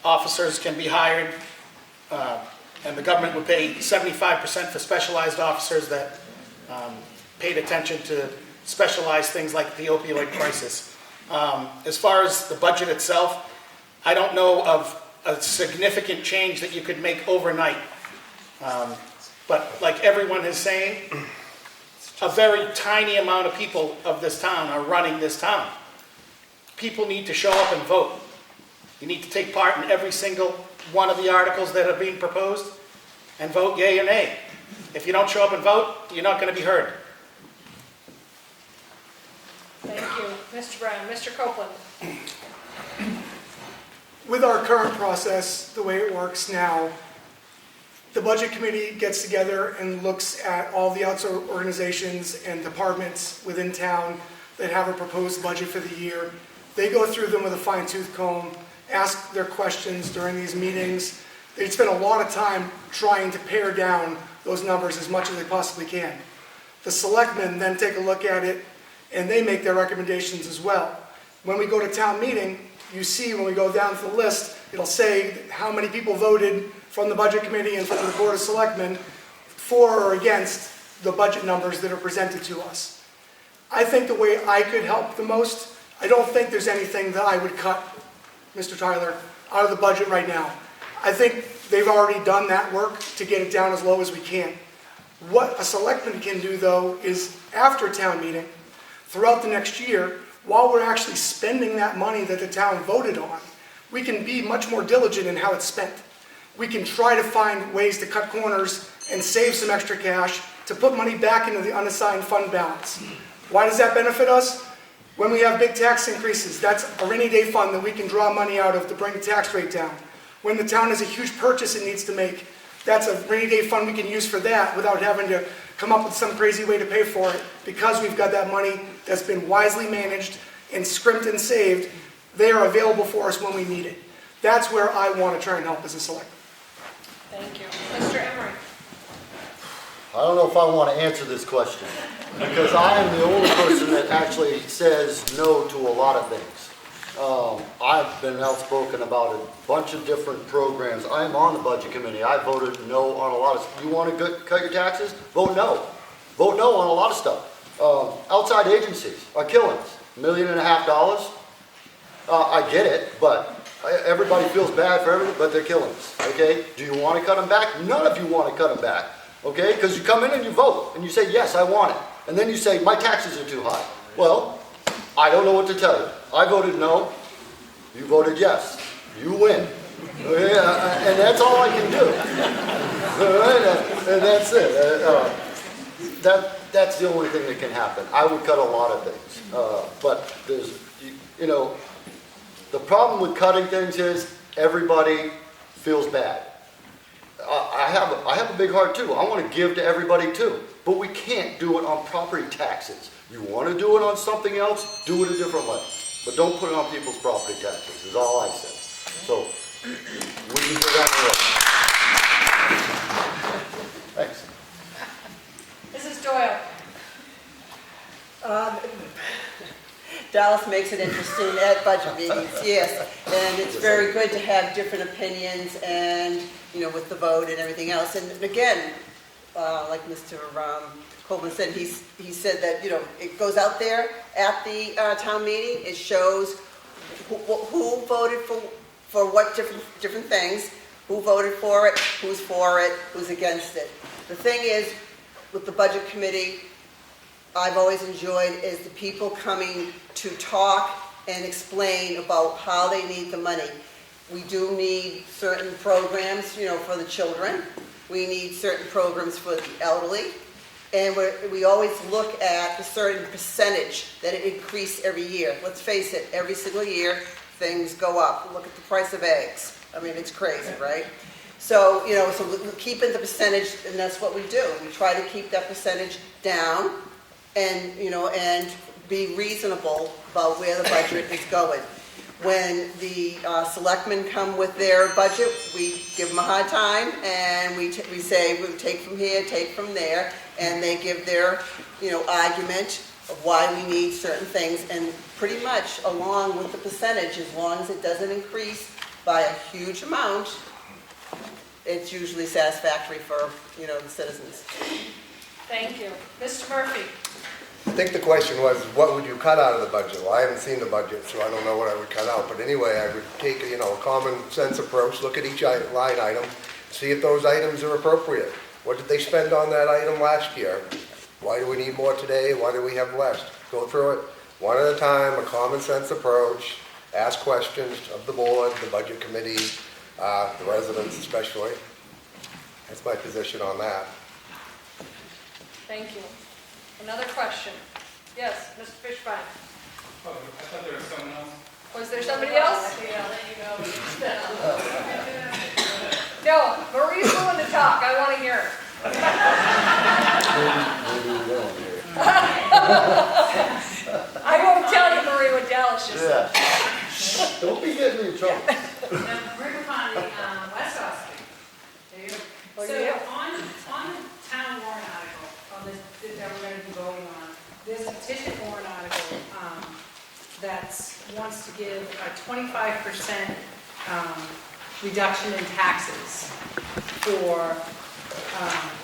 Officers can be hired, and the government would pay 75% for specialized officers that paid attention to specialized things like the opioid crisis. As far as the budget itself, I don't know of a significant change that you could make overnight. But like everyone is saying, a very tiny amount of people of this town are running this town. People need to show up and vote. You need to take part in every single one of the articles that are being proposed and vote yea or nay. If you don't show up and vote, you're not going to be heard. Thank you. Mr. Brown. Mr. Copeland. With our current process, the way it works now, the budget committee gets together and looks at all the outside organizations and departments within town that have a proposed budget for the year. They go through them with a fine-tooth comb, ask their questions during these meetings. They spend a lot of time trying to pare down those numbers as much as they possibly can. The selectmen then take a look at it and they make their recommendations as well. When we go to town meeting, you see when we go down to the list, it'll say how many people voted from the budget committee and from the board of selectmen for or against the budget numbers that are presented to us. I think the way I could help the most, I don't think there's anything that I would cut, Mr. Tyler, out of the budget right now. I think they've already done that work to get it down as low as we can. What a selectman can do, though, is after town meeting, throughout the next year, while we're actually spending that money that the town voted on, we can be much more diligent in how it's spent. We can try to find ways to cut corners and save some extra cash to put money back into the unassigned fund balance. Why does that benefit us? When we have big tax increases, that's a rainy day fund that we can draw money out of to bring the tax rate down. When the town has a huge purchase it needs to make, that's a rainy day fund we can use for that without having to come up with some crazy way to pay for it. Because we've got that money that's been wisely managed and scrimped and saved, they are available for us when we need it. That's where I want to try and help as a selectman. Thank you. Mr. Emery? I don't know if I want to answer this question, because I am the only person that actually says no to a lot of things. I've been outspoken about a bunch of different programs. I'm on the budget committee. I voted no on a lot of, you want to cut your taxes? Vote no. Vote no on a lot of stuff. Outside agencies are killing us. $1.5 million. I get it, but everybody feels bad for everything, but they're killing us, okay? Do you want to cut them back? None of you want to cut them back, okay? Because you come in and you vote, and you say, yes, I want it. And then you say, my taxes are too high. Well, I don't know what to tell you. I voted no. You voted yes. You win. Okay? And that's all I can do. All right? And that's it. That's the only thing that can happen. I would cut a lot of things. But there's, you know, the problem with cutting things is everybody feels bad. I have a big heart too. I want to give to everybody too. But we can't do it on property taxes. You want to do it on something else, do it a different way. But don't put it on people's property taxes, is all I said. So, we can go down the road. Thanks. Mrs. Doyle? Dallas makes it interesting at budget meetings, yes. And it's very good to have different opinions and, you know, with the vote and everything else. And again, like Mr. Coleman said, he said that, you know, it goes out there at the town meeting. It shows who voted for what different things, who voted for it, who's against it. The thing is, with the budget committee, I've always enjoyed is the people coming to talk and explain about how they need the money. We do need certain programs, you know, for the children. We need certain programs for the elderly. And we always look at a certain percentage that it increases every year. Let's face it, every single year, things go up. Look at the price of eggs. I mean, it's crazy, right? So, you know, so we're keeping the percentage, and that's what we do. We try to keep that percentage down and, you know, and be reasonable about where the budget is going. When the selectmen come with their budget, we give them a hard time, and we say, we'll take from here, take from there, and they give their, you know, argument of why we need certain things, and pretty much along with the percentage, as long as it doesn't increase by a huge amount, it's usually satisfactory for, you know, the citizens. Thank you. Mr. Murphy? I think the question was, what would you cut out of the budget? Well, I haven't seen the budget, so I don't know what I would cut out. But anyway, I would take, you know, a common sense approach, look at each line item, see if those items are appropriate. What did they spend on that item last year? Why do we need more today? Why do we have less? Go through it one at a time, a common sense approach, ask questions of the board, the budget committee, the residents especially. That's my position on that. Thank you. Another question? Yes, Mr. Fishbein? Oh, I thought there was someone else. Was there somebody else? No, Marie's willing to talk. I want to hear her. I won't tell you, Marie, what Dallas just said. Yeah. Don't be getting me in trouble. River Pond, West Ossipee. So on the town warrant article, that we're going to be voting on, there's a petition warrant article that wants to give a 25% reduction in taxes for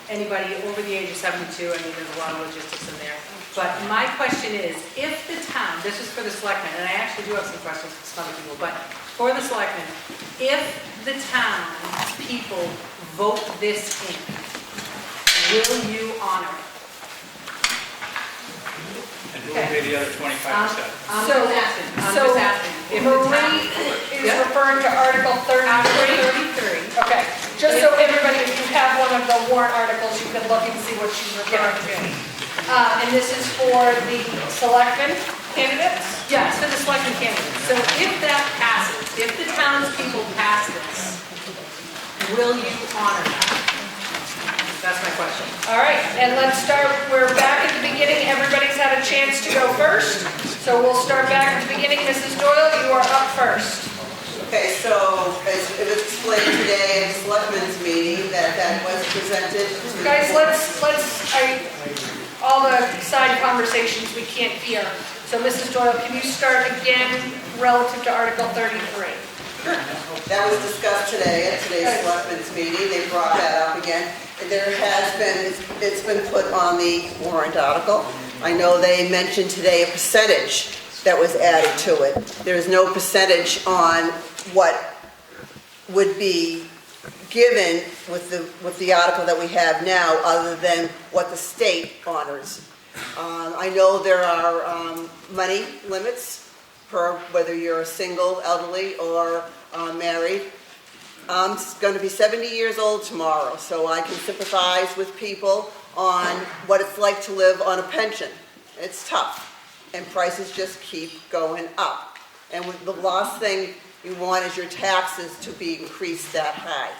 anybody over the age of 72. I mean, there's a lot of logistics in there. But my question is, if the town, this is for the selectmen, and I actually do have some questions for some other people, but for the selectmen, if the town people vote this in, will you honor it? And who will pay the other 25%? I'm just asking. If the Marie is referring to Article 33. Okay, just so everybody, if you have one of the warrant articles, you can look and see what she's referring to. And this is for the selectmen candidates? Yes, for the selectmen candidates. So if that passes, if the townspeople pass this, will you honor that? That's my question. All right, and let's start, we're back at the beginning. Everybody's had a chance to go first. So we'll start back at the beginning. Mrs. Doyle, you are up first. Okay, so as it was explained today at the Selectmen's meeting, that was presented to... Guys, all the side conversations we can't hear. So Mrs. Doyle, can you start again relative to Article 33? That was discussed today at today's Selectmen's meeting. They brought that up again. There has been, it's been put on the warrant article. I know they mentioned today a percentage that was added to it. There is no percentage on what would be given with the article that we have now, other than what the state honors. I know there are money limits for whether you're a single, elderly, or married. I'm going to be 70 years old tomorrow, so I can sympathize with people on what it's like to live on a pension. It's tough, and prices just keep going up. And the last thing you want is your taxes to be increased that high.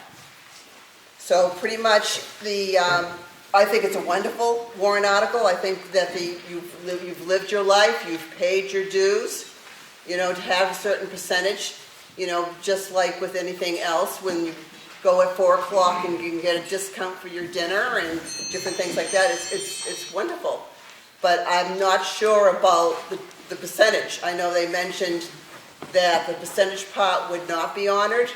So pretty much I think it's a wonderful warrant article. I think that you've lived your life, you've paid your dues, to have a certain percentage, just like with anything else, when you go at 4 o'clock and you can get a discount for your dinner and different things like that, it's wonderful. But I'm not sure about the percentage. I know they mentioned that the percentage part would not be honored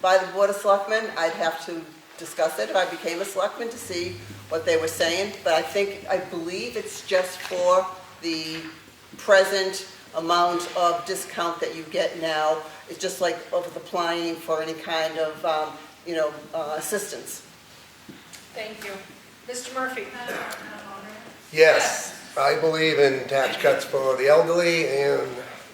by the Board of Selectmen. I'd have to discuss it if I became a selectman to see what they were saying, but I believe it's just for the present amount of discount that you get now. It's just like of applying for any kind of, assistance. Thank you. Mr. Murphy? Yes, I believe in tax cuts for the elderly and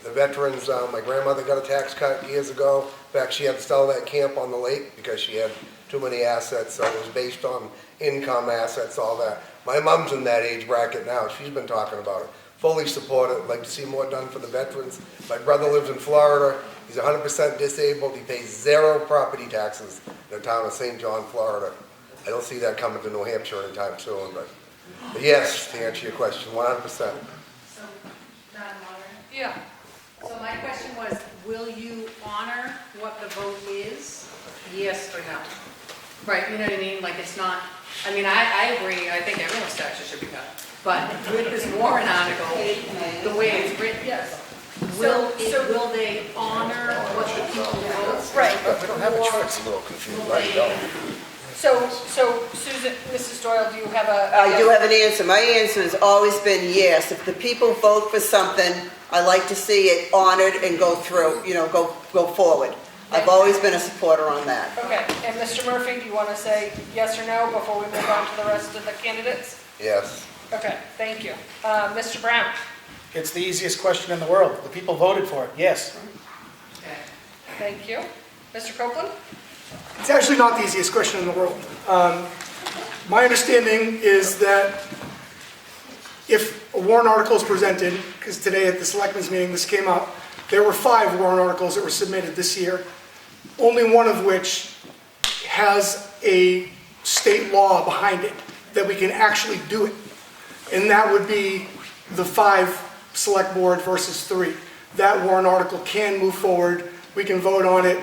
the veterans. My grandmother got a tax cut years ago. In fact, she had to sell that camp on the lake because she had too many assets, so it was based on income, assets, all that. My mom's in that age bracket now. She's been talking about it. Fully support it. Like to see more done for the veterans. My brother lives in Florida. He's 100% disabled. He pays 0 property taxes in the town of St. John, Florida. I don't see that coming to New Hampshire anytime soon, but yes, to answer your question, 100%. So, Madam Moderator? Yeah. So my question was, will you honor what the vote is? Yes or no? Right, you know what I mean? Like it's not, I agree, I think everyone's taxes should be cut. But with this warrant article, the way it's written, yes. Will they honor what the people vote? Right. We don't have a choice. It's a little confusing. Right, no. So Susan, Mrs. Doyle, do you have a... I do have an answer. My answer has always been yes. If the people vote for something, I like to see it honored and go through, go forward. I've always been a supporter on that. Okay, and Mr. Murphy, do you want to say yes or no before we move on to the rest of the candidates? Yes. Okay, thank you. Mr. Brown? It's the easiest question in the world. The people voted for it, yes. Okay, thank you. Mr. Copeland? It's actually not the easiest question in the world. My understanding is that if a warrant article is presented, because today at the Selectmen's meeting this came up, there were 5 warrant articles that were submitted this year, only one of which has a state law behind it that we can actually do it. And that would be the 5 select board versus 3. That warrant article can move forward. We can vote on it.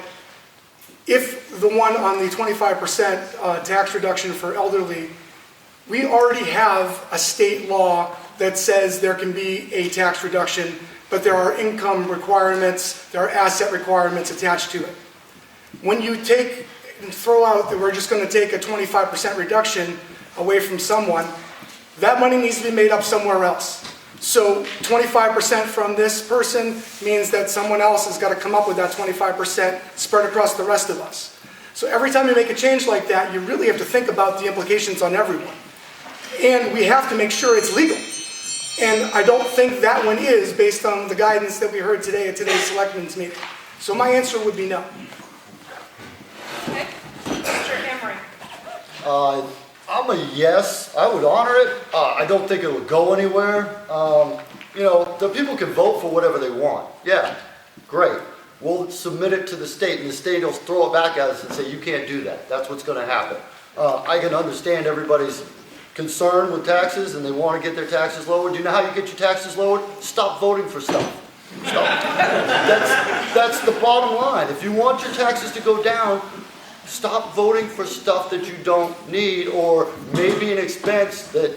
If the one on the 25% tax reduction for elderly, we already have a state law that says there can be a tax reduction, but there are income requirements, there are asset requirements attached to it. When you take and throw out that we're just going to take a 25% reduction away from someone, that money needs to be made up somewhere else. So 25% from this person means that someone else has got to come up with that 25% spread across the rest of us. So every time you make a change like that, you really have to think about the implications on everyone. And we have to make sure it's legal. And I don't think that one is based on the guidance that we heard today at today's Selectmen's meeting. So my answer would be no. Okay. Mr. Emery? I'm a yes. I would honor it. I don't think it would go anywhere. The people can vote for whatever they want. Yeah, great. We'll submit it to the state, and the state will throw it back at us and say, you can't do that. That's what's going to happen. I can understand everybody's concern with taxes, and they want to get their taxes lowered. Do you know how you get your taxes lowered? Stop voting for stuff. Stop. That's the bottom line. If you want your taxes to go down, stop voting for stuff that you don't need or maybe an expense that,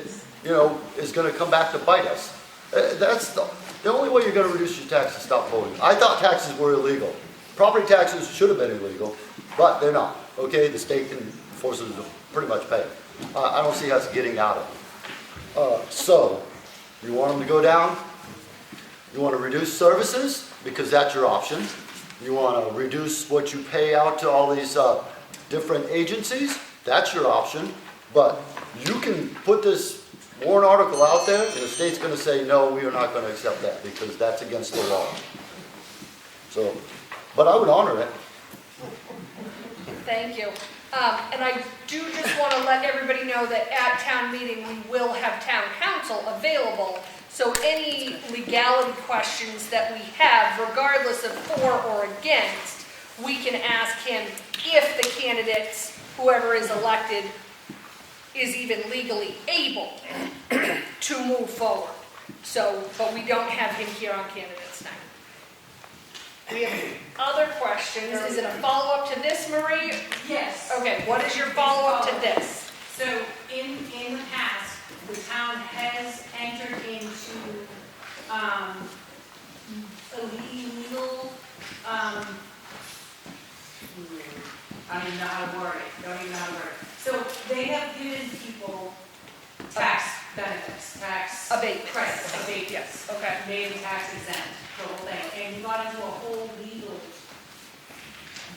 is going to come back to bite us. That's the only way you're going to reduce your taxes, stop voting. I thought taxes were illegal. Property taxes should have been illegal, but they're not. Okay, the state can force us to pretty much pay. I don't see us getting out of it. So, you want them to go down? You want to reduce services? Because that's your option. You want to reduce what you pay out to all these different agencies? That's your option. But you can put this warrant article out there, and the state's going to say, no, we are not going to accept that because that's against the law. So, but I would honor it. Thank you. And I do just want to let everybody know that at town meeting, we will have town council available. So any legality questions that we have, regardless of for or against, we can ask him if the candidates, whoever is elected, is even legally able to move forward. So, but we don't have him here on candidates night. We have other questions. Is it a follow-up to this, Marie? Yes. Okay, what is your follow-up to this? So in the past, the town has entered into illegal, I don't even know how to word it. So they have given people tax benefits, tax Abatement. credits, abatements. Yes, okay. Made them tax exempt, the whole thing. And you got into a whole legal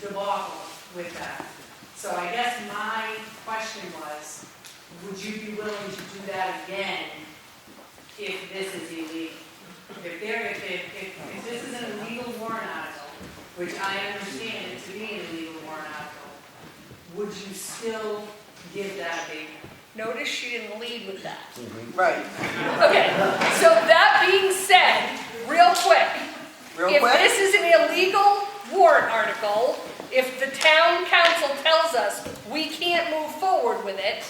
debacle with that. So I guess my question was, would you be willing to do that again if this is illegal? If this is an illegal warrant article, which I understand it to be an illegal warrant article, would you still give that abatement? Notice she didn't lead with that. Right. Okay, so that being said, real quick, if this is an illegal warrant article, if the town council tells us we can't move forward with it,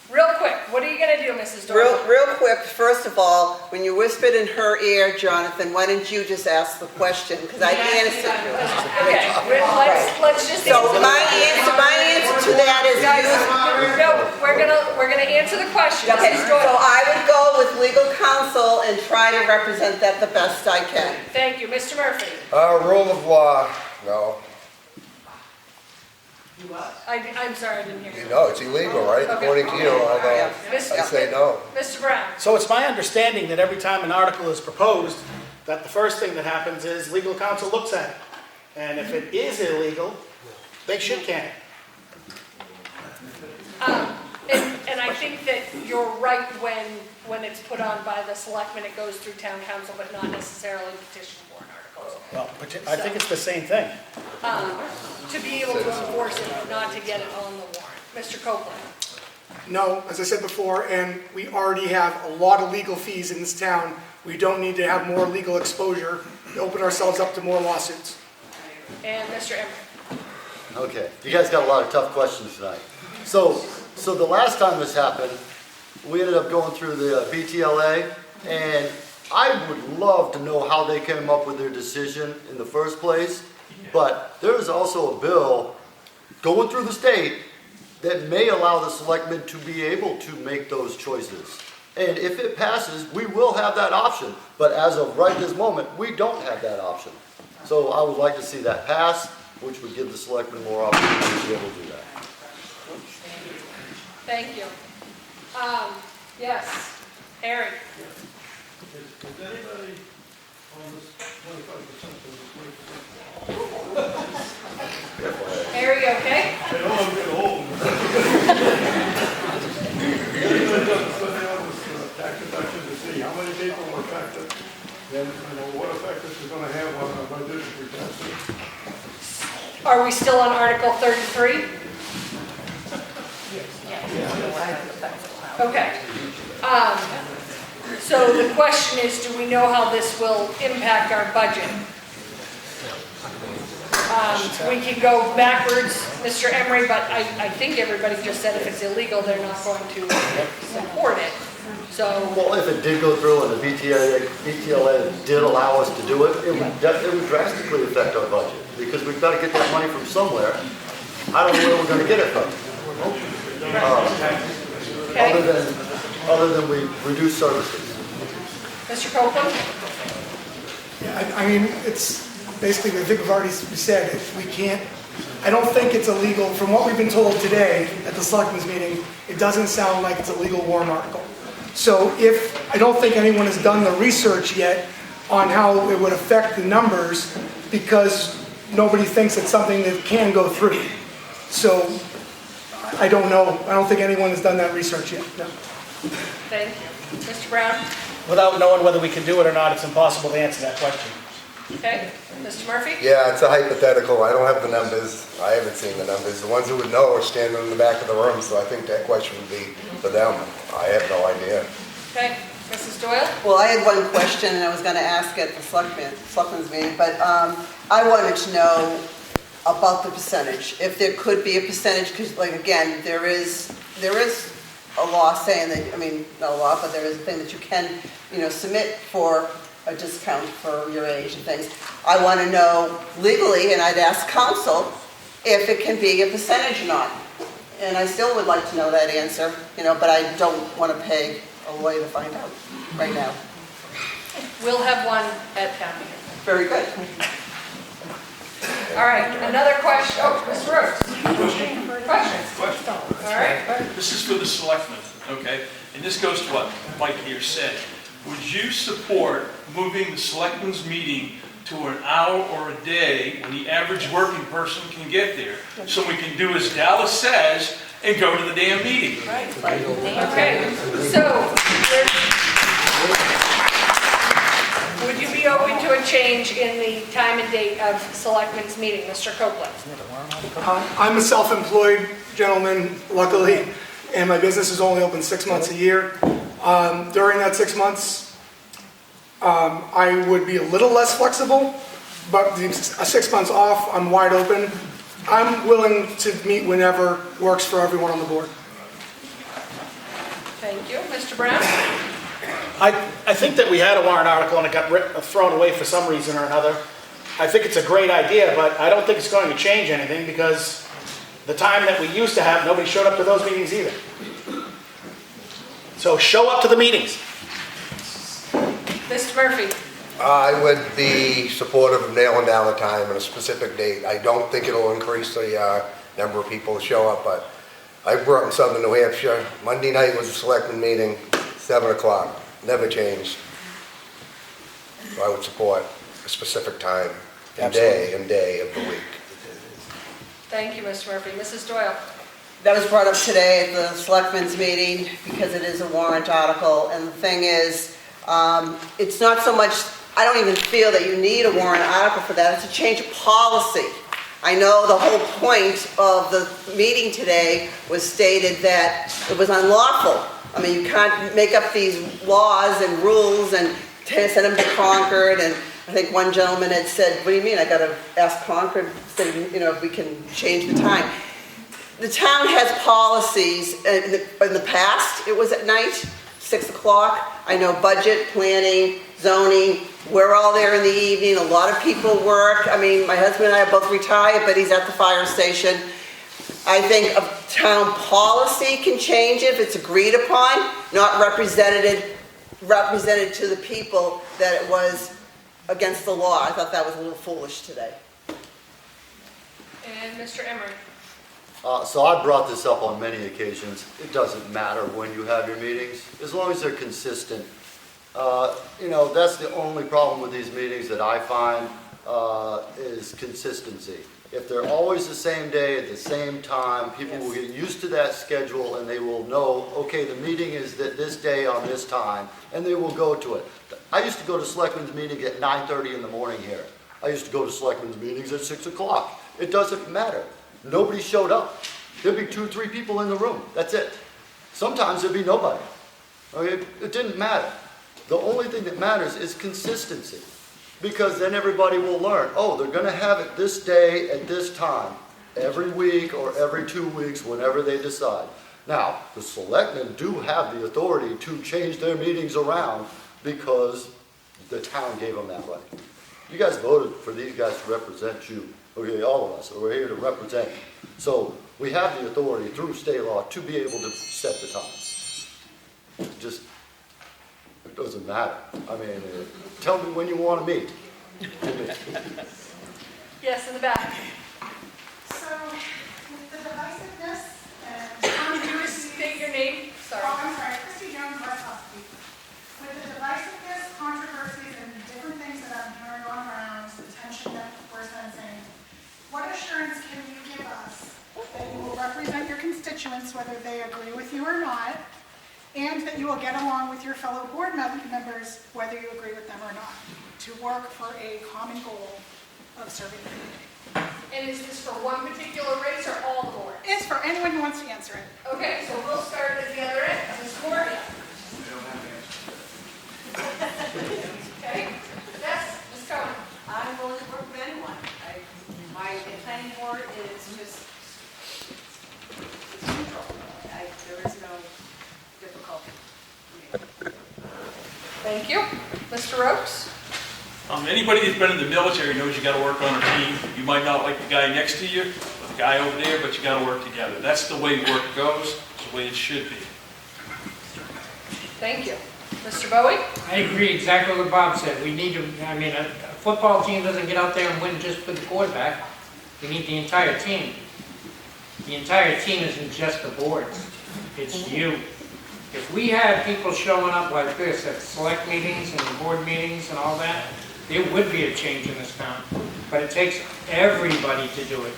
real quick, what are you going to do, Mrs. Doyle? Real quick, first of all, when you whispered in her ear, Jonathan, why didn't you just ask the question? Because I answered you. Okay, let's just. So my answer to that is No, we're gonna answer the question. Okay, Mrs. so Doyle. I would go with legal counsel and try to represent that the best I can. Thank you, Mr. Murphy. Rule of law, no. I'm sorry, I didn't hear you. No, it's illegal, right? Okay. According to you, although I say no. Mr. Brown. So it's my understanding that every time an article is proposed, that the first thing that happens is legal counsel looks at it. And if it is illegal, they should can it. And I think that you're right when it's put on by the selectmen, it goes through town council, but not necessarily petition warrant articles. Well, I think it's the same thing. To be able to enforce it, but not to get it on the warrant. Mr. Copeland. No, as I said before, and we already have a lot of legal fees in this town. We don't need to have more legal exposure to open ourselves up to more lawsuits. And Mr. Emery. Okay, you guys got a lot of tough questions tonight. So the last time this happened, we ended up going through the BTLA, and I would love to know how they came up with their decision in the first place, but there is also a bill going through the state that may allow the selectmen to be able to make those choices. And if it passes, we will have that option, but as of right this moment, we don't have that option. So I would like to see that pass, which would give the selectmen more opportunity to be able to do that. Thank you. Yes, Harry. Is anybody on this 25% Harry, okay? I know I'm getting old. Anybody doesn't put down this tax deduction to see how many people are affected, and what effect this is going to have on our budget if we pass it. Are we still on Article 33? Okay. So the question is, do we know how this will impact our budget? We can go backwards, Mr. Emery, but I think everybody just said if it's illegal, they're not going to support it. So, Well, if it did go through and the BTLA did allow us to do it, it would drastically affect our budget, because we've got to get that money from somewhere. I don't know where we're going to get it from. Other than we reduce services. Mr. Copeland? Yeah, I mean, it's basically, I think we've already said, we can't, I don't think it's illegal. From what we've been told today at the Selectmen's meeting, it doesn't sound like it's a legal warrant article. So I don't think anyone has done the research yet on how it would affect the numbers, because nobody thinks it's something that can go through. So I don't know. I don't think anyone has done that research yet. No. Thank you. Mr. Brown? Without knowing whether we can do it or not, it's impossible to answer that question. Okay. Mr. Murphy? Yeah, it's a hypothetical. I don't have the numbers. I haven't seen the numbers. The ones who would know are standing in the back of the room, so I think that question would be for them. I have no idea. Okay. Mrs. Doyle? Well, I had one question, and I was going to ask it at the Selectmen's meeting, but I wanted to know about the percentage. If there could be a percentage, because, like, again, there is a law saying that, I mean, not a law, but there is a thing that you can, submit for a discount for your age and things. I want to know legally, and I'd ask counsel, if it can be a percentage or not. And I still would like to know that answer, but I don't want to pay a lawyer to find out right now. We'll have one at town meeting. Very good. All right, another question. Oh, Mr. Rhodes. Question. All right. This is for the selectmen, okay? And this goes to what Mike here said. Would you support moving the selectmen's meeting to an hour or a day when the average working person can get there? So we can do as Dallas says and go to the damn meeting. Right. Okay, so would you be open to a change in the time and date of selectmen's meeting, Mr. Copeland? I'm a self-employed gentleman, luckily, and my business is only open 6 months a year. During that 6 months, I would be a little less flexible, but 6 months off, I'm wide open. I'm willing to meet whenever works for everyone on the board. Thank you. Mr. Brown? I think that we had a warrant article and it got thrown away for some reason or another. I think it's a great idea, but I don't think it's going to change anything, because the time that we used to have, nobody showed up to those meetings either. So show up to the meetings. Mr. Murphy? I would be supportive of nailing down the time and a specific date. I don't think it'll increase the number of people who show up, but I grew up in southern New Hampshire. Monday night was a selectman meeting, 7 o'clock. Never changed. So I would support a specific time and day of the week. Thank you, Mr. Murphy. Mrs. Doyle? That was brought up today at the Selectmen's meeting because it is a warrant article. And the thing is, it's not so much, I don't even feel that you need a warrant article for that. It's a change of policy. I know the whole point of the meeting today was stated that it was unlawful. I mean, you can't make up these laws and rules and send them to Concord. And I think one gentleman had said, what do you mean? I got to ask Concord if we can change the time. The town has policies. In the past, it was at night, 6 o'clock. I know budget, planning, zoning, we're all there in the evening. A lot of people work. I mean, my husband and I are both retired, but he's at the fire station. I think a town policy can change if it's agreed upon, not represented to the people that it was against the law. I thought that was a little foolish today. And Mr. Emery? So I brought this up on many occasions. It doesn't matter when you have your meetings, as long as they're consistent. That's the only problem with these meetings that I find is consistency. If they're always the same day at the same time, people will get used to that schedule and they will know, okay, the meeting is this day on this time, and they will go to it. I used to go to Selectmen's meetings at 9:30 in the morning here. I used to go to Selectmen's meetings at 6 o'clock. It doesn't matter. Nobody showed up. There'd be 2 or 3 people in the room. That's it. Sometimes there'd be nobody. Okay? It didn't matter. The only thing that matters is consistency, because then everybody will learn, oh, they're going to have it this day at this time, every week or every 2 weeks, whenever they decide. Now, the selectmen do have the authority to change their meetings around because the town gave them that right. You guys voted for these guys to represent you, okay, all of us, we're here to represent you. So we have the authority through state law to be able to set the times. Just, it doesn't matter. I mean, tell me when you want to meet. Yes, in the back. So, with the divisiveness and... Can you state your name? Sorry. Oh, I'm sorry, Christy Jones, West Ossipee. With the divisiveness, controversies, and different things that I'm hearing going around, the tension that we're sensing, what assurance can you give us that you will represent your constituents, whether they agree with you or not, and that you will get along with your fellow board members, whether you agree with them or not, to work for a common goal of serving the community? And is this for one particular race or all the boards? It's for anyone who wants to answer it. Okay, so we'll start at the other end. Ms. Morgan. Okay, yes, Ms. Cohen. I'm willing to work with anyone. My planning board is just, it's neutral. There is no difficulty. Thank you. Mr. Oakes? Anybody that's been in the military knows you got to work on a team. You might not like the guy next to you, or the guy over there, but you got to work together. That's the way work goes. It's the way it should be. Thank you. Mr. Bowie? I agree exactly what Bob said. We need to, I mean, a football team doesn't get out there and win just with the quarterback. We need the entire team. The entire team isn't just the boards. It's you. If we had people showing up like this at select meetings and board meetings and all that, there would be a change in this town. But it takes everybody to do it.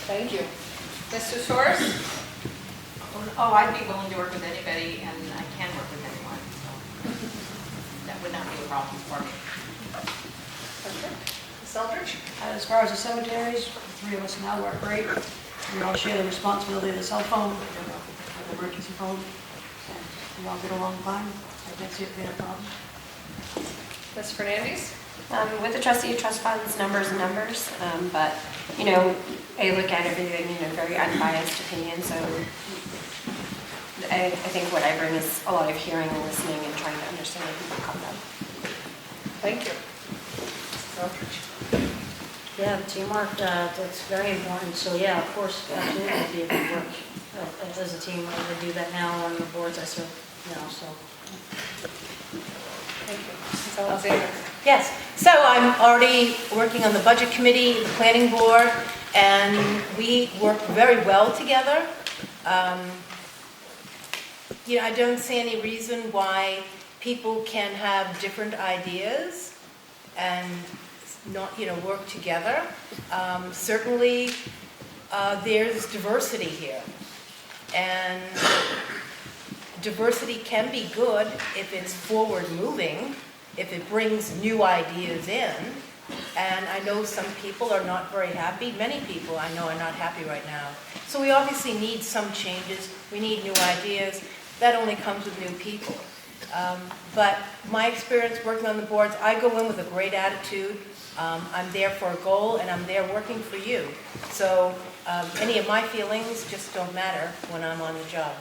Thank you. Mr. Soares? Oh, I'd be willing to work with anybody, and I can work with anyone, so that would not be a problem for me. Okay. Ms. Eldridge? As far as the cemeteries, the three of us now work great. We all share the responsibility of the cell phone, the emergency phone, and we all get along fine. I can't see it being a problem. Ms. Fernandez? With the trustee of trust funds, numbers and numbers, but, you know, I look at everything in a very unbiased opinion, so I think what I bring is a lot of hearing and listening and trying to understand where people come from. Thank you. Ms. Eldridge? Yeah, the teamwork, that's very important. So yeah, of course, absolutely, it'd be a good work as a team. I do that now on the boards I serve now, so. Thank you. Ms. Alexander? Yes, so I'm already working on the budget committee, the planning board, and we work very well together. You know, I don't see any reason why people can have different ideas and not, you know, work together. Certainly, there's diversity here, and diversity can be good if it's forward-moving, if it brings new ideas in. And I know some people are not very happy. Many people I know are not happy right now. So we obviously need some changes. We need new ideas. That only comes with new people. But my experience working on the boards, I go in with a great attitude. I'm there for a goal, and I'm there working for you. So any of my feelings just don't matter when I'm on the job.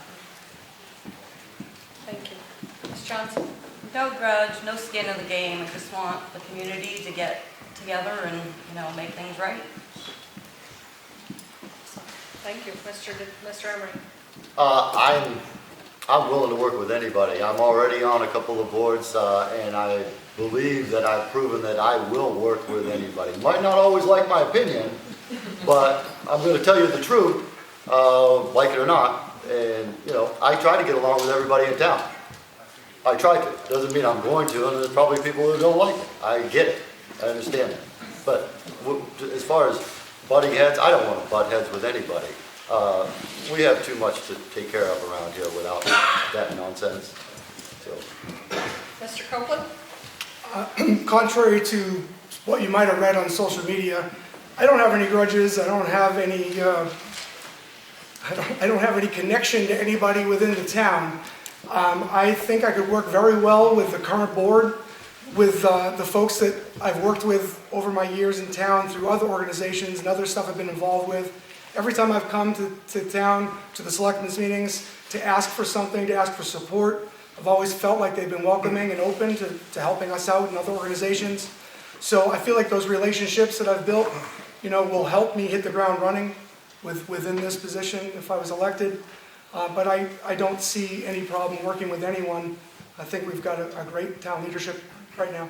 Thank you. Ms. Johnson? No grudge, no skin in the game. I just want the community to get together and, you know, make things right. Thank you. Mr. Emery? I'm willing to work with anybody. I'm already on a couple of boards, and I believe that I've proven that I will work with anybody. Might not always like my opinion, but I'm going to tell you the truth, like it or not. And, you know, I try to get along with everybody in town. I try to. Doesn't mean I'm going to, and there's probably people who don't like it. I get it. I understand that. But as far as butting heads, I don't want to butt heads with anybody. We have too much to take care of around here without that nonsense. So. Mr. Copeland? Contrary to what you might have read on social media, I don't have any grudges. I don't have any. I don't have any connection to anybody within the town. I think I could work very well with the current board, with the folks that I've worked with over my years in town through other organizations and other stuff I've been involved with. Every time I've come to town, to the selectmen's meetings, to ask for something, to ask for support, I've always felt like they've been welcoming and open to helping us out in other organizations. So I feel like those relationships that I've built, will help me hit the ground running within this position if I was elected. But I don't see any problem working with anyone. I think we've got a great town leadership right now.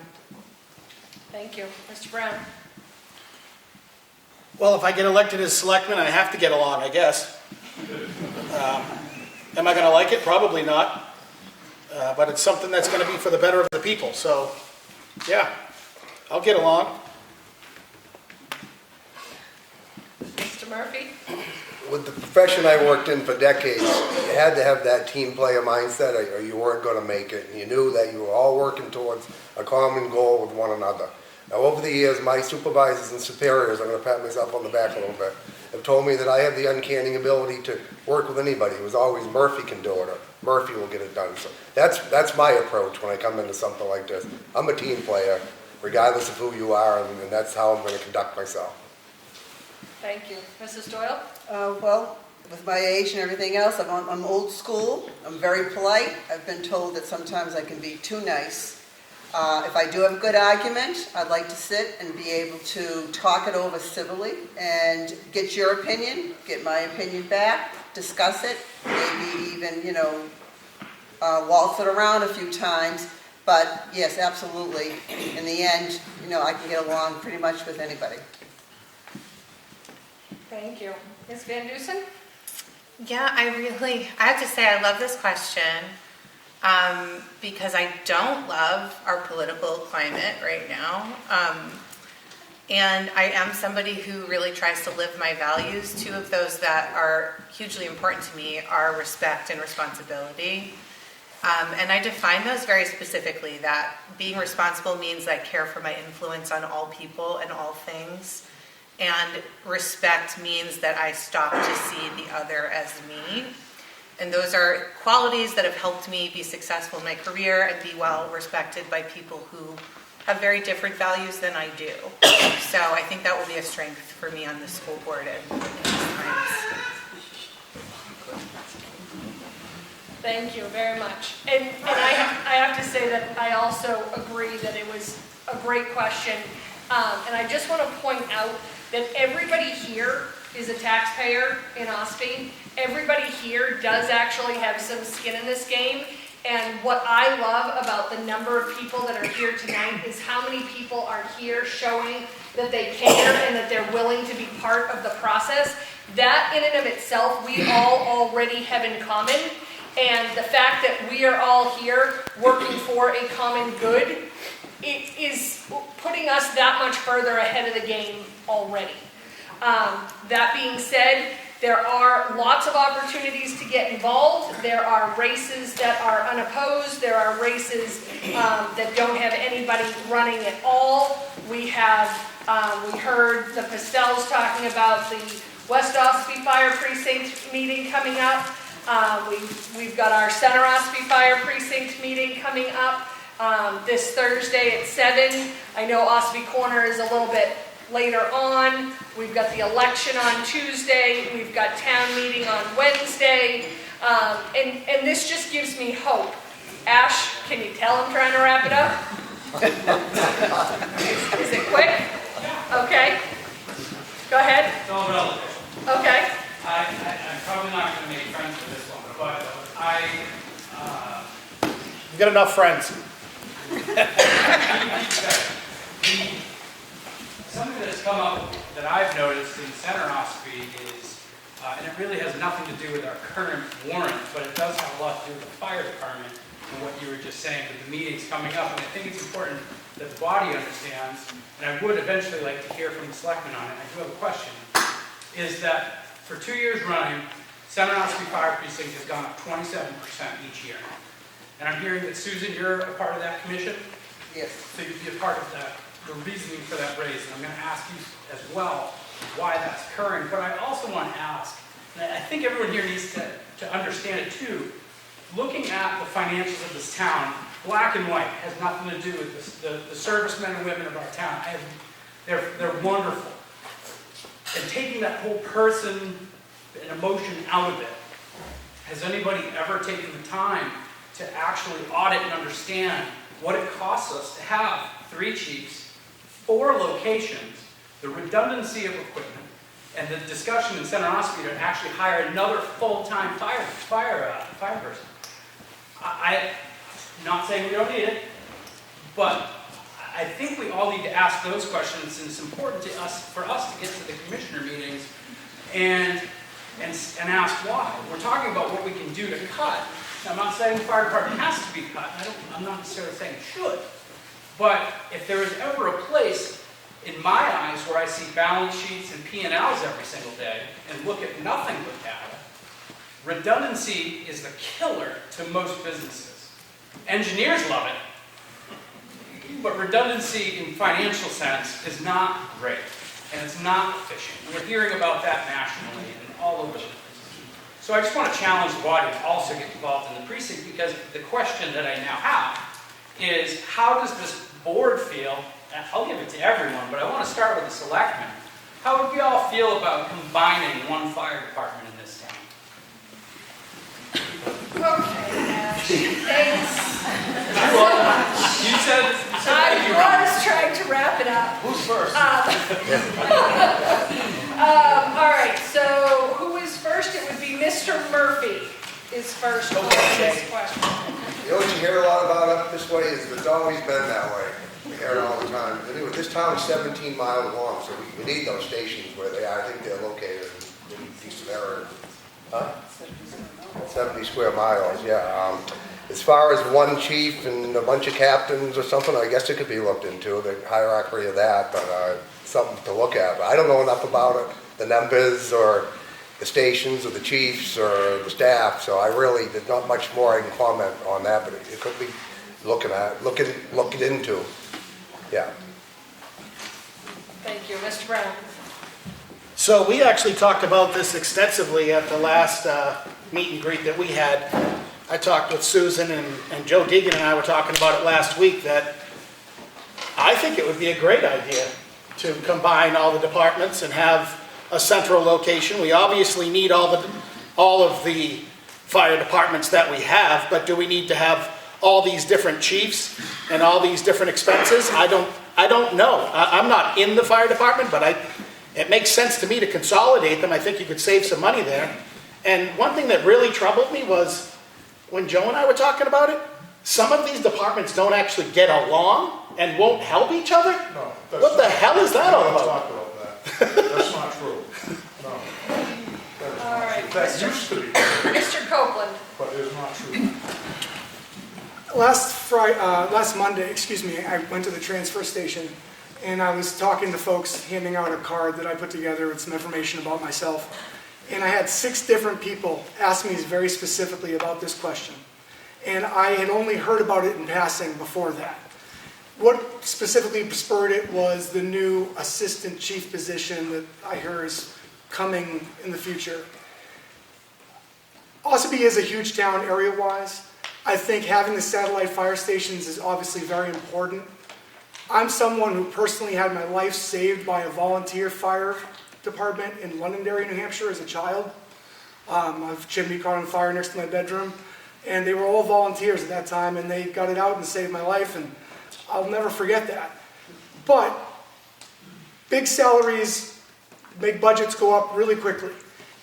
Thank you. Mr. Brown? Well, if I get elected as selectman, I have to get along, I guess. Am I going to like it? Probably not. But it's something that's going to be for the better of the people. So, yeah, I'll get along. Mr. Murphy? With the profession I worked in for decades, you had to have that team player mindset or you weren't going to make it. And you knew that you were all working towards a common goal with one another. Now, over the years, my supervisors and superiors, I'm going to pat myself on the back a little bit, have told me that I have the uncanny ability to work with anybody. It was always Murphy can do it or Murphy will get it done. So that's my approach when I come into something like this. I'm a team player, regardless of who you are, and that's how I'm going to conduct myself. Thank you. Mrs. Doyle? Well, with my age and everything else, I'm old school. I'm very polite. I've been told that sometimes I can be too nice. If I do have a good argument, I'd like to sit and be able to talk it over civilly and get your opinion, get my opinion back, discuss it, maybe even, waltz it around a few times. But yes, absolutely. In the end, I can get along pretty much with anybody. Thank you. Ms. Van Dusen? Yeah, I have to say I love this question because I don't love our political climate right now. And I am somebody who really tries to live my values. Two of those that are hugely important to me are respect and responsibility. And I define those very specifically, that being responsible means I care for my influence on all people and all things. And respect means that I stop to see the other as me. And those are qualities that have helped me be successful in my career and be well respected by people who have very different values than I do. So I think that will be a strength for me on the school board and in these times. Thank you very much. And I have to say that I also agree that it was a great question. And I just want to point out that everybody here is a taxpayer in Ossipee. Everybody here does actually have some skin in this game. And what I love about the number of people that are here tonight is how many people are here showing that they care and that they're willing to be part of the process. That in and of itself, we all already have in common. And the fact that we are all here working for a common good, it is putting us that much further ahead of the game already. That being said, there are lots of opportunities to get involved. There are races that are unopposed. There are races that don't have anybody running at all. We heard the Pastels talking about the West Ossipee Fire Precinct meeting coming up. We've got our Center Ossipee Fire Precinct meeting coming up this Thursday at 7. I know Ossipee Corner is a little bit later on. We've got the election on Tuesday. We've got town meeting on Wednesday. And this just gives me hope. Ash, can you tell I'm trying to wrap it up? Is it quick? Okay. Go ahead. It's all relative. Okay. I'm probably not going to make friends with this one, but You've got enough friends. Something that's come up that I've noticed in Center Ossipee is, and it really has nothing to do with our current warrant, but it does have a lot to do with the fire department and what you were just saying with the meetings coming up. And I think it's important that the body understands, and I would eventually like to hear from the selectmen on it. I do have a question, is that for 2 years running, Center Ossipee Fire Precinct has gone up 27% each year. And I'm hearing that, Susan, you're a part of that commission? Yes. So you'd be a part of the reasoning for that raise. And I'm going to ask you as well why that's occurring. But I also want to ask, and I think everyone here needs to understand it too, looking at the financials of this town, black and white, has nothing to do with the servicemen and women of our town. They're wonderful. and taking that whole person and emotion out of it. Has anybody ever taken the time to actually audit and understand what it costs us to have 3 chiefs, 4 locations, the redundancy of equipment, and the discussion in Center Ossipee to actually hire another full-time fire person? I'm not saying we don't need it, but I think we all need to ask those questions, and it's important to us, for us to get to the commissioner meetings and ask why. We're talking about what we can do to cut. Now, I'm not saying the fire department has to be cut. I'm not necessarily saying it should. But if there is ever a place in my eyes where I see balance sheets and P&Ls every single day and look at nothing but data, redundancy is the killer to most businesses. Engineers love it, but redundancy in financial sense is not great, and it's not efficient. And we're hearing about that nationally and all over the place. So I just want to challenge the body to also get involved in the precinct, because the question that I now have is, how does this board feel? I'll give it to everyone, but I want to start with the selectmen. How would we all feel about combining one fire department in this town? Okay, thanks. You said I was trying to wrap it up. Who's first? All right, so who is first? It would be Mr. Murphy is first on this question. You know what you hear a lot about up this way is it's always been that way. We hear it all the time. Anyway, this town is 17 miles long, so we need those stations where they are. I think they're located in decent area. Huh? 70 square miles, yeah. As far as one chief and a bunch of captains or something, I guess it could be looked into, the hierarchy of that, but something to look at. But I don't know enough about it, the numbers or the stations or the chiefs or the staff, so there's not much more I can comment on that, but it could be looking into. Yeah. Thank you. Mr. Brown. So we actually talked about this extensively at the last meet and greet that we had. I talked with Susan and Joe Deegan and I were talking about it last week, that I think it would be a great idea to combine all the departments and have a central location. We obviously need all of the fire departments that we have, but do we need to have all these different chiefs and all these different expenses? I don't know. I'm not in the fire department, but it makes sense to me to consolidate them. I think you could save some money there. And one thing that really troubled me was when Joe and I were talking about it, some of these departments don't actually get along and won't help each other. No. What the hell is that all about? Talk about that. That's not true. No. All right. That used to be, Mr. Copeland. but it's not true. Last Monday, I went to the transfer station and I was talking to folks, handing out a card that I put together with some information about myself. And I had 6 different people ask me very specifically about this question. And I had only heard about it in passing before that. What specifically spurred it was the new assistant chief position that I hear is coming in the future. Ossipee is a huge town area-wise. I think having the satellite fire stations is obviously very important. I'm someone who personally had my life saved by a volunteer fire department in Londonderry, New Hampshire as a child. I have a chimney caught on fire next to my bedroom, and they were all volunteers at that time, and they got it out and saved my life, and I'll never forget that. But big salaries make budgets go up really quickly,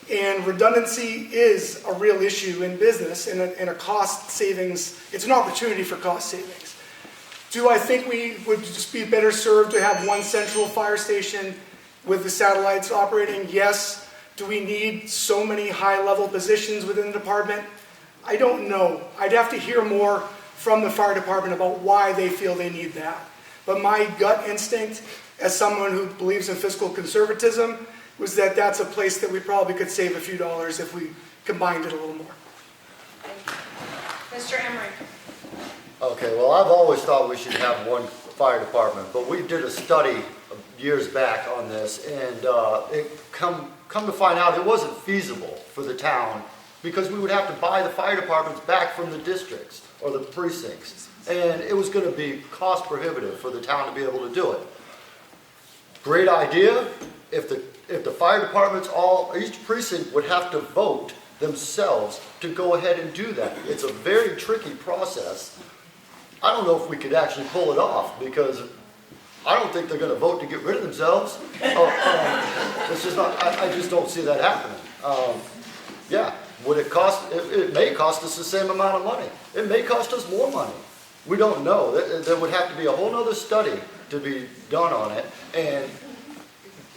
and redundancy is a real issue in business and a cost savings. It's an opportunity for cost savings. Do I think we would just be better served to have one central fire station with the satellites operating? Yes. Do we need so many high-level positions within the department? I don't know. I'd have to hear more from the fire department about why they feel they need that. But my gut instinct, as someone who believes in fiscal conservatism, was that that's a place that we probably could save a few dollars if we combined it a little more. Mr. Emery. Okay, well, I've always thought we should have one fire department, but we did a study years back on this, and it come to find out it wasn't feasible for the town because we would have to buy the fire departments back from the districts or the precincts, and it was going to be cost prohibitive for the town to be able to do it. Great idea if if the fire departments each precinct would have to vote themselves to go ahead and do that. It's a very tricky process. I don't know if we could actually pull it off, because I don't think they're gonna vote to get rid of themselves. It's just not, I just don't see that happening. Yeah, would it cost, it may cost us the same amount of money. It may cost us more money. We don't know. There would have to be a whole nother study to be done on it. And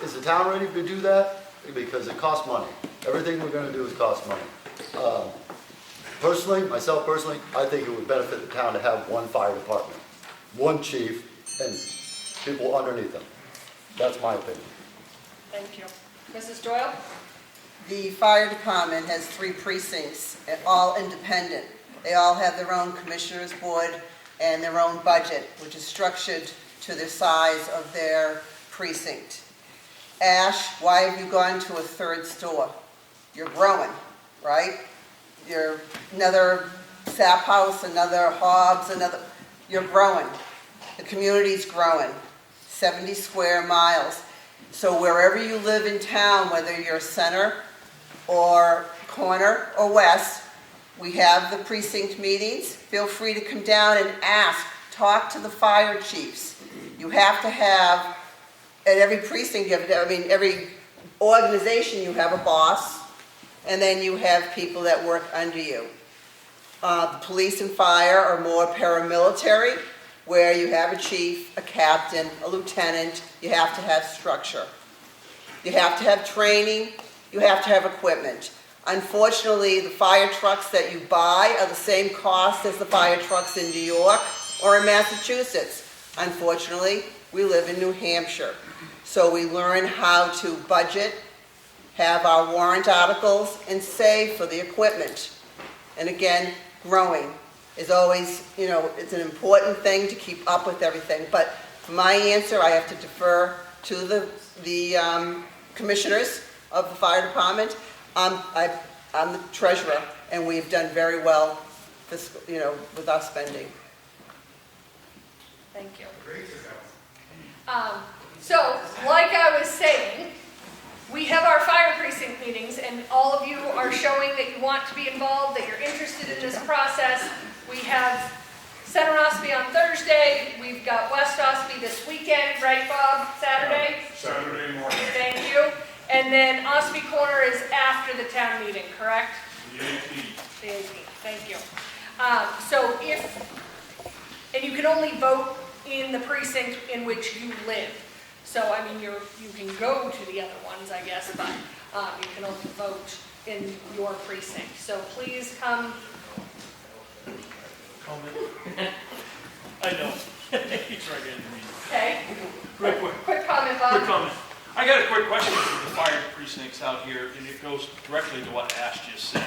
is the town ready to do that? Because it costs money. Everything we're gonna do is cost money. Myself personally, I think it would benefit the town to have one fire department, one chief, and people underneath them. That's my opinion. Thank you. Mrs. Doyle? The fire department has 3 precincts, all independent. They all have their own commissioners board and their own budget, which is structured to the size of their precinct. Ash, why have you gone to a 3rd store? You're growing, right? You're another Sap House, another Hobbs, you're growing. The community's growing, 70 square miles. So wherever you live in town, whether you're center or corner or west, we have the precinct meetings. Feel free to come down and ask, talk to the fire chiefs. You have to have, at every precinct, every organization, you have a boss, and then you have people that work under you. The police and fire are more paramilitary, where you have a chief, a captain, a lieutenant. You have to have structure. You have to have training. You have to have equipment. Unfortunately, the fire trucks that you buy are the same cost as the fire trucks in New York or in Massachusetts. Unfortunately, we live in New Hampshire. So we learn how to budget, have our warrant articles, and save for the equipment. And again, growing is always, it's an important thing to keep up with everything. But for my answer, I have to defer to the commissioners of the fire department. I'm the treasurer, and we've done very well, with our spending. Thank you. So, like I was saying, we have our fire precinct meetings, and all of you are showing that you want to be involved, that you're interested in this process. We have Center Ossipee on Thursday. We've got West Ossipee this weekend, right, Bob? Saturday? Saturday morning. Thank you. And then Ossipee Corner is after the town meeting, correct? The 18th. The 18th, thank you. And you can only vote in the precinct in which you live. So, you can go to the other ones, I guess, but you can only vote in your precinct. So please come. Comment? I know. He's right in the meeting. Okay. Quick comment, Bob. Quick comment. I got a quick question for the fire precincts out here, and it goes directly to what Ash just said.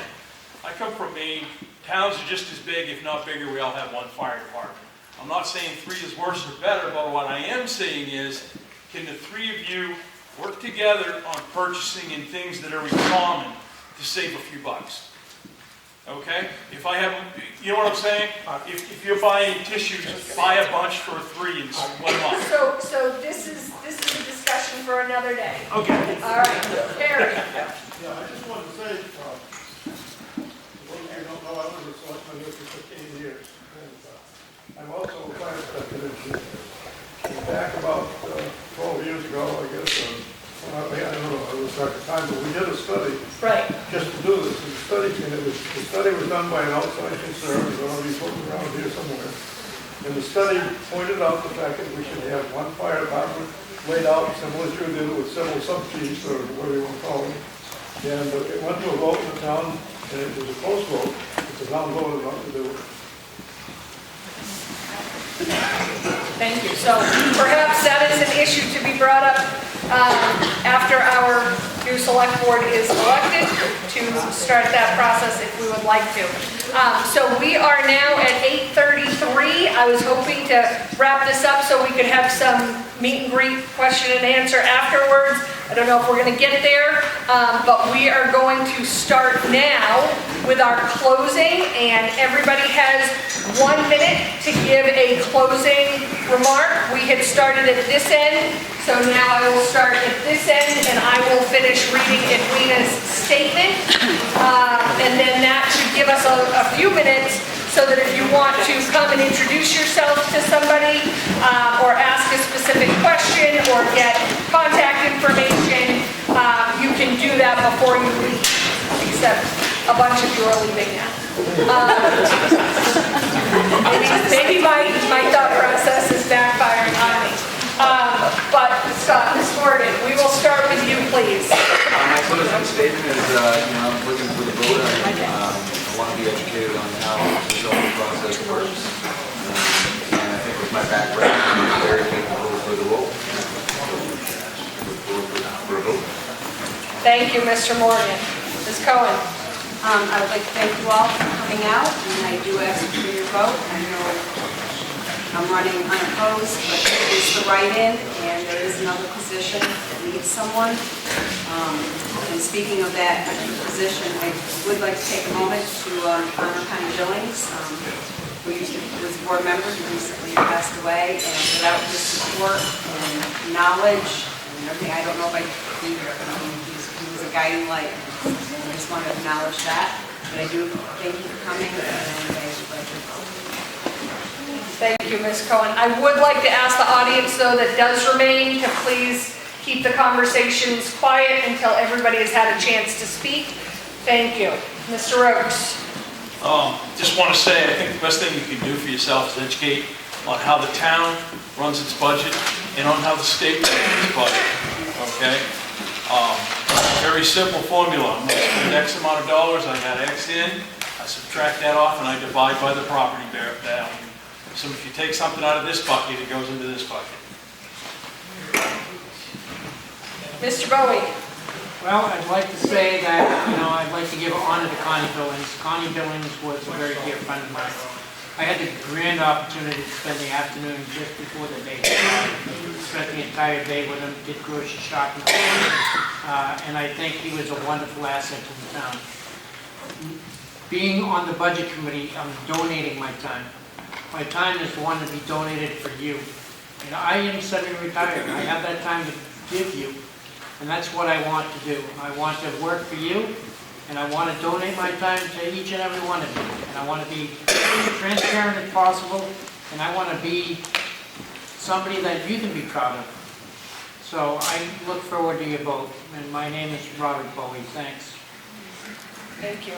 I come from Maine. Towns are just as big, if not bigger. We all have one fire department. I'm not saying 3 is worse or better, but what I am saying is, can the 3 of you work together on purchasing and things that are in common to save a few bucks? Okay? If I have, you know what I'm saying? If you're buying tissues, buy a bunch for 3 and split them up. So this is a discussion for another day. Okay. All right. Harry. Yeah, I just wanted to say, for those of you who don't know, I was a selectman here for 15 years. And I'm also a fire inspector engineer. Back about 12 years ago, I guess, I don't know, it was like a time, but we did a study. Right. Just to do this. The study was done by an outside concern. It's going to be put around here somewhere. And the study pointed out the fact that we should have one fire department laid out, similar as you did, with several sub-chiefs, or whatever you want to call them. And it went to a vote in the town, and it was a close vote. The town voted not to do it. Thank you. So perhaps that is an issue to be brought up after our new select board is elected, to start that process if we would like to. So we are now at 8:33. I was hoping to wrap this up so we could have some meet and greet, question and answer afterwards. I don't know if we're going to get there, but we are going to start now with our closing, and everybody has 1 minute to give a closing remark. We had started at this end, so now I will start at this end, and I will finish reading Edwina's statement, and then that should give us a few minutes so that if you want to come and introduce yourself to somebody, or ask a specific question, or get contact information, you can do that before you leave, except a bunch of you are leaving now. Maybe my thought process is backfiring on me. But Scott, Ms. Morgan, we will start with you, please. My closing statement is, I'm looking for the vote. I want to be educated on how the zoning process works. And I think with my background, I'm very capable for the role. For a vote. Thank you, Mr. Morgan. Ms. Cohen. I would like to thank you all for coming out, and I do ask for your vote. I know I'm running unopposed, but it is the write-in, and there is another position that needs someone. And speaking of that extra position, I would like to take a moment to honor Connie Billings, who was a board member, who recently passed away, and without his support and knowledge and everything, I don't know if I could be here. He was a guiding light. I just want to acknowledge that, but I do thank you for coming, and I would like to vote. Thank you, Ms. Cohen. I would like to ask the audience, though, that does remain, to please keep the conversations quiet until everybody has had a chance to speak. Thank you. Mr. Oakes. Just want to say, I think the best thing you can do for yourself is educate on how the town runs its budget and on how the state runs its budget, okay? Very simple formula. I'm going to spend X amount of dollars, I got X in, I subtract that off, and I divide by the property value. So if you take something out of this bucket, it goes into this bucket. Mr. Bowie. Well, I'd like to say that, I'd like to give honor to Connie Billings. Connie Billings was a very dear friend of mine. I had the grand opportunity to spend the afternoon just before the day started. Spent the entire day with him, did grocery shopping, and I think he was a wonderful asset to the town. Being on the budget committee, I'm donating my time. My time is one to be donated for you. And I am semi-retired. I have that time to give you, and that's what I want to do. I want to work for you, and I want to donate my time to each and every one of you. And I want to be as transparent as possible, and I want to be somebody that you can be proud of. So I look forward to your vote, and my name is Robert Bowie. Thanks. Thank you.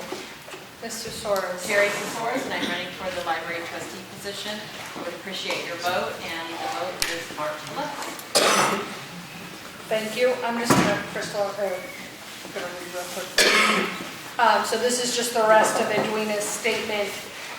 Mr. Soros. Jerry Soros, and I'm running for the library trustee position. I would appreciate your vote, and the vote is March 11th. Thank you. I'm just going to, Crystal, I'm going to read real quick. So this is just the rest of Edwina's statement.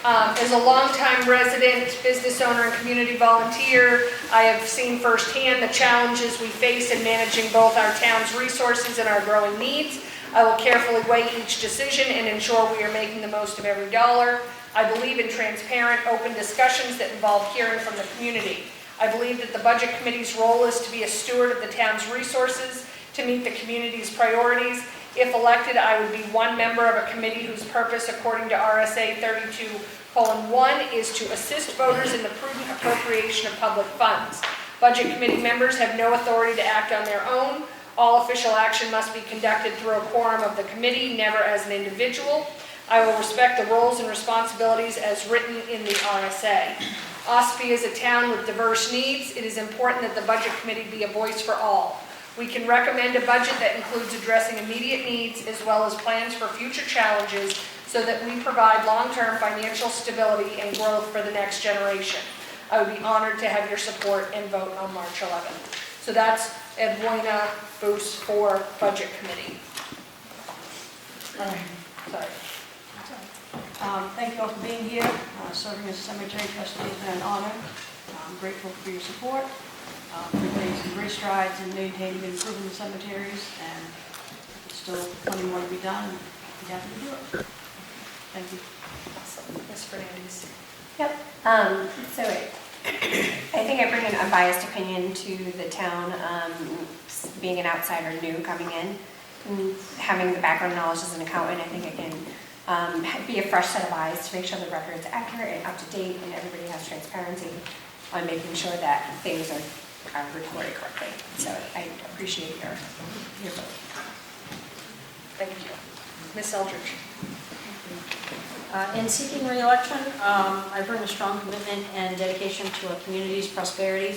As a longtime resident, business owner, and community volunteer, I have seen firsthand the challenges we face in managing both our town's resources and our growing needs. I will carefully weigh each decision and ensure we are making the most of every dollar. I believe in transparent, open discussions that involve hearing from the community. I believe that the Budget Committee's role is to be a steward of the town's resources to meet the community's priorities. If elected, I would be one member of a committee whose purpose, according to RSA 32:1, is to assist voters in the prudent appropriation of public funds. Budget Committee members have no authority to act on their own. All official action must be conducted through a quorum of the committee, never as an individual. I will respect the roles and responsibilities as written in the RSA. Ossipee is a town with diverse needs. It is important that the Budget Committee be a voice for all. We can recommend a budget that includes addressing immediate needs as well as plans for future challenges so that we provide long-term financial stability and growth for the next generation. I would be honored to have your support and vote on March 11th. So that's Edwina Boos for Budget Committee. All right, sorry. Thank you all for being here. Serving as cemetery trustee has been an honor. I'm grateful for your support. We've made some great strides in maintaining and improving the cemeteries, and there's still plenty more to be done. We'd be happy to do it. Thank you. Awesome. Ms. Fernandez. Yep. So I think I bring an unbiased opinion to the town, being an outsider new coming in, and having the background knowledge as an accountant. I think I can be a fresh set of eyes to make sure the record is accurate and up to date, and everybody has transparency on making sure that things are recorded correctly. So I appreciate your vote. Thank you. Ms. Eldridge. In seeking re-election, I bring a strong commitment and dedication to our community's prosperity.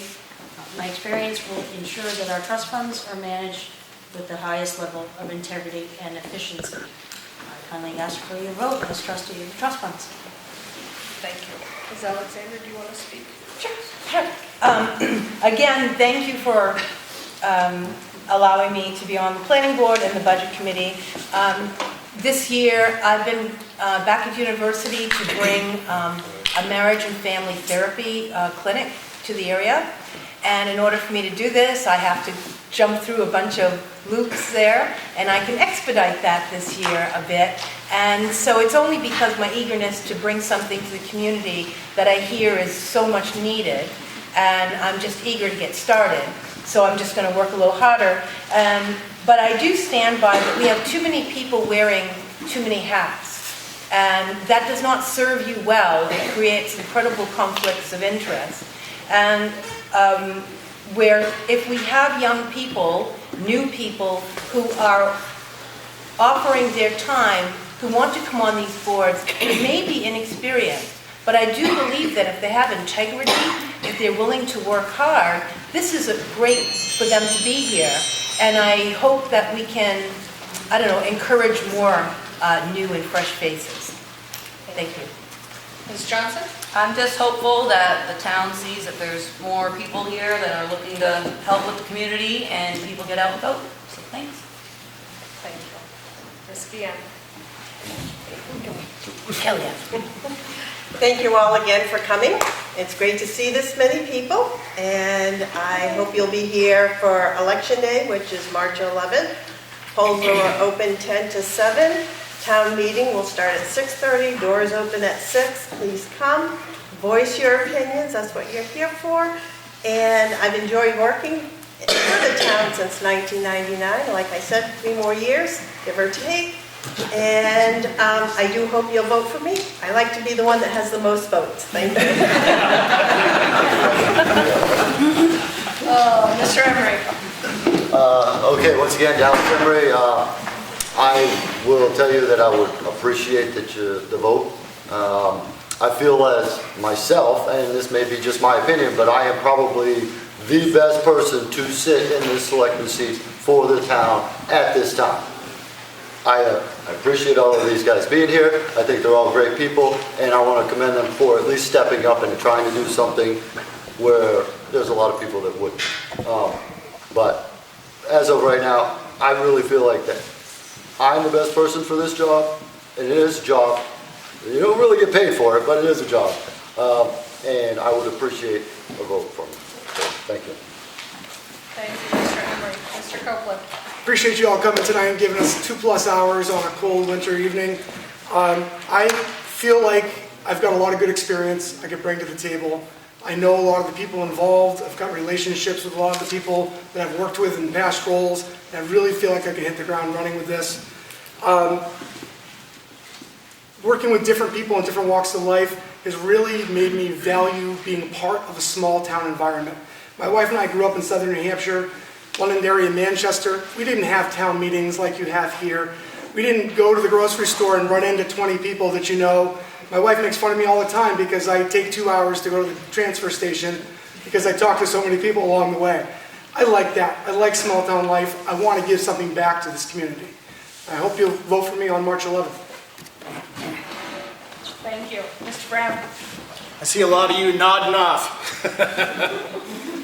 My experience will ensure that our trust funds are managed with the highest level of integrity and efficiency. I kindly ask for your vote as trustee of the trust funds. Thank you. Ms. Alexander, do you want to speak? Sure. Again, thank you for allowing me to be on the planning board and the budget committee. This year, I've been back at university to bring a marriage and family therapy clinic to the area. And in order for me to do this, I have to jump through a bunch of loops there, and I can expedite that this year a bit. And so it's only because my eagerness to bring something to the community that I hear is so much needed, and I'm just eager to get started. So I'm just going to work a little harder. But I do stand by that we have too many people wearing too many hats, and that does not serve you well. It creates incredible conflicts of interest. And where if we have young people, new people who are offering their time, who want to come on these boards, who may be inexperienced, but I do believe that if they have integrity, if they're willing to work hard, this is great for them to be here. And I hope that we can, encourage more new and fresh faces. Thank you. Ms. Johnson? I'm just hopeful that the town sees that there's more people here that are looking to help with the community and people get out and vote. So thanks. Thank you. Ms. Guillen. Kellyanne. Thank you all again for coming. It's great to see this many people, and I hope you'll be here for Election Day, which is March 11th. Polls are open 10 to 7. Town meeting will start at 6:30. Doors open at 6. Please come. Voice your opinions. That's what you're here for. And I've enjoyed working for the town since 1999. Like I said, 3 more years, give or take. And I do hope you'll vote for me. I like to be the one that has the most votes. Thank you. Mr. Emery. Okay, once again, Dallas Emery, I will tell you that I would appreciate the vote. I feel as myself, and this may be just my opinion, but I am probably the best person to sit in this selectman seat for the town at this time. I appreciate all of these guys being here. I think they're all great people, and I want to commend them for at least stepping up and trying to do something where there's a lot of people that wouldn't. But as of right now, I really feel like that I'm the best person for this job, and it is a job. You don't really get paid for it, but it is a job. And I would appreciate a vote from me. So, thank you. Thank you, Mr. Emery. Mr. Copeland. Appreciate you all coming tonight and giving us 2+ hours on a cold winter evening. I feel like I've got a lot of good experience I could bring to the table. I know a lot of the people involved. I've got relationships with a lot of the people that I've worked with in past roles, and I really feel like I can hit the ground running with this. Working with different people in different walks of life has really made me value being part of a small town environment. My wife and I grew up in southern New Hampshire, Londonderry and Manchester. We didn't have town meetings like you have here. We didn't go to the grocery store and run into 20 people that you know. My wife makes fun of me all the time because I take 2 hours to go to the transfer station because I talk to so many people along the way. I like that. I like small town life. I want to give something back to this community. I hope you'll vote for me on March 11th. Thank you. Mr. Brown. I see a lot of you nodding off.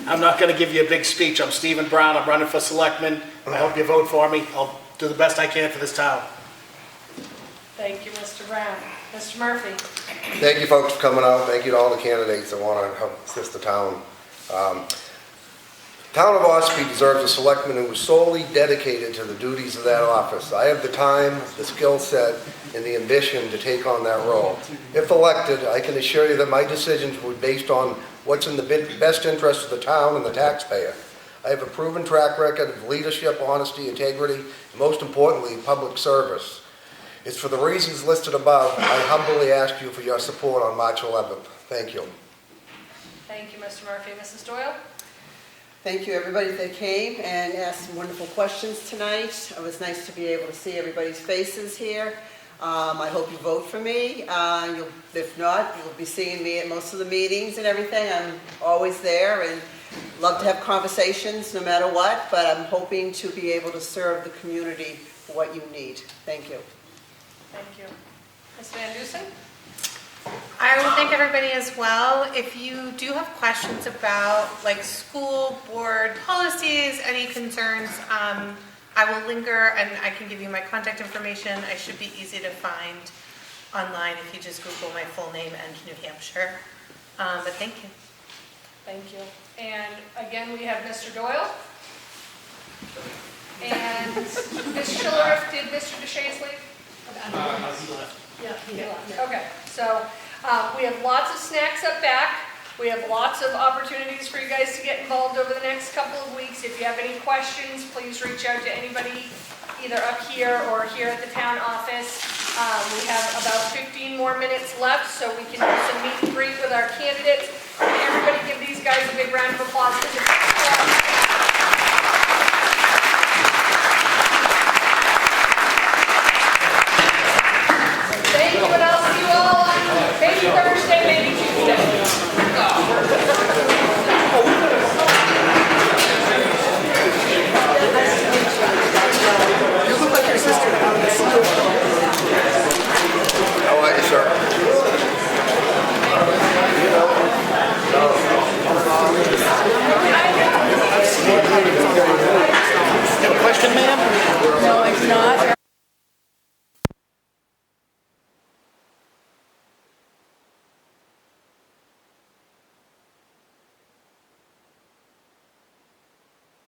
I'm not going to give you a big speech. I'm Stephen Brown. I'm running for Selectman. I hope you vote for me. I'll do the best I can for this town. Thank you, Mr. Brown. Mr. Murphy. Thank you, folks, for coming out. Thank you to all the candidates that want to help assist the town. Town of Ossipee deserves a selectman who is solely dedicated to the duties of that office. I have the time, the skill set, and the ambition to take on that role. If elected, I can assure you that my decisions will be based on what's in the best interest of the town and the taxpayer. I have a proven track record of leadership, honesty, integrity, and most importantly, public service. It's for the reasons listed above, I humbly ask you for your support on March 11th. Thank you. Thank you, Mr. Murphy. Mrs. Doyle? Thank you, everybody that came and asked some wonderful questions tonight. It was nice to be able to see everybody's faces here. I hope you vote for me. If not, you'll be seeing me at most of the meetings and everything. I'm always there and love to have conversations no matter what, but I'm hoping to be able to serve the community for what you need. Thank you. Thank you. Ms. Van Dusen? I will thank everybody as well. If you do have questions about like school board policies, any concerns, I will linger and I can give you my contact information. I should be easy to find online if you just Google my full name and New Hampshire. But thank you. Thank you. And again, we have Mr. Doyle. And Ms. Schiller, did Mr. DeShays leave? Yeah, he left. Okay, so we have lots of snacks up back. We have lots of opportunities for you guys to get involved over the next couple of weeks. If you have any questions, please reach out to anybody either up here or here at the town office. We have about 15 more minutes left, so we can do some meet and greet with our candidates. Can everybody give these guys a big round of applause? Thank you, and I'll see you all on maybe Thursday, maybe Tuesday. You look like your sister. How are you, sir? You have a question, ma'am? No, it's not.